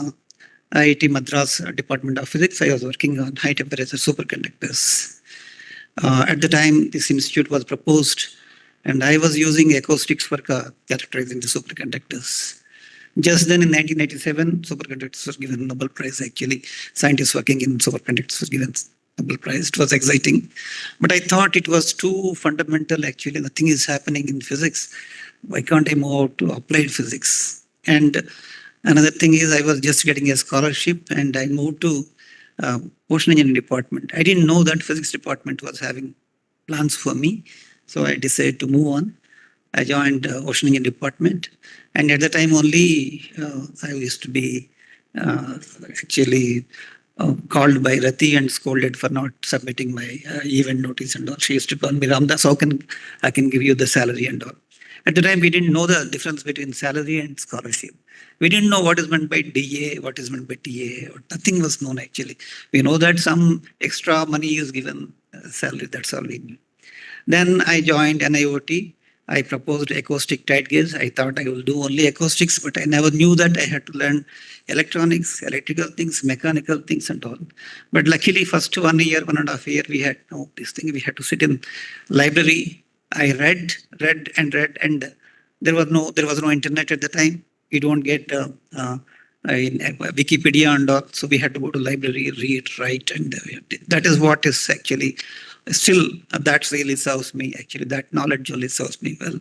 IIT Madras Department of Physics. I was working on high temperature superconductors. At the time, this institute was proposed, and I was using acoustics for characterizing the superconductors. Just then in 1987, superconductors were given Nobel Prize actually. Scientists working in superconductors were given Nobel Prize. It was exciting. But I thought it was too fundamental actually. Nothing is happening in physics. Why can't I move out to applied physics? And another thing is I was just getting a scholarship and I moved to Ocean Engineering department. I didn't know that physics department was having plans for me. So I decided to move on. I joined Ocean Engineering department. And at the time only, I used to be actually called by Rati and scolded for not submitting my event notice and all. She used to call me, Ramadass, how can I can give you the salary and all. At the time, we didn't know the difference between salary and scholarship. We didn't know what is meant by DA, what is meant by TA. Nothing was known actually. We know that some extra money is given salary. That's all we knew. Then I joined NIOT. I proposed acoustic tide gauge. I thought I will do only acoustics, but I never knew that I had to learn electronics, electrical things, mechanical things and all. But luckily, first 1 year, 1.5 years, we had no this thing. We had to sit in library. I read, and there was no internet at the time. You don't get Wikipedia and all. So we had to go to library, read, write, and that is what is actually still that really serves me. Actually, that knowledge really serves me well.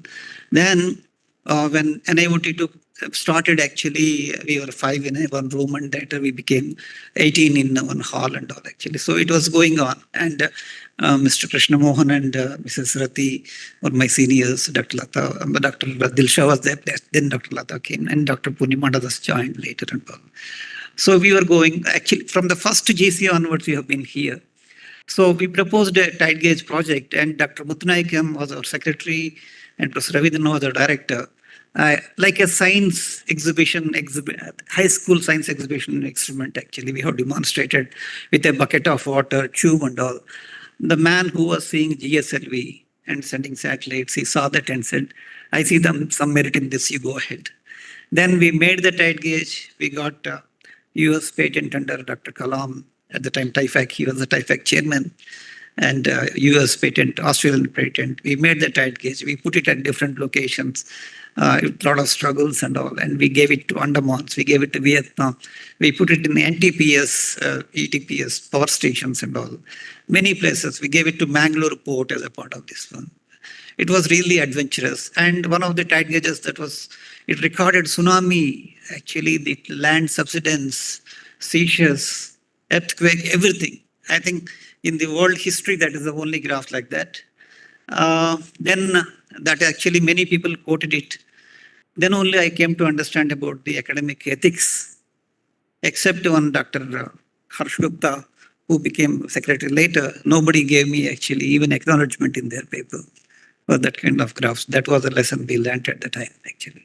Then when NIOT started, actually we were 5 in one room, and later we became 18 in one hall and all. Actually, so it was going on, and Mr. Krishna Mohan and Mrs. Rati were my seniors. Dr. Dilsha was there. Then Dr. Lata came, and Dr. Panikkar joined later and all. So we were going actually from the first GC onwards. We have been here. So we proposed a tide gauge project, and Dr. Muthunaikam was our secretary, and Professor Ravidhan was our director. Like a science exhibition, high school science exhibition experiment, actually, we have demonstrated with a bucket of water, tube and all. The man who was seeing GSLV and sending satellites, he saw that and said, I see some merit in this, you go ahead. Then we made the tide gauge. We got US patent under Dr. Kalam. At the time, TIFAC, he was the TIFAC chairman, and US patent, Australian patent. We made the tide gauge. We put it at different locations, a lot of struggles and all. And we gave it to Andamans, we gave it to Vietnam. We put it in the NTPS, ETPS, power stations and all. Many places. We gave it to Mangalore port as a part of this one. It was really adventurous. And one of the tide gauges it recorded tsunami, actually the land subsidence, seizures, earthquake, everything. I think in the world history, that is the only graph like that. Then that actually many people quoted it. Then only I came to understand about the academic ethics, except one Dr. Harsh Gupta, who became secretary later. Nobody gave me actually even acknowledgement in their paper for that kind of graphs. That was a lesson we learned at the time, actually.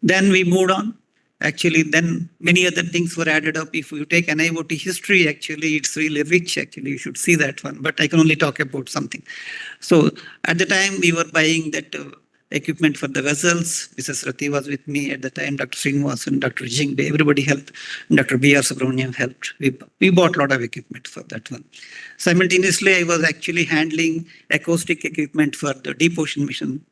Then we moved on. Actually, then many other things were added up. If you take NIOT history, actually, it's really rich. Actually, you should see that one. But I can only talk about something. So at the time, we were buying that equipment for the vessels. Mrs. Rati was with me at the time. Dr. Srinivasan, Dr. Jingbe, everybody helped. Dr. B.R. Subramaniam helped. We bought a lot of equipment for that one. Simultaneously, I was actually handling acoustic equipment for the deep ocean mission.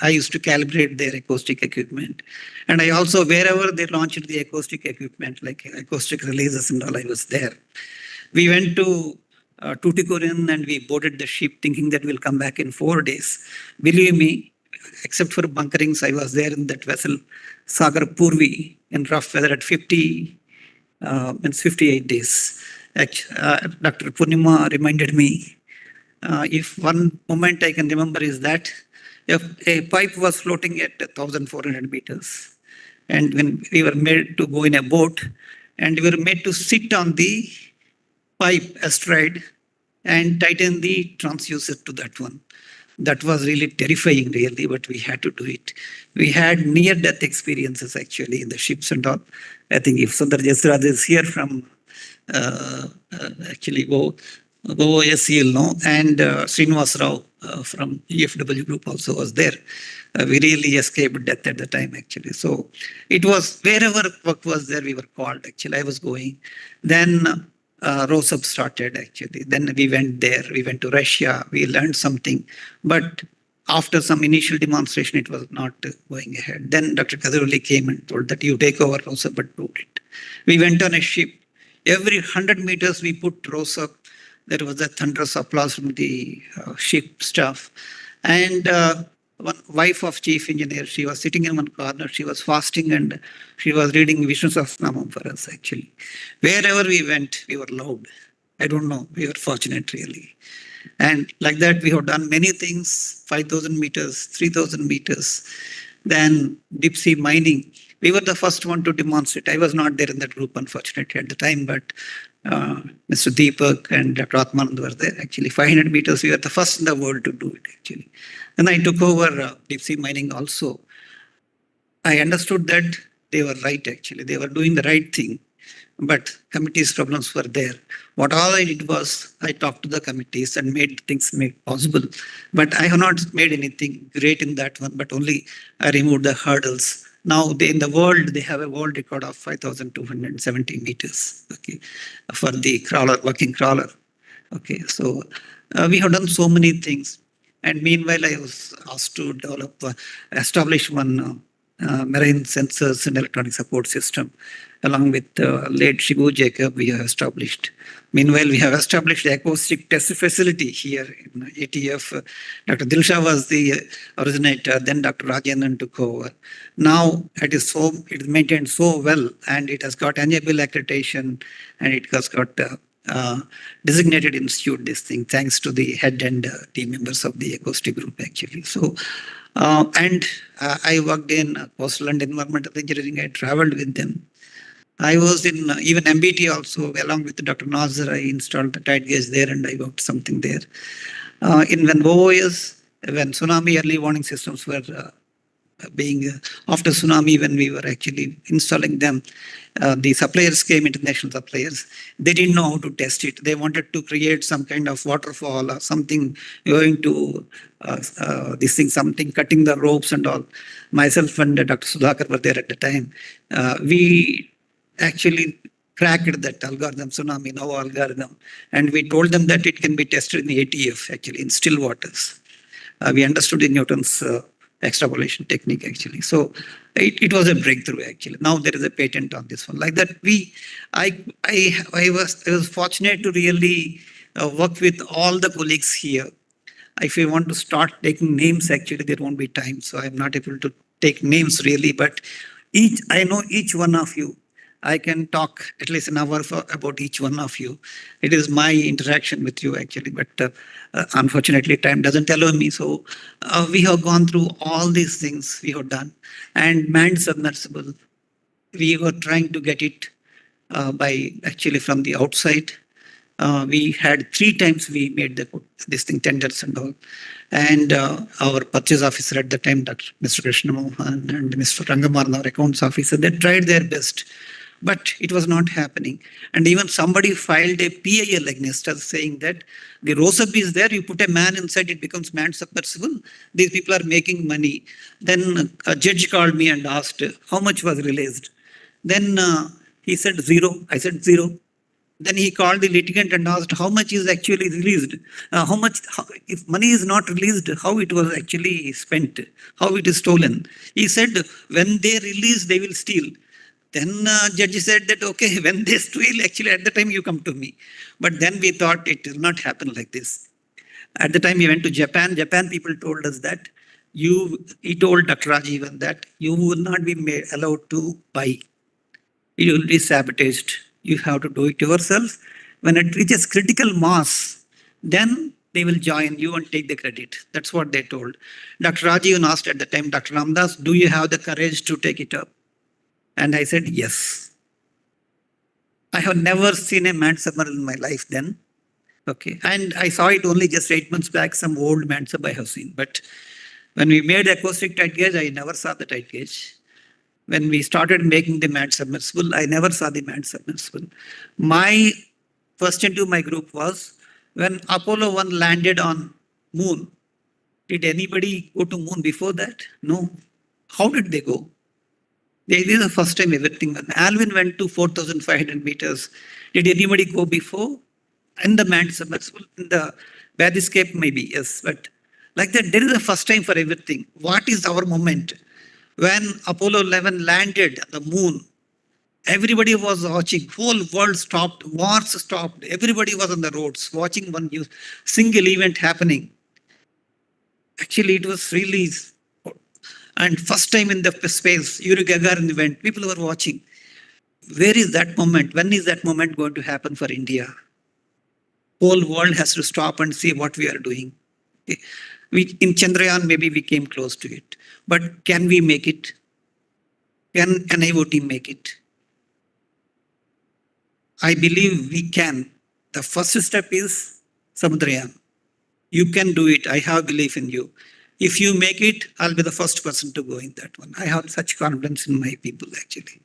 I used to calibrate their acoustic equipment. And I also, wherever they launched the acoustic equipment, like acoustic releases and all, I was there. We went to Tuticorin and we boarded the ship thinking that we'll come back in 4 days. Believe me, except for bunkerings, I was there in that vessel, Sagar Purvi, in rough weather at 58 days. Dr. Purnima reminded me, if one moment I can remember is that if a pipe was floating at 1,400 meters, and when we were made to go in a boat, and we were made to sit on the pipe astride and tighten the transducer to that one. That was really terrifying, really, but we had to do it. We had near-death experiences, actually, in the ships and all. I think if Sundar Jasraj is here from, actually, OSCL, no, and Srinivas Rao from EFW group also was there. We really escaped death at the time, actually. So it was wherever work was there, we were called, actually. I was going. Then ROSUB started, actually. Then we went there. We went to Russia. We learned something. But after some initial demonstration, it was not going ahead. Then Dr. Kadiruli came and told that you take over ROSUB, but do it. We went on a ship. Every 100 meters we put ROSUB. There was a thunderous applause from the ship staff. And one wife of chief engineer, she was sitting in one corner, she was fasting and she was reading Vishnu Sahasranamam for us, actually. Wherever we went, we were loud. I don't know, we were fortunate, really. And like that, we have done many things, 5,000 meters, 3,000 meters, then deep sea mining. We were the first one to demonstrate. I was not there in that group, unfortunately, at the time, but Mr. Deepak and Dr. Atmanand were there. Actually, 500 meters, we were the first in the world to do it, actually. Then I took over deep sea mining also. I understood that they were right, actually. They were doing the right thing. But committees' problems were there. What all I did was I talked to the committees and made things made possible. But I have not made anything great in that one, but only I removed the hurdles. Now in the world, they have a world record of 5,270 meters, okay, for the crawler, working crawler. Okay, so we have done so many things. And meanwhile, I was asked to establish one marine sensors and electronic support system. Along with late Shibu Jacob, we have established. Meanwhile, we have established the acoustic test facility here in ATF. Dr. Dilsha was the originator, then Dr. Rajendran took over. Now it is maintained so well, and it has got enable accreditation, and it has got designated institute, this thing, thanks to the head and team members of the acoustic group, actually. So, I worked in coastal and environmental engineering. I traveled with them. I was in even MBT also, along with Dr. Nazar. I installed the tide gauge there and I worked something there. When OOS, when tsunami early warning systems were after tsunami, when we were actually installing them, the suppliers came, international suppliers. They didn't know how to test it. They wanted to create some kind of waterfall or something, going to this thing, something, cutting the ropes and all. Myself and Dr. Sudhakar were there at the time. We actually cracked that algorithm, tsunami now algorithm, and we told them that it can be tested in the ATF, actually, in still waters. We understood in Newton's extrapolation technique, actually. So it was a breakthrough, actually. Now there is a patent on this one. Like that, I was fortunate to really work with all the colleagues here. If you want to start taking names, actually, there won't be time. So I'm not able to take names really, but I know each one of you. I can talk at least an hour about each one of you. It is my interaction with you, actually, but unfortunately, time doesn't allow me. So we have gone through all these things we have done. And manned submersible, we were trying to get it by actually from the outside. We had 3 times we made this thing tenders and all. And our purchase officer at the time, Mr. Krishna Mohan and Mr. Rangamaran, our accounts officer, they tried their best. But it was not happening. And even somebody filed a PIL against us saying that the ROSUB is there, you put a man inside, it becomes manned submersible. These people are making money. Then a judge called me and asked how much was released. Then he said 0. I said 0. Then he called the litigant and asked how much is actually released. If money is not released, how it was actually spent, how it is stolen. He said when they release, they will steal. Then judge said that, okay, when they steal, actually at the time you come to me. But then we thought it will not happen like this. At the time we went to Japan. Japan people told us that he told Dr. Rajivan that you will not be allowed to buy. You will be sabotaged. You have to do it yourself. When it reaches critical mass, then they will join you and take the credit. That's what they told. Dr. Rajivan asked at the time, Dr. Ramadass, do you have the courage to take it up? And I said, yes. I have never seen a manned submarine in my life then. Okay. And I saw it only just 8 months back, some old manned sub I have seen. But when we made acoustic tide gauge, I never saw the tide gauge. When we started making the manned submersible, I never saw the manned submersible. My question to my group was, when Apollo 1 landed on moon, did anybody go to moon before that? No. How did they go? This is the first time everything. When Alvin went to 4,500 meters, did anybody go before? In the manned submersible, in the Bathyscape maybe, yes. But like that, there is a first time for everything. What is our moment? When Apollo 11 landed on the moon, everybody was watching. Whole world stopped. Wars stopped. Everybody was on the roads watching one single event happening. Actually, it was really... And first time in the space, Yuri Gagarin event, people were watching. Where is that moment? When is that moment going to happen for India? Whole world has to stop and see what we are doing. Okay. In Chandrayaan, maybe we came close to it. But can we make it? Can NIOT make it? I believe we can. The first step is Samudrayan. You can do it. I have belief in you. If you make it, I'll be the first person to go in that one. I have such confidence in my people, actually.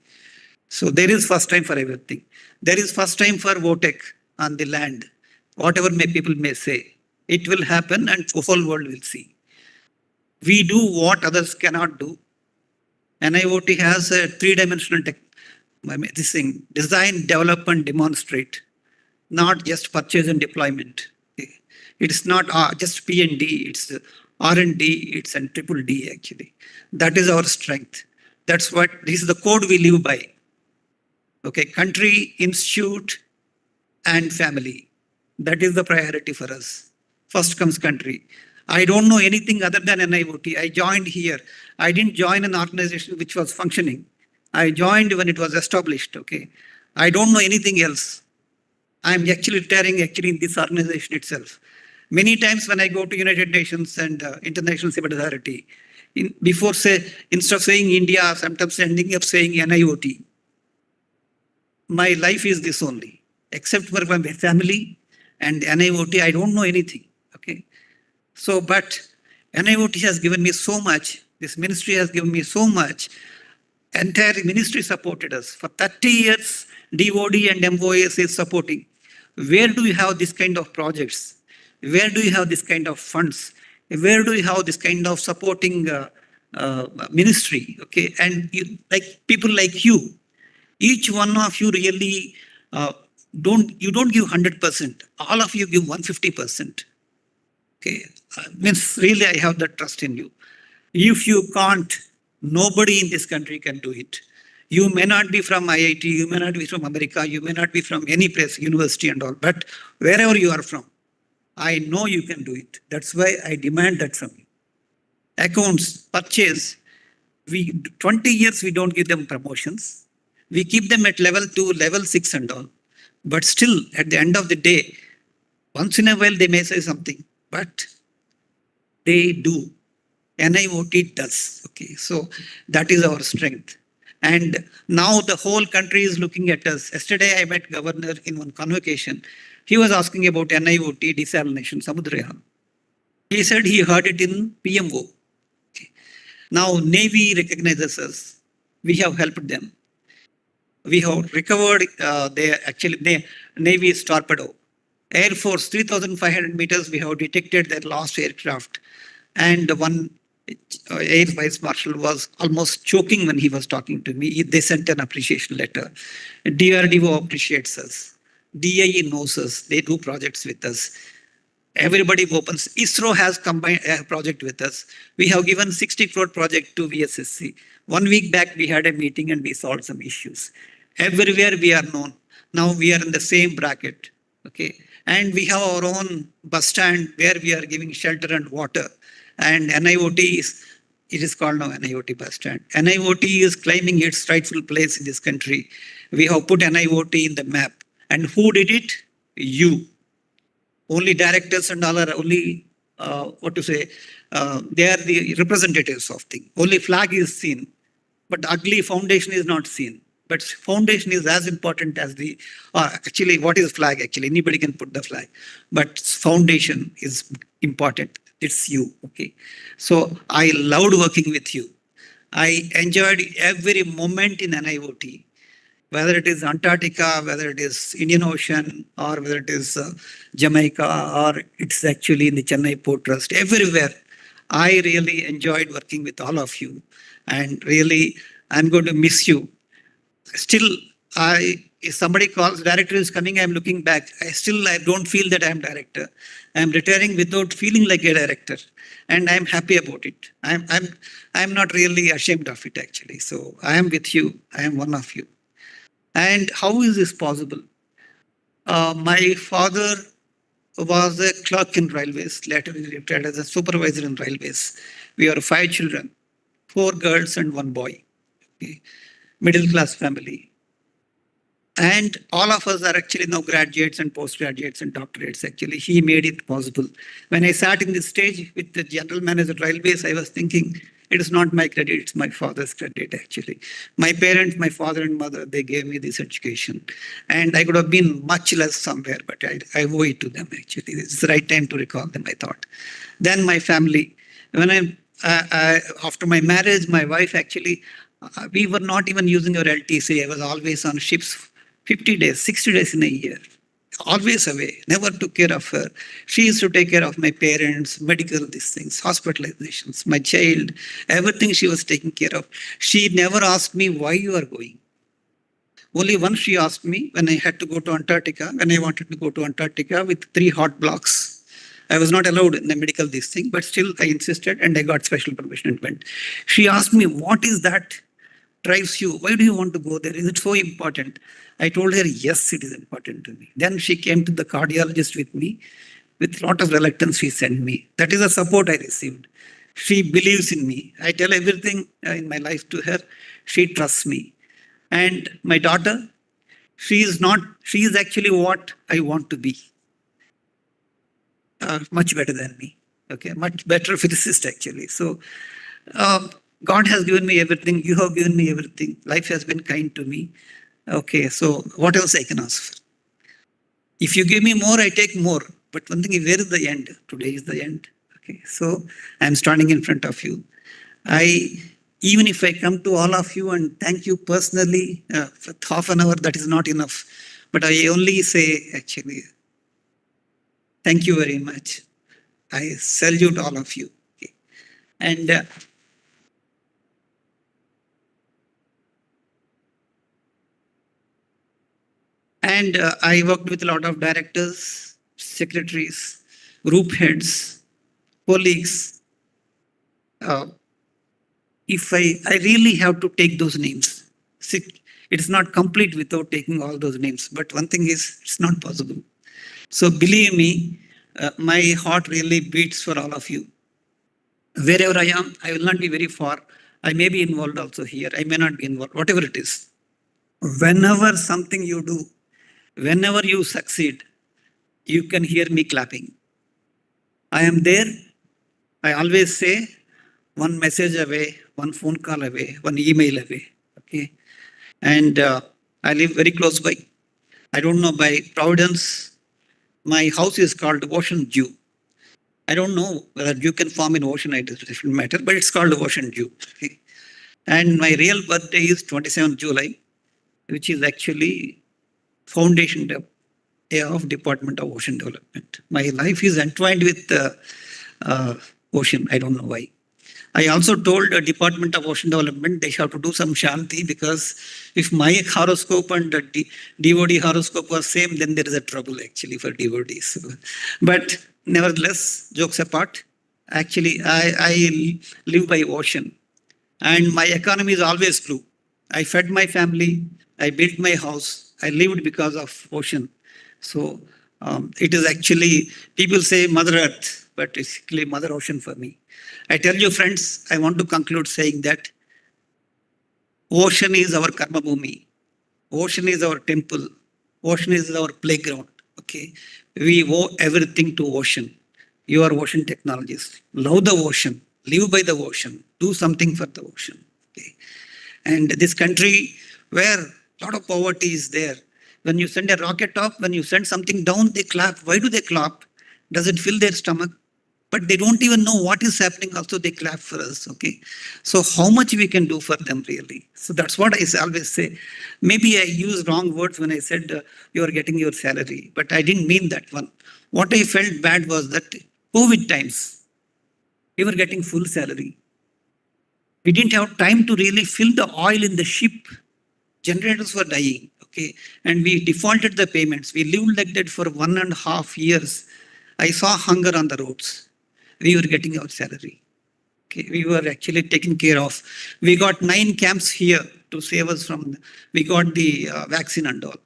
So there is first time for everything. There is first time for VOTEC on the land. Whatever people may say, it will happen and the whole world will see. We do what others cannot do. NIOT has a three-dimensional this thing, design, develop, and demonstrate, not just purchase and deployment. It's not just P&D, it's R&D, it's a triple D actually. That is our strength. This is the code we live by. Okay, country, institute, and family. That is the priority for us. First comes country. I don't know anything other than NIOT. I joined here. I didn't join an organization which was functioning. I joined when it was established. Okay, I don't know anything else. I'm actually retiring in this organization itself. Many times when I go to United Nations and International Civil Authority, instead of saying India, sometimes ending up saying NIOT. My life is this only. Except for my family and NIOT, I don't know anything. Okay. So, but NIOT has given me so much. This ministry has given me so much. Entire ministry supported us. For 30 years, DOD and MOS is supporting. Where do you have this kind of projects? Where do you have this kind of funds? Where do you have this kind of supporting ministry? Okay, and people like you, each one of you really don't give 100%. All of you give 150%. Okay, means really I have that trust in you. If you can't, nobody in this country can do it. You may not be from IIT, you may not be from America, you may not be from any place, university and all, but wherever you are from, I know you can do it. That's why I demand that from you. Accounts, purchase, 20 years we don't give them promotions. We keep them at level 2, level 6 and all. But still, at the end of the day, once in a while they may say something, but they do. NIOT does. Okay, so that is our strength. And now the whole country is looking at us. Yesterday I met governor in one convocation. He was asking about NIOT desalination, Samudrayan. He said he heard it in PMO. Okay. Now Navy recognizes us. We have helped them. We have recovered Navy's torpedo. Air Force, 3,500 meters, we have detected their lost aircraft. And one Air Vice Marshal was almost choking when he was talking to me. They sent an appreciation letter. DRDO appreciates us. DIE knows us. They do projects with us. Everybody opens. ISRO has combined a project with us. We have given 60 crore project to VSSC. 1 week back, we had a meeting and we solved some issues. Everywhere we are known. Now we are in the same bracket. Okay. And we have our own bus stand where we are giving shelter and water. And NIOT it is called now NIOT bus stand. NIOT is claiming its rightful place in this country. We have put NIOT in the map. And who did it? You. Only directors and all are only, they are the representatives of things. Only flag is seen, but ugly foundation is not seen. But foundation is as important as actually, what is flag actually? Anybody can put the flag, but foundation is important. It's you, okay? So I loved working with you. I enjoyed every moment in NIOT. Whether it is Antarctica, whether it is Indian Ocean, or whether it is Jamaica, or it's actually in the Chennai Port Trust, everywhere. I really enjoyed working with all of you. And really, I'm going to miss you. Still, if somebody calls, director is coming, I'm looking back. I don't feel that I'm director. I'm retiring without feeling like a director. And I'm happy about it. I'm not really ashamed of it, actually. So I am with you. I am one of you. And how is this possible? My father was a clerk in railways, later he retired as a supervisor in railways. We are 5 children, 4 girls and 1 boy. Okay. Middle class family. And all of us are actually now graduates and postgraduates and doctorates. Actually, he made it possible. When I sat in this stage with the general manager of railways, I was thinking, It is not my credit, it's my father's credit actually. My parents, my father and mother, they gave me this education. And I could have been much less somewhere, but I owe it to them actually. It's the right time to recall them, I thought. Then my family. When after my marriage, my wife actually, we were not even using our LTC. I was always on ships 50 days, 60 days in a year. Always away, never took care of her. She used to take care of my parents, medical, these things, hospitalizations, my child, everything she was taking care of. She never asked me why you are going. Only once she asked me when I had to go to Antarctica, when I wanted to go to Antarctica with 3 hot blocks. I was not allowed in the medical this thing, but still I insisted and I got special permission and went. She asked me, what is that drives you? Why do you want to go there? Is it so important? I told her, yes, it is important to me. Then she came to the cardiologist with me. With a lot of reluctance, she sent me. That is the support I received. She believes in me. I tell everything in my life to her. She trusts me. And my daughter, she is actually what I want to be. Much better than me. Okay, much better physicist actually. So God has given me everything. You have given me everything. Life has been kind to me. Okay, so what else I can ask for? If you give me more, I take more. But one thing is, where is the end? Today is the end. Okay, so I'm standing in front of you. Even if I come to all of you and thank you personally for half an hour, that is not enough. But I only say, actually, thank you very much. I salute all of you. Okay. And I worked with a lot of directors, secretaries, group heads, colleagues. If I really have to take those names, it's not complete without taking all those names. But one thing is, it's not possible. So believe me, my heart really beats for all of you. Wherever I am, I will not be very far. I may be involved also here. I may not be involved, whatever it is. Whenever something you do, whenever you succeed, you can hear me clapping. I am there. I always say, one message away, one phone call away, one email away. Okay. And I live very close by. I don't know, by Providence, my house is called Ocean Dew. I don't know whether dew can form in ocean, it is a different matter, but it's called Ocean Dew. Okay. And my real birthday is 27th July, which is actually Foundation Day of Department of Ocean Development. My life is entwined with ocean. I don't know why. I also told the Department of Ocean Development they have to do some shanti, because if my horoscope and the DOD horoscope was same, then there is a trouble actually for DODs. So, but nevertheless, jokes apart, actually I live by ocean and my economy is always blue. I fed my family, I built my house, I lived because of ocean. So it is actually, people say Mother Earth, but it's actually Mother Ocean for me. I tell you friends, I want to conclude saying that ocean is our karma bhumi. Ocean is our temple. Ocean is our playground. Okay, we owe everything to ocean. You are ocean technologists. Love the ocean. Live by the ocean. Do something for the ocean. Okay. And this country where a lot of poverty is there, when you send a rocket up, when you send something down, they clap. Why do they clap? Does it fill their stomach? But they don't even know what is happening. Also, they clap for us. Okay. So how much we can do for them really? So that's what I always say. Maybe I used wrong words when I said you are getting your salary, but I didn't mean that one. What I felt bad was that COVID times, we were getting full salary. We didn't have time to really fill the oil in the ship. Generators were dying. Okay. And we defaulted the payments. We lived like that for 1.5 years. I saw hunger on the roads. We were getting our salary. Okay. We were actually taken care of. We got 9 camps here to save us from, we got the vaccine and all.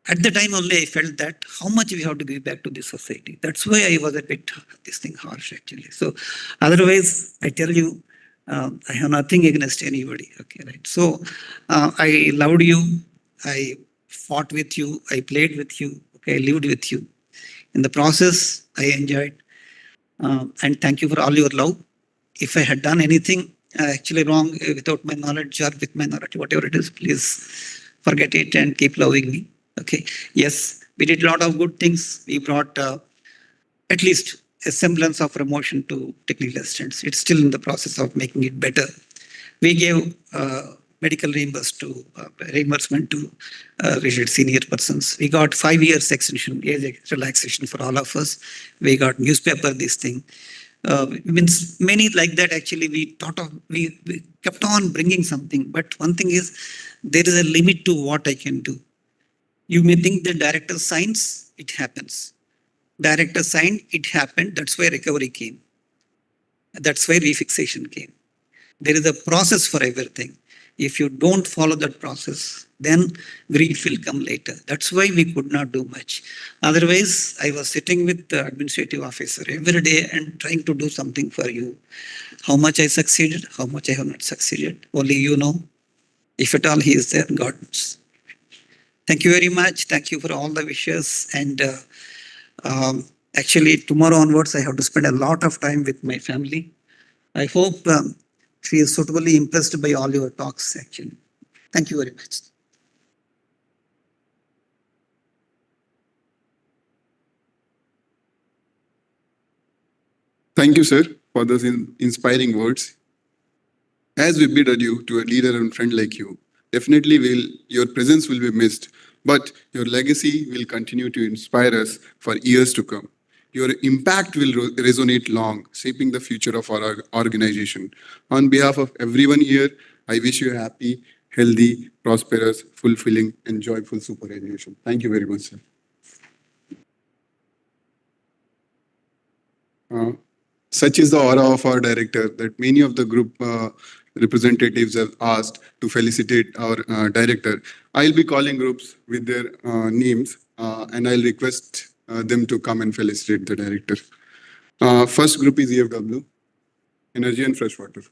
At the time only I felt that how much we have to give back to the society. That's why I was a bit, this thing harsh actually. So otherwise, I tell you, I have nothing against anybody. Okay, right. So I loved you. I fought with you. I played with you. Okay, I lived with you. In the process, I enjoyed. And thank you for all your love. If I had done anything actually wrong without my knowledge or with my knowledge, whatever it is, please forget it and keep loving me. Okay. Yes, we did a lot of good things. We brought at least a semblance of promotion to technical assistants. It's still in the process of making it better. We gave medical reimbursement to related senior persons. We got 5 years extension, age relaxation for all of us. We got newspaper, this thing. Means many like that. Actually, we kept on bringing something. But one thing is, there is a limit to what I can do. You may think the director signs, it happens. Director signed, it happened. That's why recovery came. That's why refixation came. There is a process for everything. If you don't follow that process, then grief will come later. That's why we could not do much. Otherwise, I was sitting with the administrative officer every day and trying to do something for you. How much I succeeded, how much I have not succeeded, only you know. If at all he is there, God knows. Thank you very much. Thank you for all the wishes. And actually, tomorrow onwards, I have to spend a lot of time with my family. I hope she is suitably impressed by all your talks, actually. Thank you very much. Thank you, sir, for those inspiring words. As we bid adieu to a leader and friend like you, definitely your presence will be missed, but your legacy will continue to inspire us for years to come. Your impact will resonate long, shaping the future of our organization. On behalf of everyone here, I wish you a happy, healthy, prosperous, fulfilling, and joyful superannuation. Thank you very much, sir. Such is the aura of our director that many of the group representatives have asked to felicitate our director. I'll be calling groups with their names and I'll request them to come and felicitate the director. First group is EFW, Energy and Freshwater.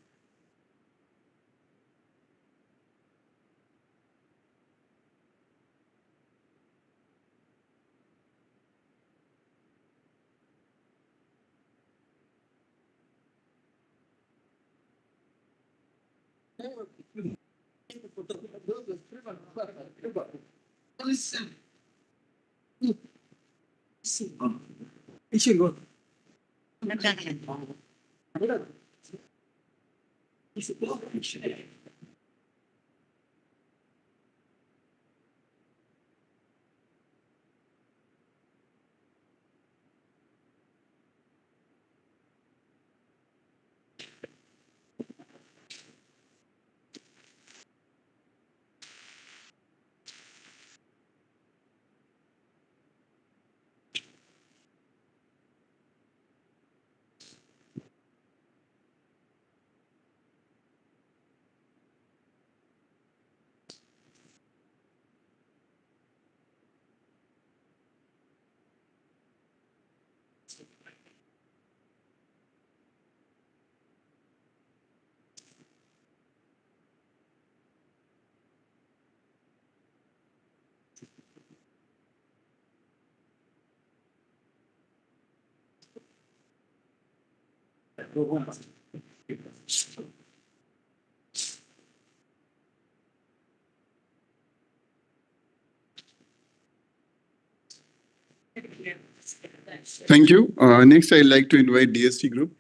Thank you. Next, I'd like to invite DST group.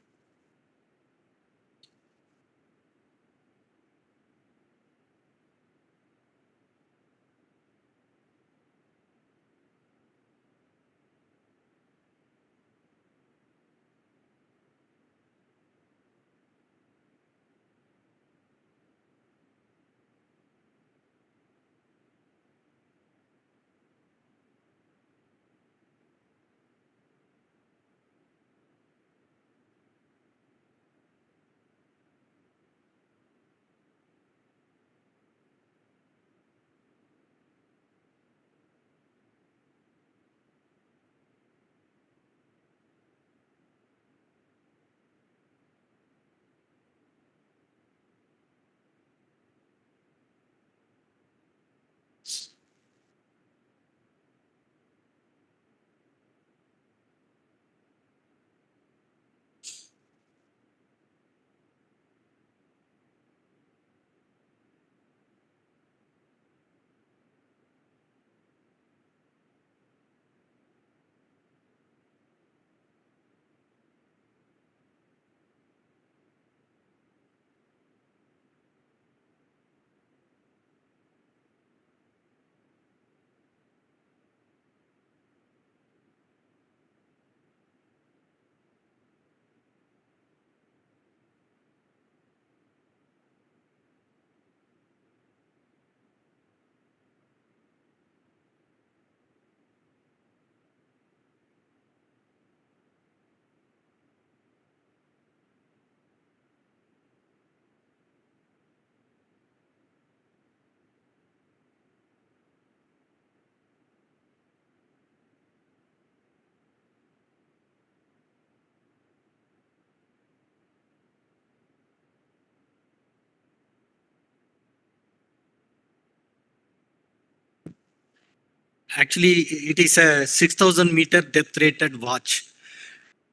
Actually, it is a 6,000-meter depth-rated watch.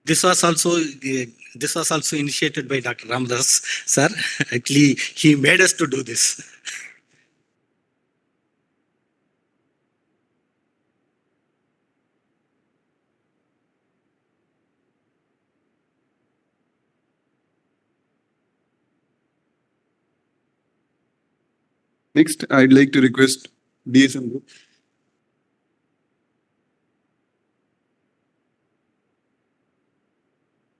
This was also initiated by Dr. Ramadass, sir. Actually, he made us to do this. Next, I'd like to request DSM group.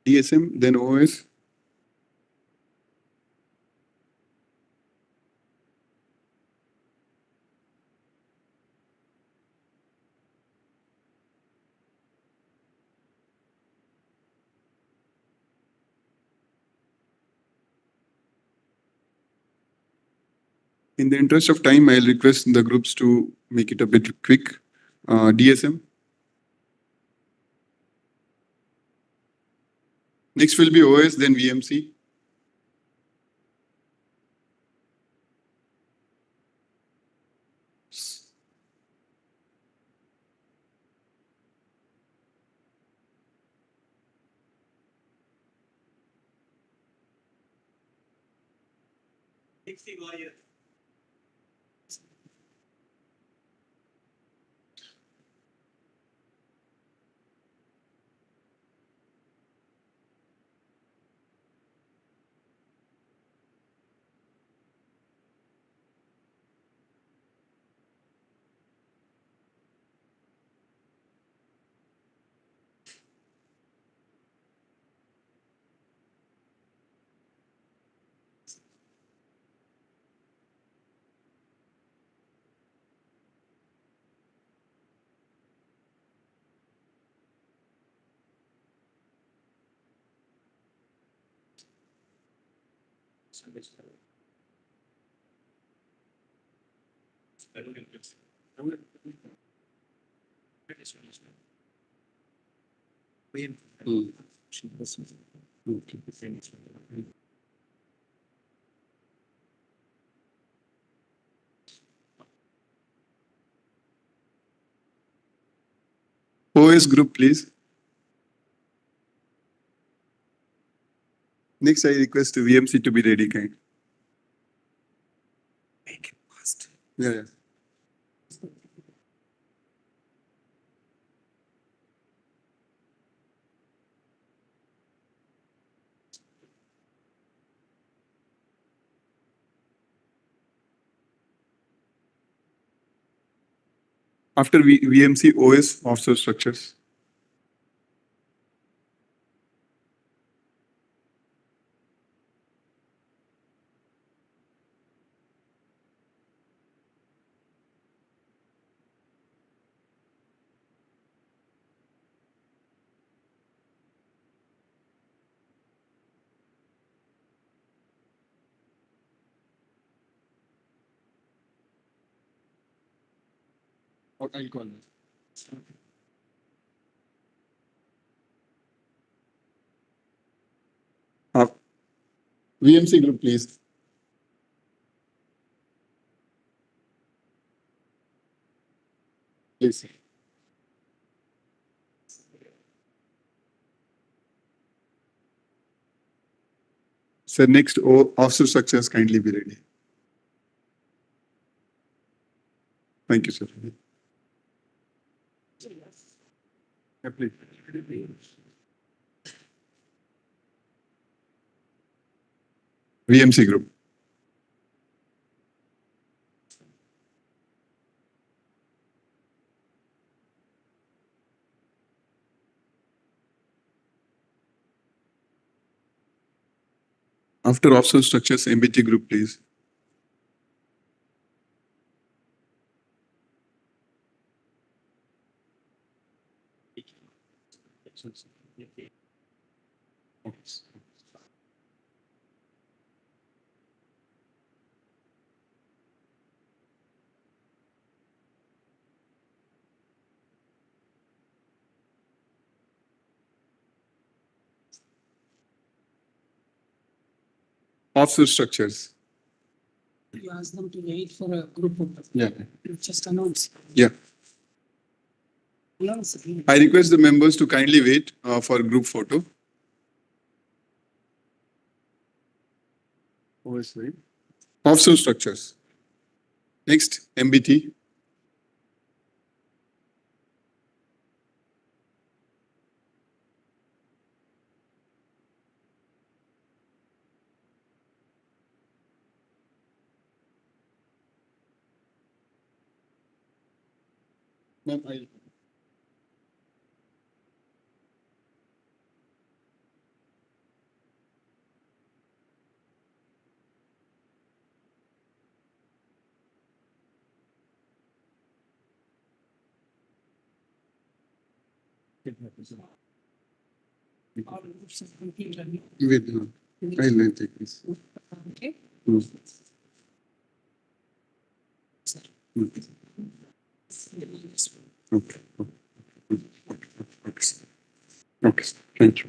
DSM, then OS. In the interest of time, I'll request the groups to make it a bit quick. DSM. Next will be OS, then VMC. OS group, please. Next, I request VMC to be ready, kind. Make it fast. Yeah. After VMC, OS, offshore structures. I'll call them. VMC group, please. Please. Sir, next offshore structures, kindly be ready. Thank you, sir. Yeah, please. VMC group. After offshore structures, MBT group, please. Offshore structures. You ask them to wait for a group of Yeah. just announce. Yeah. I request the members to kindly wait for group photo. Offshore structures. Next, MBT. Ma'am, wait, I'll take this. Okay. Okay. Okay. Thank you.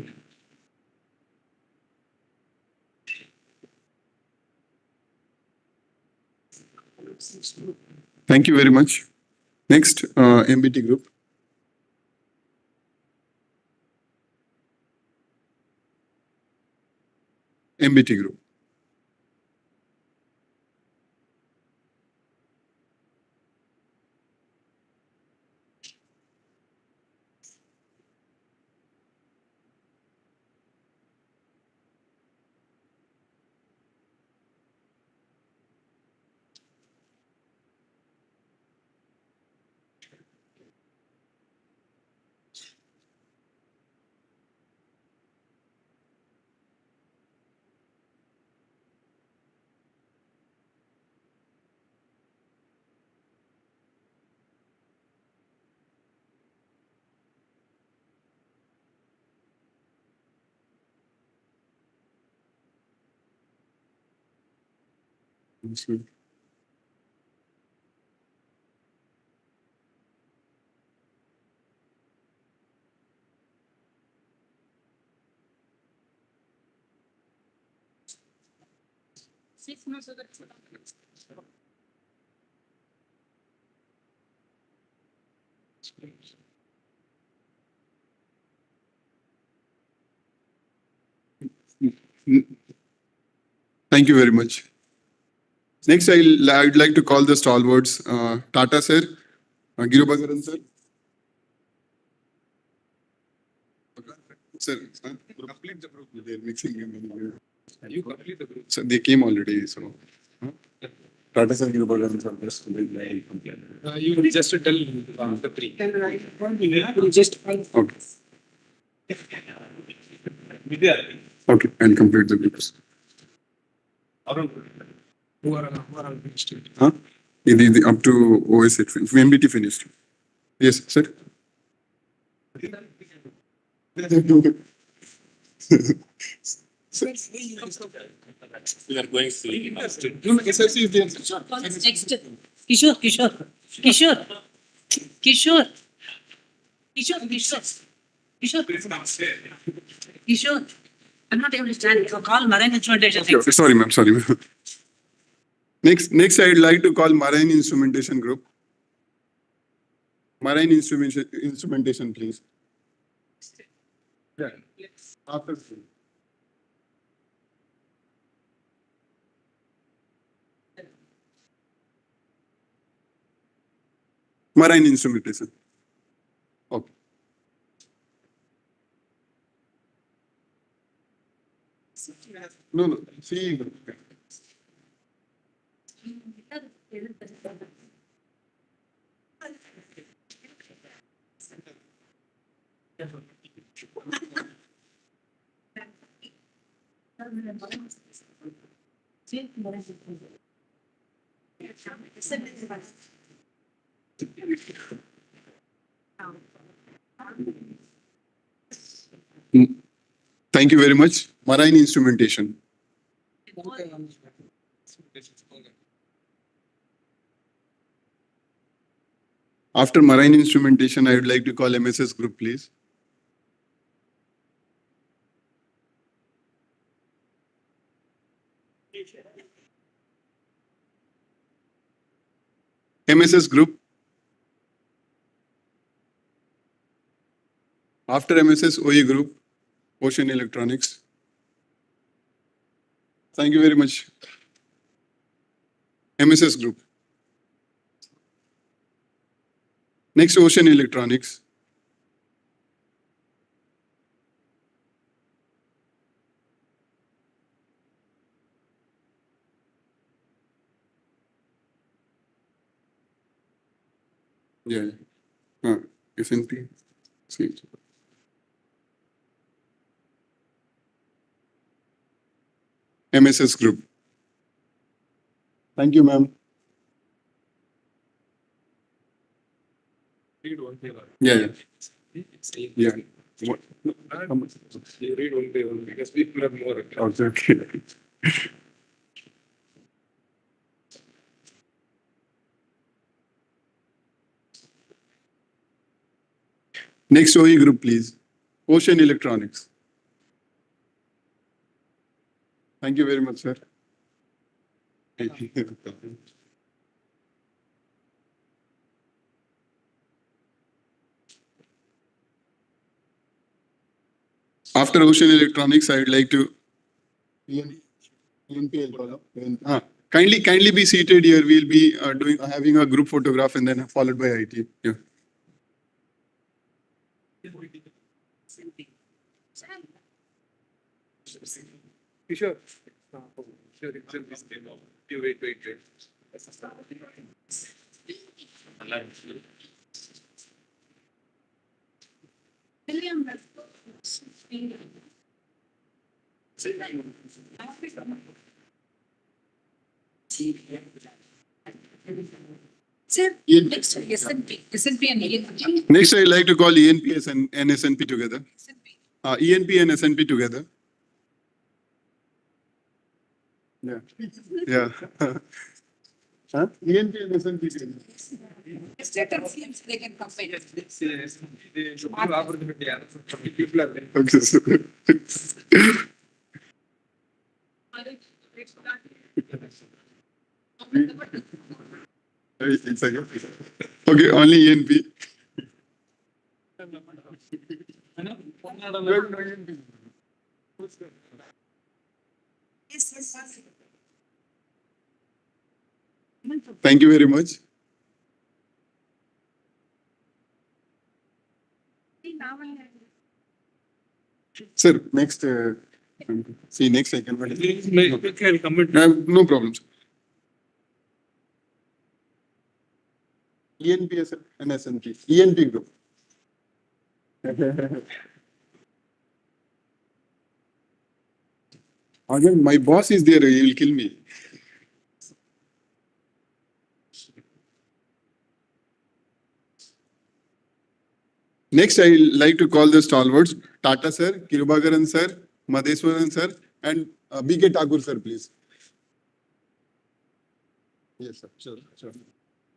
Thank you very much. Next, MBT group. MBT group. Thank you very much. Next, I'd like to call the stalwarts, Tata sir, Giro Bagaran sir. Sir, complete the group. They're mixing them. You complete the group. So they came already. So, Tata sir, Giro Bagaran sir. You just tell the three. Okay. Okay, I'll complete the groups. Who are finished? Huh? Up to OS it finished. MBT finished. Yes, sir. We are going to SSC is there. Next. Kishore. Kishore. I'm not able to stand. Call marine instrumentation. Okay, sorry, ma'am. Sorry, ma'am. Next, I'd like to call marine instrumentation group. Marine instrumentation, please. Yeah. After. Marine instrumentation. Okay. No. See. Thank you very much. Marine instrumentation. After marine instrumentation, I would like to call MSS group, please. MSS group. After MSS, OE Group, Ocean Electronics. Thank you very much. MSS Group. Next, Ocean Electronics. Yeah. SNP. See. MSS Group. Thank you, ma'am. Read one by one. Yeah. Yeah. What? You read one by one because people have more. Okay. Next OE Group, please. Ocean Electronics. Thank you very much, sir. After Ocean Electronics, I would like to kindly be seated here. We'll be having a group photograph and then followed by IT. Yeah. Sure. Wait. Sir, next SNP and ENP. Next, I'd like to call ENPS and SNP together. ENP and SNP together. Yeah. Yeah. Huh? ENP and SNP together. State and CMs, they can combine. Okay, sir. It's okay, only ENP. Thank you very much. Sir, next, next I can. No problem, sir. ENP and SNP. ENP group. Again, my boss is there, he will kill me. Next, I like to call the stalwarts, Tata sir, Kirubagaran sir, Madheswaran sir, and B.K. Thakur sir, please. Yes, sir. Sure.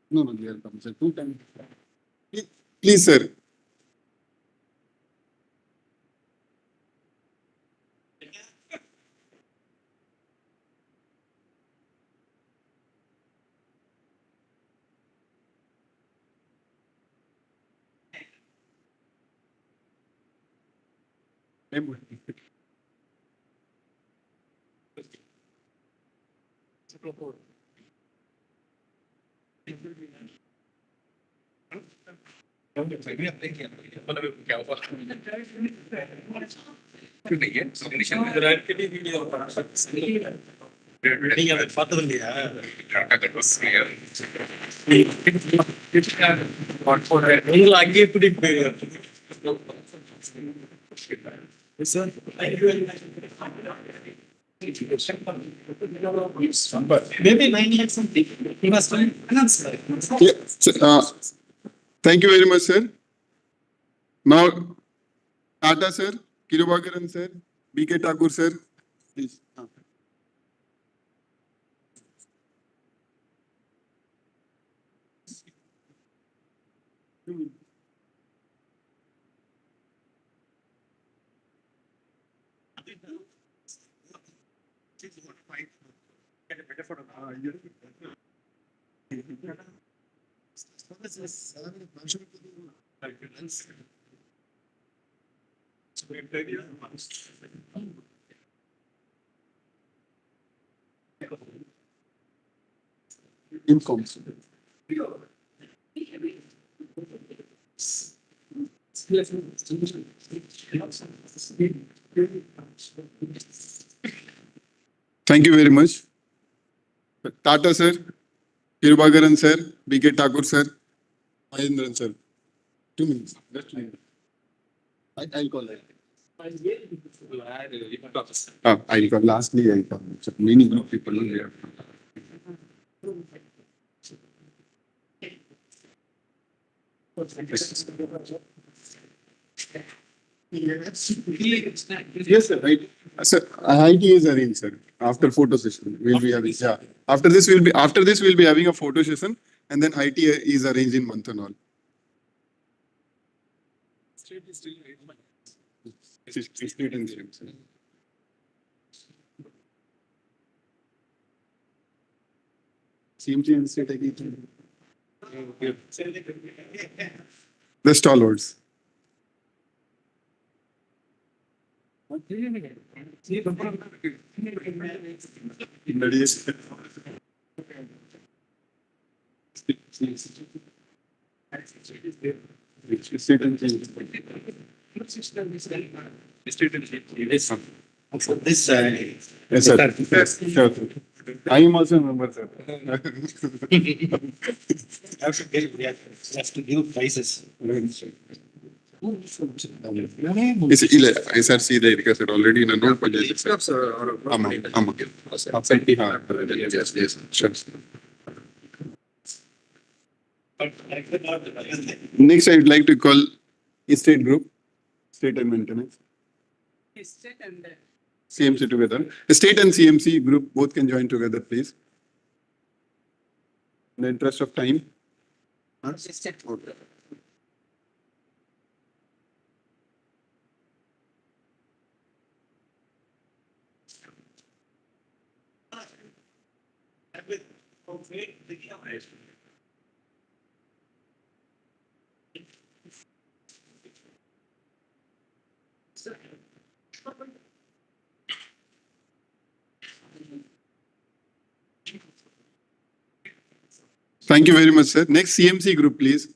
No, they are coming, sir. 2 times. Please, sir. நீங்க அதை பார்த்தது இல்லையா? உங்களை அங்கேயே கூட்டிட்டு போயிருக்காரு. Maybe 9 lakhs something. He was trying to finance that. Thank you very much, sir. Now, Tata sir, Kirubagaran sir, B.K. Thakur sir, please. Informs. Thank you very much. Tata sir, Kirubagaran sir, B.K. Thakur sir, Mahendran sir. 2 minutes. Just 2 minutes. I'll call that. I recall. Lastly, I call. Many group people here. Yes, sir. Right. Sir, IT is arranged, sir. After photo session, we'll be having. Yeah. After this, we'll be having a photo session, and then IT is arranged in Manthanal. State and state, sir. CMT and state again. The stalwarts. This, Yes, sir. Yes, sure. I am also a member, sir. have to give prices. SRC they requested already in a note. Yes, yes, sure. Next, I would like to call Estate Group, State and Maintenance. CMC together. State and CMC group both can join together, please. In the interest of time. Thank you very much, sir. Next CMC group, please.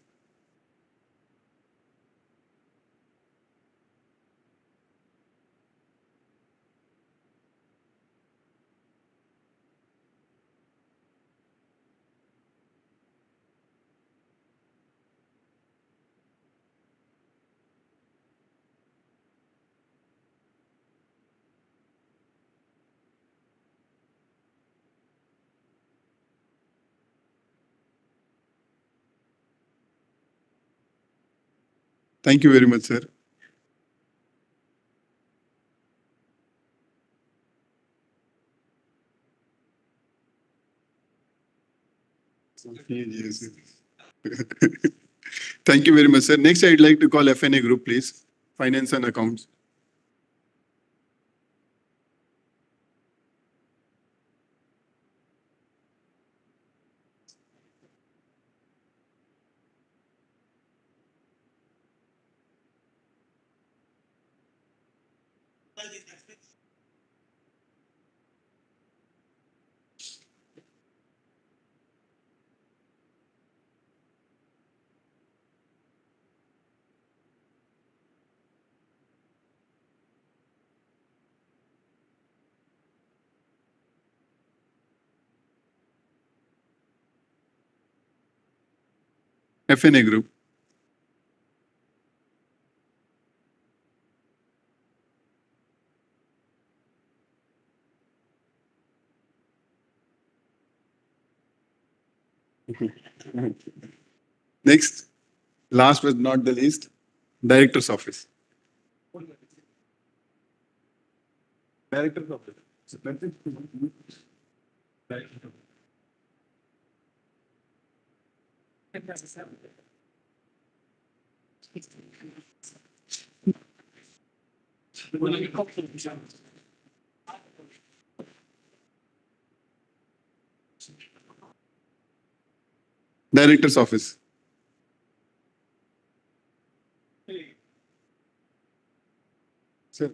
Thank you very much, sir. Yes. Thank you very much, sir. Next, I'd like to call FNA group, please. Finance and Accounts. FNA group. Next, last but not the least, Director's Office. Director's Office. Director's Office. Sir.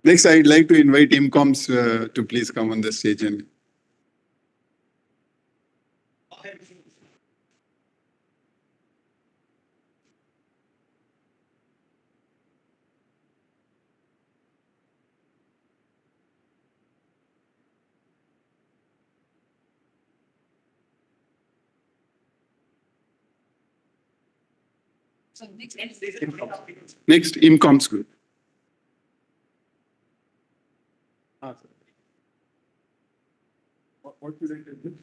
Next, I'd like to invite IMCOMs to please come on the stage and next IMCOMs group. What should I do?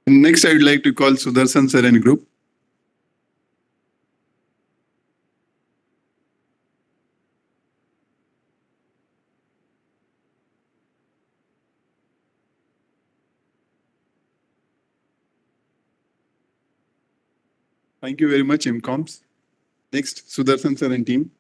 Next, I would like to call Sudarshan sir and group. Thank you very much, IMCOMs. Next, Sudarshan sir and team.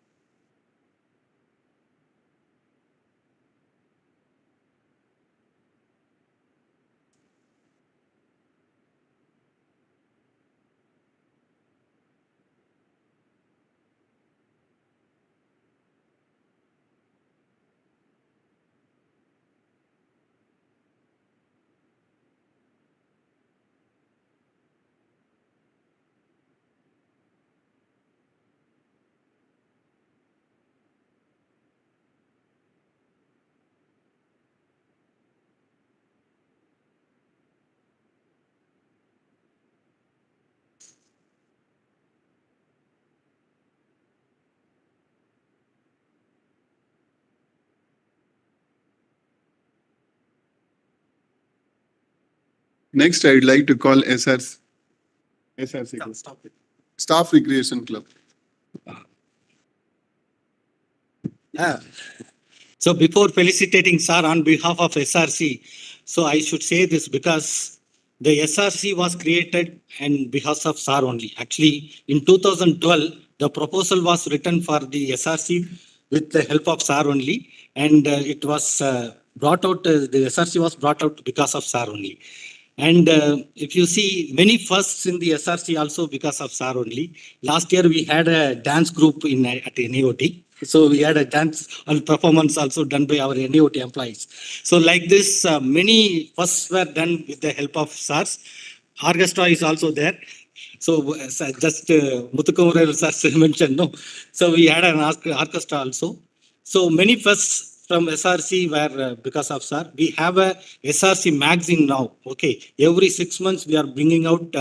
Next, I would like to call SRC group. Staff Recreation Club. So before felicitating sir on behalf of SRC, so I should say this because the SRC was created and because of sir only. Actually, in 2012, the proposal was written for the SRC with the help of sir only, and it was brought out. The SRC was brought out because of sir only. And if you see many firsts in the SRC also because of sir only. Last year we had a dance group at NIOT. So we had a dance and performance also done by our NIOT employees. So like this, many firsts were done with the help of SARS. Orchestra is also there. So just Muthukumaran sir mentioned, no. So we had an orchestra also. So many firsts from SRC were because of sir. We have a SRC magazine now. Okay, every 6 months we are bringing out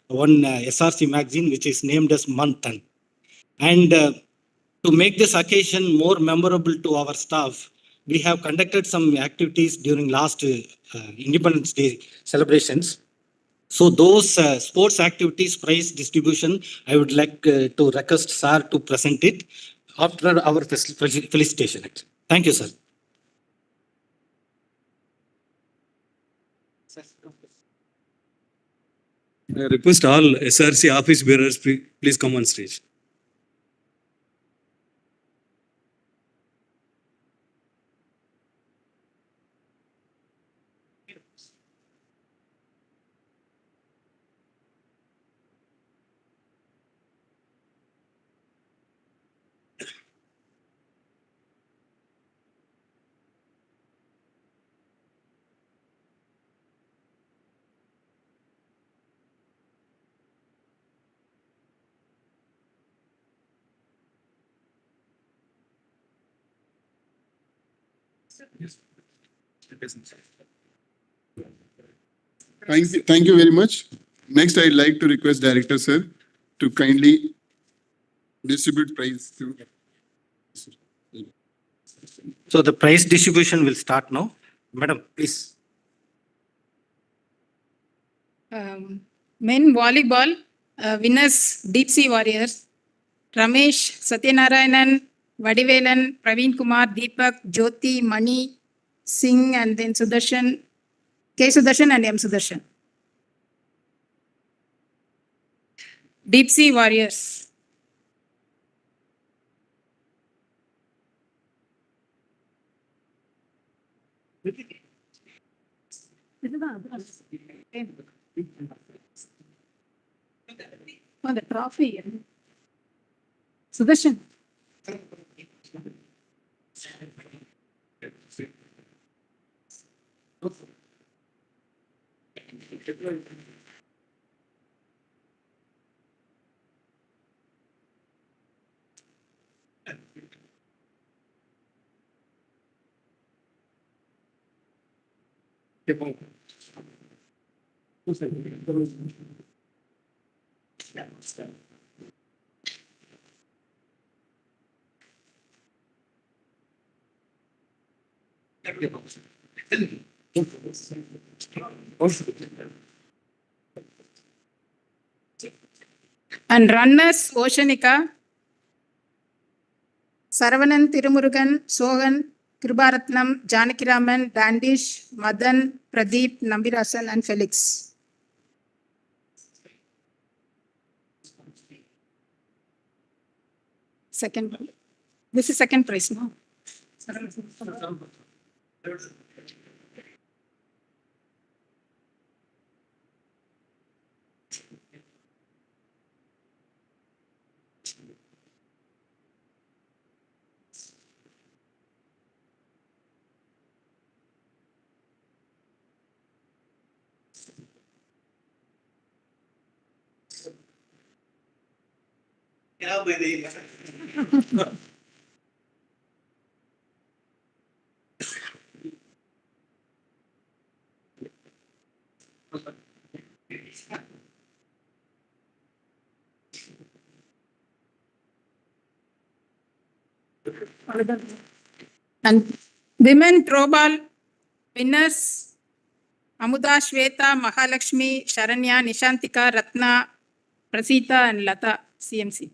one SRC magazine which is named as Manthan. And to make this occasion more memorable to our staff, we have conducted some activities during last Independence Day celebrations. So those sports activities prize distribution, I would like to request sir to present it after our felicitation. Thank you, sir. I request all SRC office bearers, please come on stage. Thank you very much. Next, I'd like to request Director Sir to kindly distribute prize to. So the prize distribution will start now. Madam, please. Men volleyball winners Deep Sea Warriors, Ramesh, Satyanarayanan, Vadivelan, Praveen Kumar, Deepak, Jyoti, Mani, Singh, and then Sudarshan, K. Sudarshan and M. Sudarshan. Deep Sea Warriors. Oh, the trophy. Sudarshan. And runners Oceanica, Saravanan Tirumurugan, Sohan, Kribaratnam, Janakiraman, Dandish, Madan, Pradeep, Nambirasan, and Felix. Second. This is second prize, no? And women throwball winners Amuda, Shweta, Mahalakshmi, Sharanya, Nishantika, Ratna, Prasita, and Lata, CMC.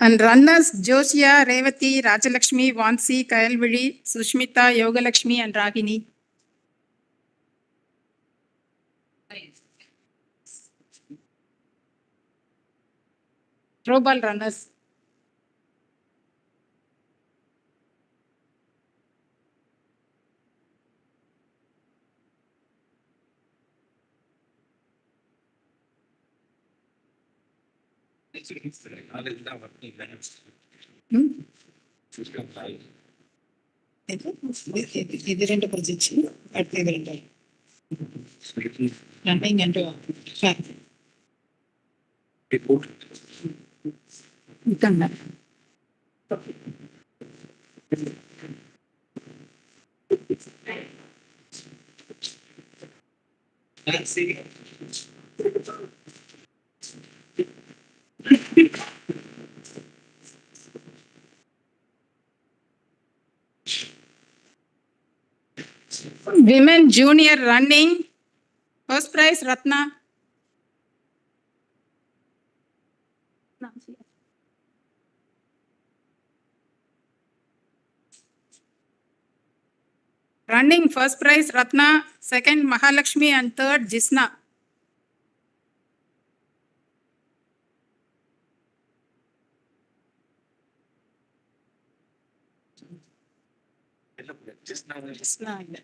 And runners Josia, Revati, Rajalakshmi, Vansi, Kayalvidi, Sushmita, Yogalakshmi, and Ragini. Throwball runners. ఇది రెండు projects అట్లే రెండు running and ఇంకా women junior running, first prize Ratna. Running first prize Ratna, second Mahalakshmi, and third Jisna. Jisna.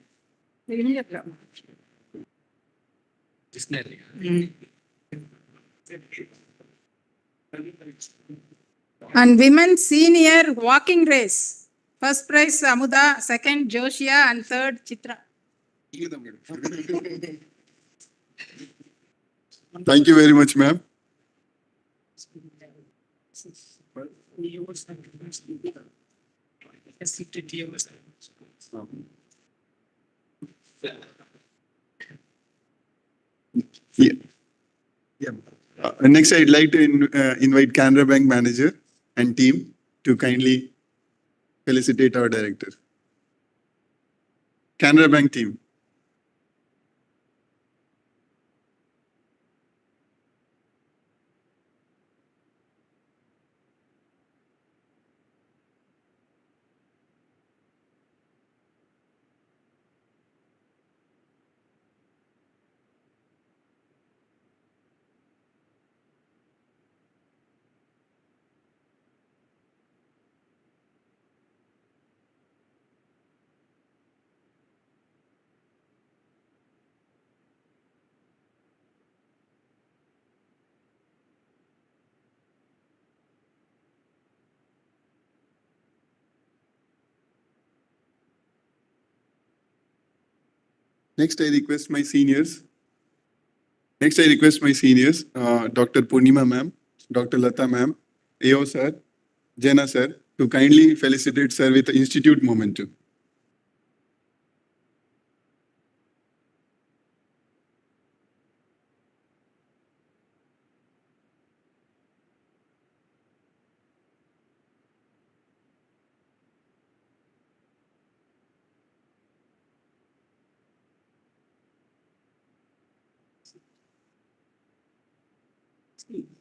And women senior walking race. First prize Amuda, second Joshia, and third Chitra. Thank you very much, ma'am. Yeah. Yeah. Next, I'd like to invite Canara Bank manager and team to kindly felicitate our director. Canara Bank team. Next, I request my seniors. Dr. Purnima ma'am, Dr. Lata ma'am, AO sir, Jena sir, to kindly felicitate sir with the Institute Momentum.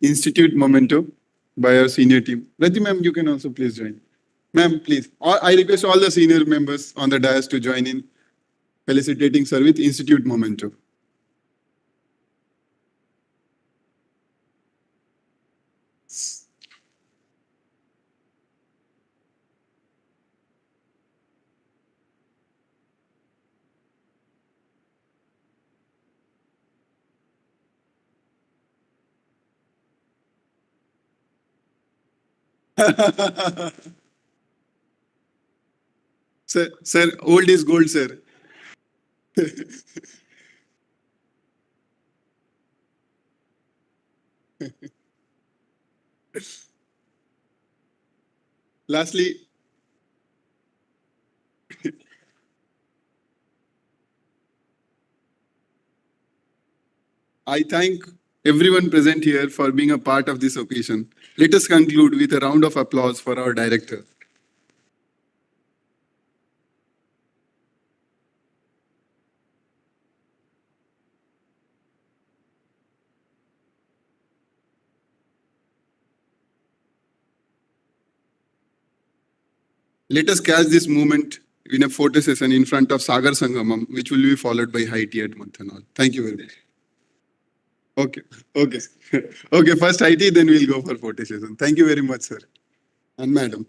Institute Momentum by our senior team. Rati ma'am, you can also please join. Ma'am, please. I request all the senior members on the dais to join in felicitating sir with Institute Momentum. Sir, old is gold, sir. Lastly, I thank everyone present here for being a part of this occasion. Let us conclude with a round of applause for our director. Let us catch this moment in a photo session in front of Sagar Sangamam, which will be followed by high tea at Manthanal. Thank you very much. Okay. Okay, first IT, then we'll go for photo session. Thank you very much, sir. And madam.